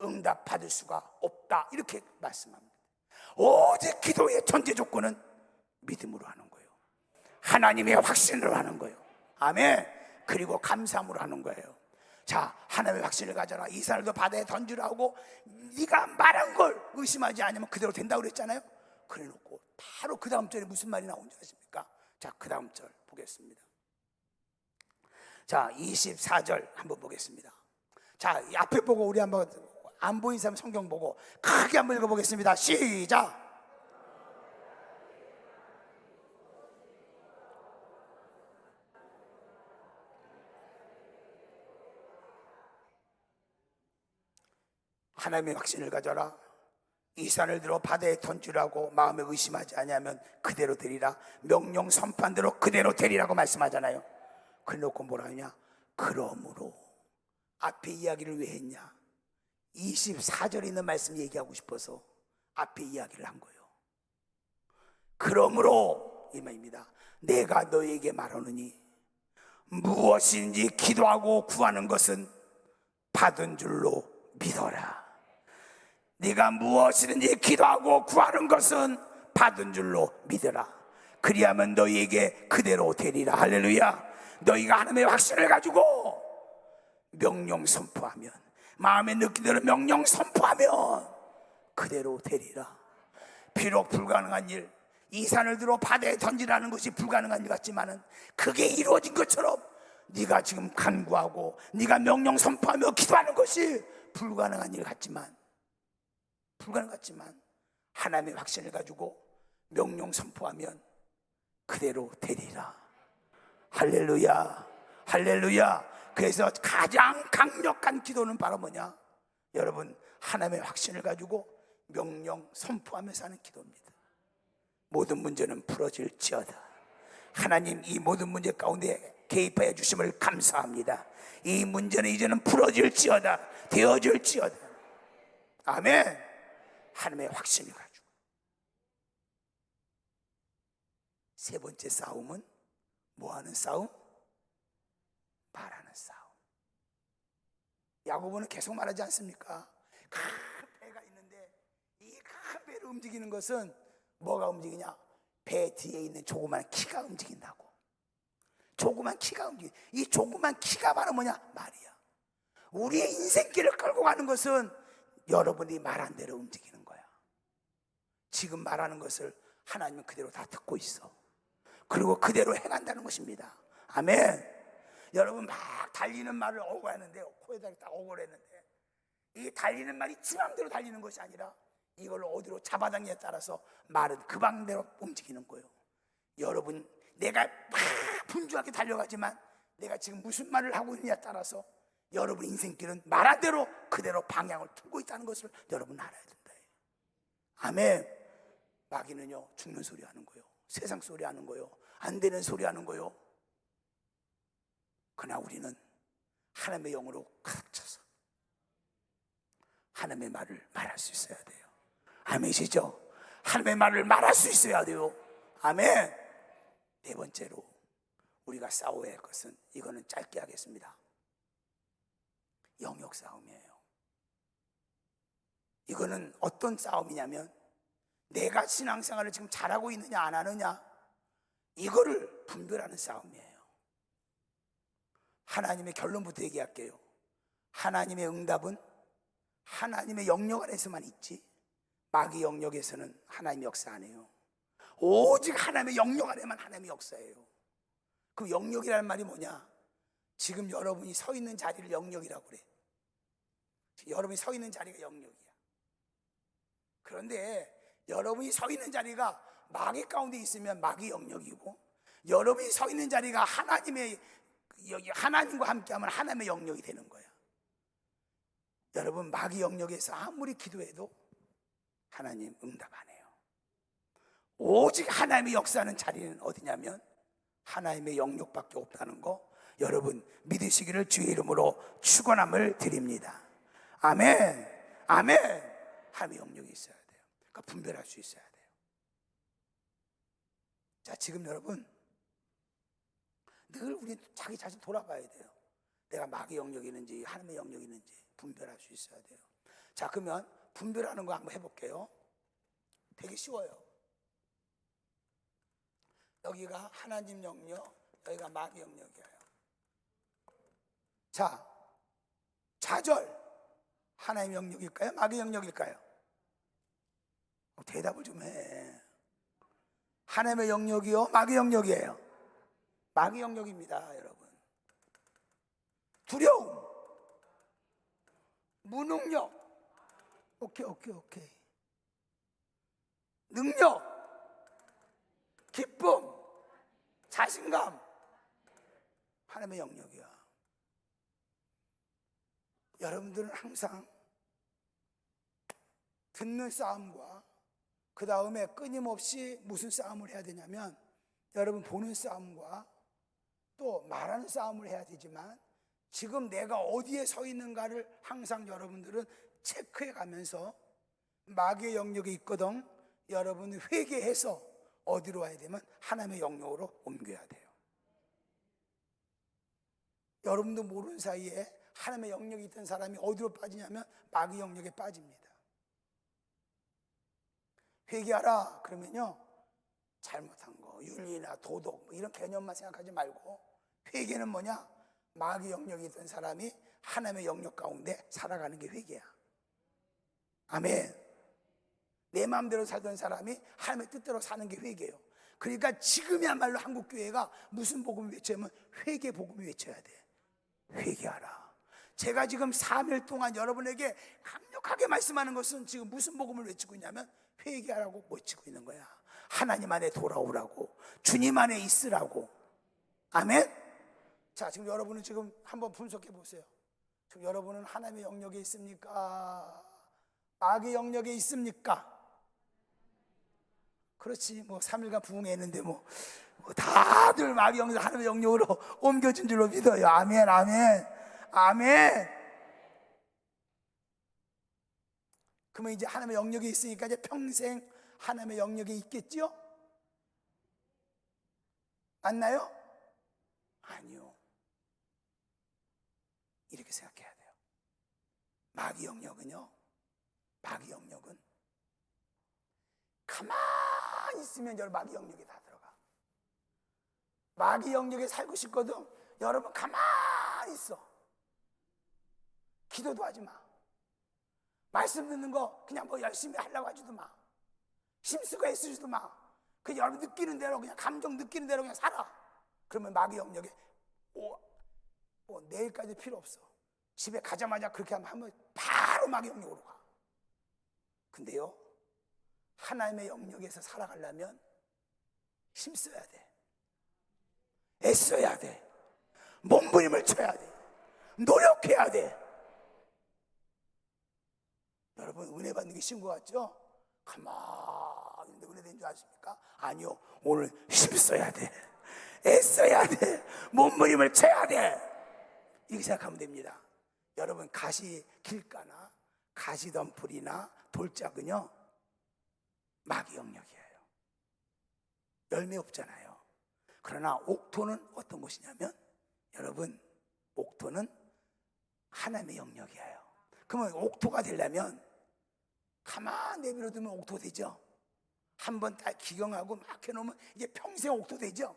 응답 받을 수가 없다 이렇게 말씀합니다. 오직 기도의 전제 조건은 믿음으로 하는 거예요. 하나님의 확신으로 하는 거예요. 아멘. 그리고 감사함으로 하는 거예요. 자, 하나님의 확신을 가져라. 이 사람도 바다에 던지라고 네가 말한 걸 의심하지 않으면 그대로 된다고 그랬잖아요. 그래 놓고 바로 그 다음 절에 무슨 말이 나온지 아십니까? 자, 그 다음 절 보겠습니다. 자, 24절 한번 보겠습니다. 자, 이 앞에 보고 우리 한번, 안 보인 사람 성경 보고 크게 한번 읽어보겠습니다. 시작. 하나님의 확신을 가져라. 이 산을 들어 바다에 던지라고 마음에 의심하지 아니하면 그대로 되리라. 명령 선포한 대로 그대로 되리라고 말씀하잖아요. 그래놓고 뭐라 하냐? 그러므로. 앞에 이야기를 왜 했냐? 24절에 있는 말씀 얘기하고 싶어서 앞에 이야기를 한 거예요. 그러므로 이 말입니다. 내가 너에게 말하노니 무엇인지 기도하고 구하는 것은 받은 줄로 믿어라. 네가 무엇이든지 기도하고 구하는 것은 받은 줄로 믿어라. 그리하면 너희에게 그대로 되리라. 할렐루야. 너희가 하나님의 확신을 가지고 명령 선포하면, 마음에 느낀 대로 명령 선포하면 그대로 되리라. 비록 불가능한 일, 이 산을 들어 바다에 던지라는 것이 불가능한 일 같지만은 그게 이루어진 것처럼 네가 지금 간구하고 네가 명령 선포하며 기도하는 것이 불가능한 일 같지만 하나님의 확신을 가지고 명령 선포하면 그대로 되리라. 할렐루야, 할렐루야. 그래서 가장 강력한 기도는 바로 뭐냐? 여러분, 하나님의 확신을 가지고 명령 선포하면서 하는 기도입니다. 모든 문제는 풀어질지어다. 하나님, 이 모든 문제 가운데 개입하여 주심을 감사합니다. 이 문제는 이제는 풀어질지어다, 되어질지어다. 아멘. 하나님의 확신을 가지고. 세 번째 싸움은 뭐하는 싸움? 말하는 싸움. 야고보는 계속 말하지 않습니까? 큰 배가 있는데 이 큰 배를 움직이는 것은 뭐가 움직이냐? 배 뒤에 있는 조그만 키가 움직인다고. 조그만 키가 움직여. 이 조그만 키가 바로 뭐냐? 말이야. 우리의 인생길을 끌고 가는 것은 여러분이 말한 대로 움직이는 거야. 지금 말하는 것을 하나님은 그대로 다 듣고 있어. 그리고 그대로 행한다는 것입니다. 아멘. 여러분 막 달리는 말을 오고 하는데 코에다 딱 오고 했는데 이 달리는 말이 지 맘대로 달리는 것이 아니라 이걸 어디로 잡아당기에 따라서 말은 그 방대로 움직이는 거예요. 여러분, 내가 막 분주하게 달려가지만 내가 지금 무슨 말을 하고 있느냐에 따라서 여러분 인생길은 말한 대로 그대로 방향을 틀고 있다는 것을 여러분 알아야 된다. 아멘. 마귀는요, 죽는 소리 하는 거요, 세상 소리 하는 거요, 안 되는 소리 하는 거요. 그러나 우리는 하나님의 영으로 가득 차서 하나님의 말을 말할 수 있어야 돼요. 아멘이시죠? 하나님의 말을 말할 수 있어야 돼요. 아멘. 네 번째로 우리가 싸워야 할 것은, 이거는 짧게 하겠습니다, 영역 싸움이에요. 이거는 어떤 싸움이냐면 내가 신앙생활을 지금 잘하고 있느냐 안 하느냐, 이거를 분별하는 싸움이에요. 하나님의 결론부터 얘기할게요. 하나님의 응답은 하나님의 영역 안에서만 있지 마귀 영역에서는 하나님이 역사 안 해요. 오직 하나님의 영역 안에만 하나님이 역사해요. 그 영역이라는 말이 뭐냐? 지금 여러분이 서 있는 자리를 영역이라고 그래. 여러분이 서 있는 자리가 영역이야. 그런데 여러분이 서 있는 자리가 마귀 가운데 있으면 마귀 영역이고, 여러분이 서 있는 자리가 하나님과 함께하면 하나님의 영역이 되는 거야. 여러분, 마귀 영역에서 아무리 기도해도 하나님 응답 안 해요. 오직 하나님의 역사하는 자리는 어디냐면 하나님의 영역밖에 없다는 거 여러분 믿으시기를 주의 이름으로 축원함을 드립니다. 아멘. 아멘. 하나님의 영역이 있어야 돼요. 그러니까 분별할 수 있어야 돼요. 자, 지금 여러분 늘 우리 자기 자신 돌아봐야 돼요. 내가 마귀 영역이 있는지 하나님의 영역이 있는지 분별할 수 있어야 돼요. 자, 그러면 분별하는 거 한번 해볼게요. 되게 쉬워요. 여기가 하나님 영역, 여기가 마귀 영역이에요. 자, 좌절 하나님 영역일까요? 마귀 영역일까요? 대답을 좀 해. 하나님의 영역이요? 마귀 영역이에요? 마귀 영역입니다, 여러분. 두려움, 무능력, 오케이. 능력, 기쁨, 자신감, 하나님의 영역이야. 여러분들은 항상 듣는 싸움과 그 다음에 끊임없이 무슨 싸움을 해야 되냐면, 여러분 보는 싸움과 또 말하는 싸움을 해야 되지만, 지금 내가 어디에 서 있는가를 항상 여러분들은 체크해 가면서, 마귀의 영역에 있거든 여러분이 회개해서 어디로 와야 되면 하나님의 영역으로 옮겨야 돼요. 여러분도 모르는 사이에 하나님의 영역이 있던 사람이 어디로 빠지냐면 마귀 영역에 빠집니다. 회개하라 그러면요, 잘못한 거, 윤리나 도덕 이런 개념만 생각하지 말고, 회개는 뭐냐? 마귀 영역이 있던 사람이 하나님의 영역 가운데 살아가는 게 회개야. 아멘. 내 마음대로 살던 사람이 하나님의 뜻대로 사는 게 회개예요. 그러니까 지금이야말로 한국교회가 무슨 복음을 외치면 회개 복음을 외쳐야 돼. 회개하라. 제가 지금 3일 동안 여러분에게 강력하게 말씀하는 것은 지금 무슨 복음을 외치고 있냐면 회개하라고 외치고 있는 거야. 하나님 안에 돌아오라고, 주님 안에 있으라고. 아멘. 자, 지금 여러분은 지금 한번 분석해 보세요. 지금 여러분은 하나님의 영역에 있습니까? 마귀의 영역에 있습니까? 그렇지, 뭐 3일간 부흥했는데 뭐 다들 마귀 영역, 하나님의 영역으로 옮겨진 줄로 믿어요. 아멘, 아멘, 아멘. 그러면 이제 하나님의 영역에 있으니까 이제 평생 하나님의 영역에 있겠죠? 맞나요? 아니요. 이렇게 생각해야 돼요. 마귀 영역은요, 마귀 영역은 가만히 있으면 여러분 마귀 영역에 다 들어가. 마귀 영역에 살고 싶거든. 여러분 가만히 있어. 기도도 하지 마. 말씀 듣는 거 그냥 뭐 열심히 하려고 하지도 마. 힘쓰고 애쓰지도 마. 그냥 여러분 느끼는 대로, 그냥 감정 느끼는 대로 그냥 살아. 그러면 마귀 영역에 내일까지 필요 없어. 집에 가자마자 그렇게 하면 바로 마귀 영역으로 가. 근데요, 하나님의 영역에서 살아가려면 힘써야 돼. 애써야 돼. 몸부림을 쳐야 돼. 노력해야 돼. 여러분, 은혜 받는 게 쉬운 것 같죠? 가만히 있는데 은혜 된 줄 아십니까? 아니요. 오늘 힘써야 돼. 애써야 돼. 몸부림을 쳐야 돼. 이렇게 생각하면 됩니다. 여러분, 가시 길가나 가시덤불이나 돌짝은요, 마귀 영역이에요. 열매 없잖아요. 그러나 옥토는 어떤 곳이냐면, 여러분, 옥토는 하나님의 영역이에요. 그러면 옥토가 되려면 가만 내버려두면 옥토 되죠. 한번 딱 기경하고 막 해놓으면 이제 평생 옥토 되죠.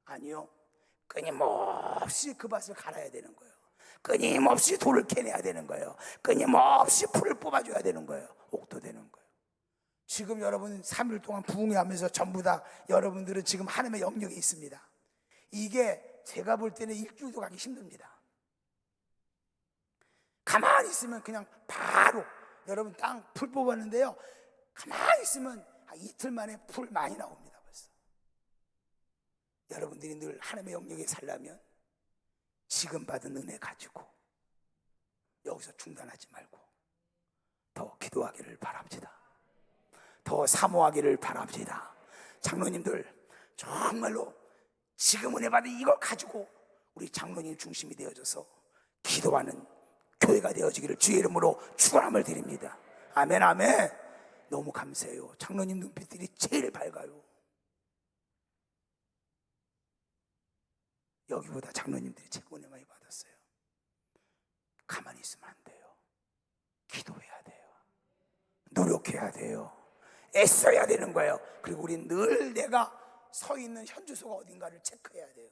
아니요. 끊임없이 그 밭을 갈아야 되는 거예요. 끊임없이 돌을 캐내야 되는 거예요. 끊임없이 풀을 뽑아줘야 되는 거예요. 옥토 되는 거예요. 지금 여러분 3일 동안 부흥하면서 전부 다 여러분들은 지금 하나님의 영역에 있습니다. 이게 제가 볼 때는 일주일도 가기 힘듭니다. 가만히 있으면 그냥 바로 여러분 땅 풀 뽑았는데요, 가만히 있으면 한 이틀 만에 풀 많이 나옵니다. 벌써. 여러분들이 늘 하나님의 영역에 살려면 지금 받은 은혜 가지고 여기서 중단하지 말고 더 기도하기를 바랍니다. 더 사모하기를 바랍니다. 장로님들 정말로 지금 은혜 받은 이걸 가지고 우리 장로님 중심이 되어져서 기도하는 교회가 되어지기를 주의 이름으로 축원함을 드립니다. 아멘, 아멘. 너무 감사해요. 장로님 눈빛들이 제일 밝아요. 여기보다 장로님들이 최고 은혜 많이 받았어요. 가만히 있으면 안 돼요. 기도해야 돼요. 노력해야 돼요. 애써야 되는 거예요. 그리고 우리는 늘 내가 서 있는 현주소가 어딘가를 체크해야 돼요.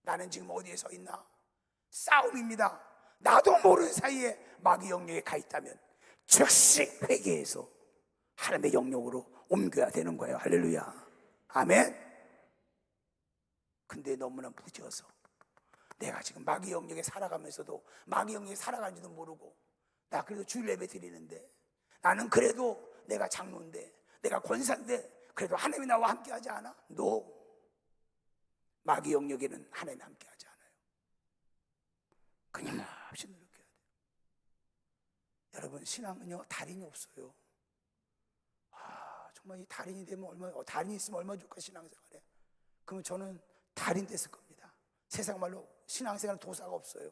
나는 지금 어디에 서 있나? 싸움입니다. 나도 모르는 사이에 마귀 영역에 가 있다면 즉시 회개해서 하나님의 영역으로 옮겨야 되는 거예요. 할렐루야. 아멘. 근데 너무나 무지어서 내가 지금 마귀 영역에 살아가면서도 마귀 영역에 살아가는지도 모르고, 나 그래도 주일 예배 드리는데, 나는 그래도 내가 장로인데, 내가 권사인데 그래도 하나님이 나와 함께 하지 않아? No. 마귀 영역에는 하나님이 함께 하지 않아요. 끊임없이 노력해야 돼요. 여러분, 신앙은요 달인이 없어요. 정말 이 달인이 되면 달인이 있으면 얼마나 좋을까, 신앙생활에. 그러면 저는 달인 됐을 겁니다. 세상 말로 신앙생활은 도사가 없어요.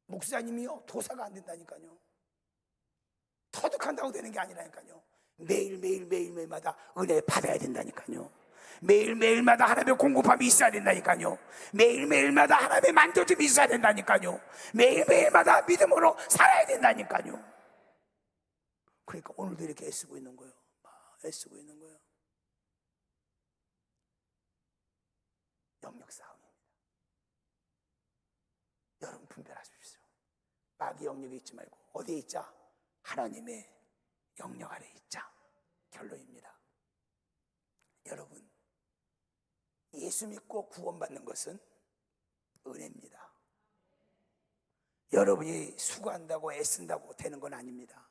목사님이요 도사가 안 된다니까요. 터득한다고 되는 게 아니라니까요. 매일마다 은혜 받아야 된다니까요. 매일마다 하나님의 공급함이 있어야 된다니까요. 매일마다 하나님의 만져줌이 있어야 된다니까요. 매일마다 믿음으로 살아야 된다니까요. 그러니까 오늘도 이렇게 애쓰고 있는 거예요. 애쓰고 있는 거예요. 영역 싸움입니다. 여러분 분별하십시오. 마귀 영역에 있지 말고 어디에 있자? 하나님의 영역 아래 있자. 결론입니다. 여러분, 예수 믿고 구원받는 것은 은혜입니다. 여러분이 수고한다고 애쓴다고 되는 건 아닙니다.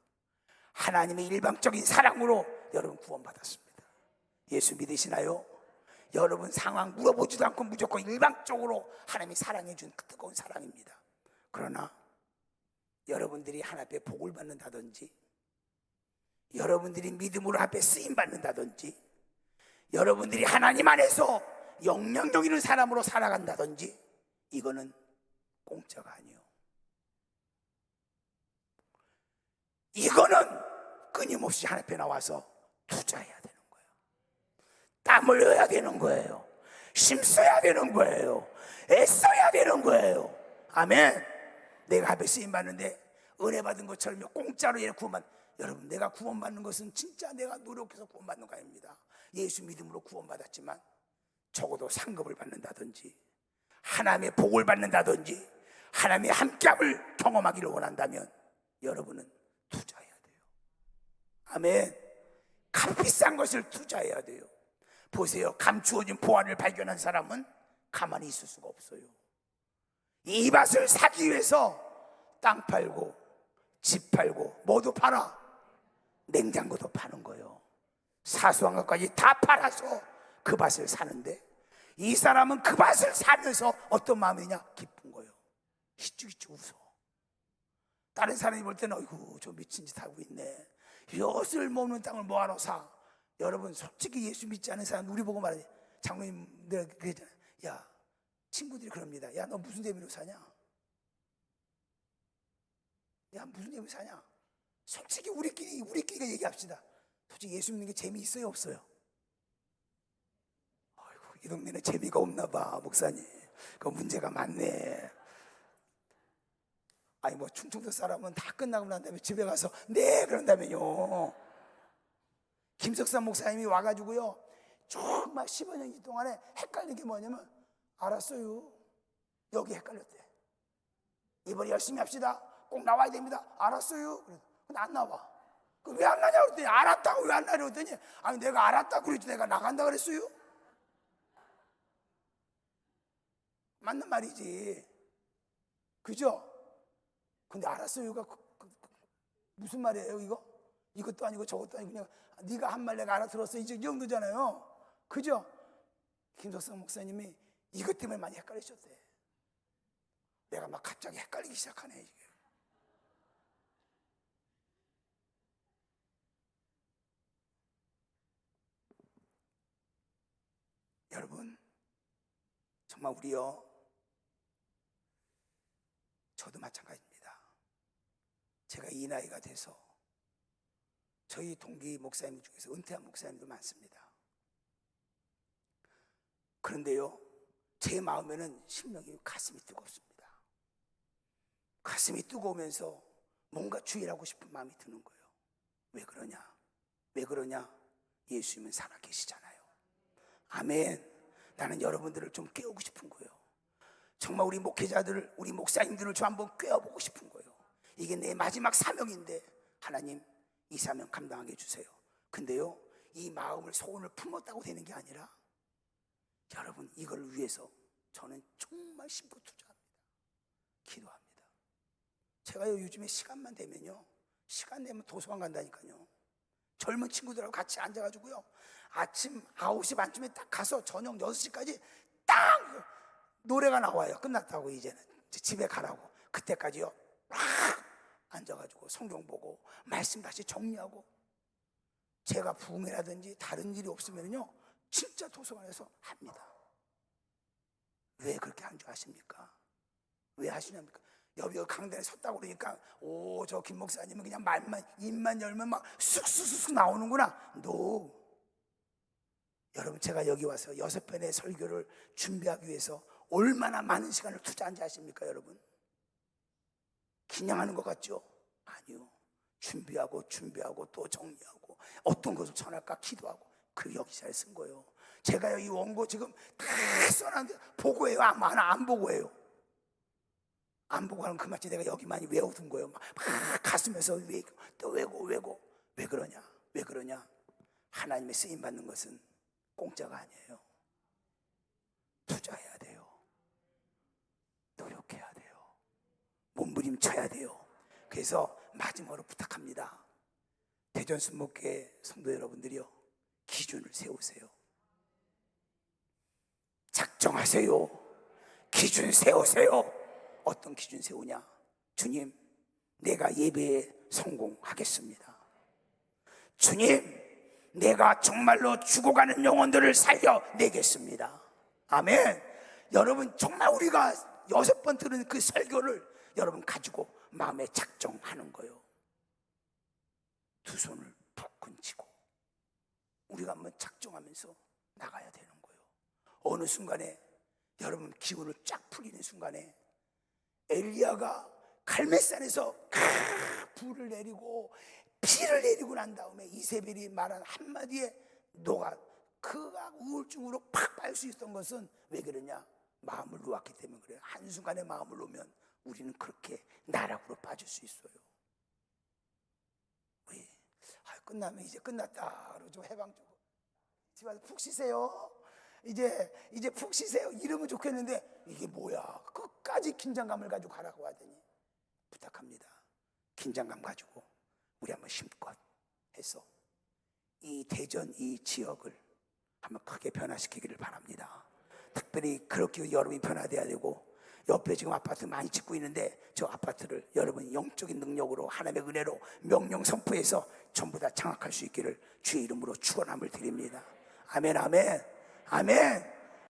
하나님의 일방적인 사랑으로 여러분 구원받았습니다. 예수 믿으시나요? 여러분 상황 물어보지도 않고 무조건 일방적으로 하나님이 사랑해 준 뜨거운 사랑입니다. 그러나 여러분들이 하나님 앞에 복을 받는다든지, 여러분들이 믿음으로 앞에 쓰임 받는다든지, 여러분들이 하나님 안에서 영향력 있는 사람으로 살아간다든지, 이거는 공짜가 아니에요. 이거는 끊임없이 하나님 앞에 나와서 투자해야 되는 거예요. 땀 흘려야 되는 거예요. 힘써야 되는 거예요. 애써야 되는 거예요. 아멘. 내가 앞에 쓰임 받는데 은혜 받은 것처럼 공짜로 얘를 구원받는, 여러분, 내가 구원받는 것은 진짜 내가 노력해서 구원받는 거 아닙니다. 예수 믿음으로 구원받았지만 적어도 상급을 받는다든지, 하나님의 복을 받는다든지, 하나님의 함께함을 경험하기를 원한다면 여러분은 투자해야 돼요. 아멘. 값비싼 것을 투자해야 돼요. 보세요. 감추어진 보안을 발견한 사람은 가만히 있을 수가 없어요. 이 밭을 사기 위해서 땅 팔고 집 팔고 뭐도 팔아, 냉장고도 파는 거예요. 사소한 것까지 다 팔아서 그 밭을 사는데, 이 사람은 그 밭을 사면서 어떤 마음이냐? 기쁜 거예요. 히쭉히쭉 웃어. 다른 사람이 볼 때는 어이구 저 미친 짓 하고 있네, 엿을 먹는 땅을 뭐하러 사. 여러분, 솔직히 예수 믿지 않은 사람 우리 보고 말하지. 장로님 내가 그랬잖아요. 야, 친구들이 그럽니다. 야, 너 무슨 재미로 사냐? 야, 무슨 재미로 사냐? 솔직히 우리끼리가 얘기합시다. 솔직히 예수 믿는 게 재미있어요, 없어요? 아이고, 이 동네는 재미가 없나 봐, 목사님. 그 문제가 많네. 아니 뭐 충청도 사람은 다 끝나고 난 다음에 집에 가서 네 그런다면요. 김석삼 목사님이 와가지고요, 정말 15년 동안에 헷갈린 게 뭐냐면, 알았어요, 여기 헷갈렸대. 이번에 열심히 합시다. 꼭 나와야 됩니다. 알았어요. 근데 안 나와. 왜 안 나냐고 그랬더니, 알았다고 왜 안 나냐고 그랬더니, 아니 내가 알았다고 그랬지 내가 나간다 그랬어요? 맞는 말이지, 그죠? 근데 알았어요가 무슨 말이에요 이거? 이것도 아니고 저것도 아니고 그냥 네가 한 말 내가 알아들었어, 이 정도잖아요. 그죠? 김석성 목사님이 이것 때문에 많이 헷갈리셨대. 내가 막 갑자기 헷갈리기 시작하네 이게. 여러분, 정말 우리요, 저도 마찬가지입니다. 제가 이 나이가 돼서 저희 동기 목사님 중에서 은퇴한 목사님도 많습니다. 그런데요, 제 마음에는 심령이 가슴이 뜨겁습니다. 가슴이 뜨거우면서 뭔가 주일하고 싶은 마음이 드는 거예요. 왜 그러냐? 왜 그러냐? 예수님은 살아계시잖아요. 아멘. 나는 여러분들을 좀 깨우고 싶은 거예요. 정말 우리 목회자들을, 우리 목사님들을 좀 한번 깨워보고 싶은 거예요. 이게 내 마지막 사명인데 하나님 이 사명 감당하게 해주세요. 근데요, 이 마음을, 소원을 품었다고 되는 게 아니라 여러분, 이걸 위해서 저는 정말 심고 투자합니다. 기도합니다. 제가요, 요즘에 시간만 되면요, 시간 되면 도서관 간다니까요. 젊은 친구들하고 같이 앉아가지고요, 아침 9시 반쯤에 딱 가서 저녁 6시까지 딱 노래가 나와요. 끝났다고, 이제는 집에 가라고. 그때까지요 막 앉아가지고 성경 보고 말씀 다시 정리하고, 제가 부흥회라든지 다른 일이 없으면요 진짜 도서관에서 합니다. 왜 그렇게 안주하십니까? 왜 하시냐니까? 여기 강단에 섰다고 그러니까 오, 저 김 목사님은 그냥 말만, 입만 열면 막 쑥쑥쑥 나오는구나. No. 여러분, 제가 여기 와서 6편의 설교를 준비하기 위해서 얼마나 많은 시간을 투자한지 아십니까 여러분? 그냥 하는 것 같죠? 아니요. 준비하고 또 정리하고 어떤 것을 전할까 기도하고, 그 여기 잘 쓴 거예요. 제가 이 원고 지금 다 써놨는데 보고해요? 하나 안 보고해요? 안 보고 하면 그마치 내가 여기 많이 외워둔 거예요. 막 가슴에서 또 외고. 왜 그러냐? 왜 그러냐? 하나님의 쓰임 받는 것은 공짜가 아니에요. 투자해야 돼요. 노력해야 돼요. 몸부림쳐야 돼요. 그래서 마지막으로 부탁합니다. 대전 순목교회 성도 여러분들이요, 기준을 세우세요. 작정하세요. 기준 세우세요. 어떤 기준 세우냐? 주님, 내가 예배에 성공하겠습니다. 주님, 내가 정말로 죽어가는 영혼들을 살려내겠습니다. 아멘. 여러분, 정말 우리가 6번 들은 그 설교를 여러분 가지고 마음에 작정하는 거예요. 두 손을 푹 쥐고 우리가 한번 작정하면서 나가야 되는 거예요. 어느 순간에 여러분 기운을 쫙 풀리는 순간에 엘리야가 갈멜산에서 불을 내리고 피를 내리고 난 다음에 이세벨이 말한 한마디에 너가 그가 우울증으로 팍 빠질 수 있었던 것은 왜 그러냐? 마음을 놓았기 때문에 그래요. 한순간에 마음을 놓으면 우리는 그렇게 나락으로 빠질 수 있어요. 우리 끝나면 이제 끝났다 그러고 좀 해방적으로 집에 와서 푹 쉬세요. 이제 푹 쉬세요 이러면 좋겠는데 이게 뭐야? 끝까지 긴장감을 가지고 가라고 하더니 부탁합니다. 긴장감 가지고 우리 한번 힘껏 해서 이 대전 이 지역을 한번 크게 변화시키기를 바랍니다. 특별히 그렇게 여러분이 변화돼야 되고, 옆에 지금 아파트 많이 짓고 있는데 저 아파트를 여러분 영적인 능력으로 하나님의 은혜로 명령 선포해서 전부 다 장악할 수 있기를 주의 이름으로 축원함을 드립니다. 아멘, 아멘, 아멘.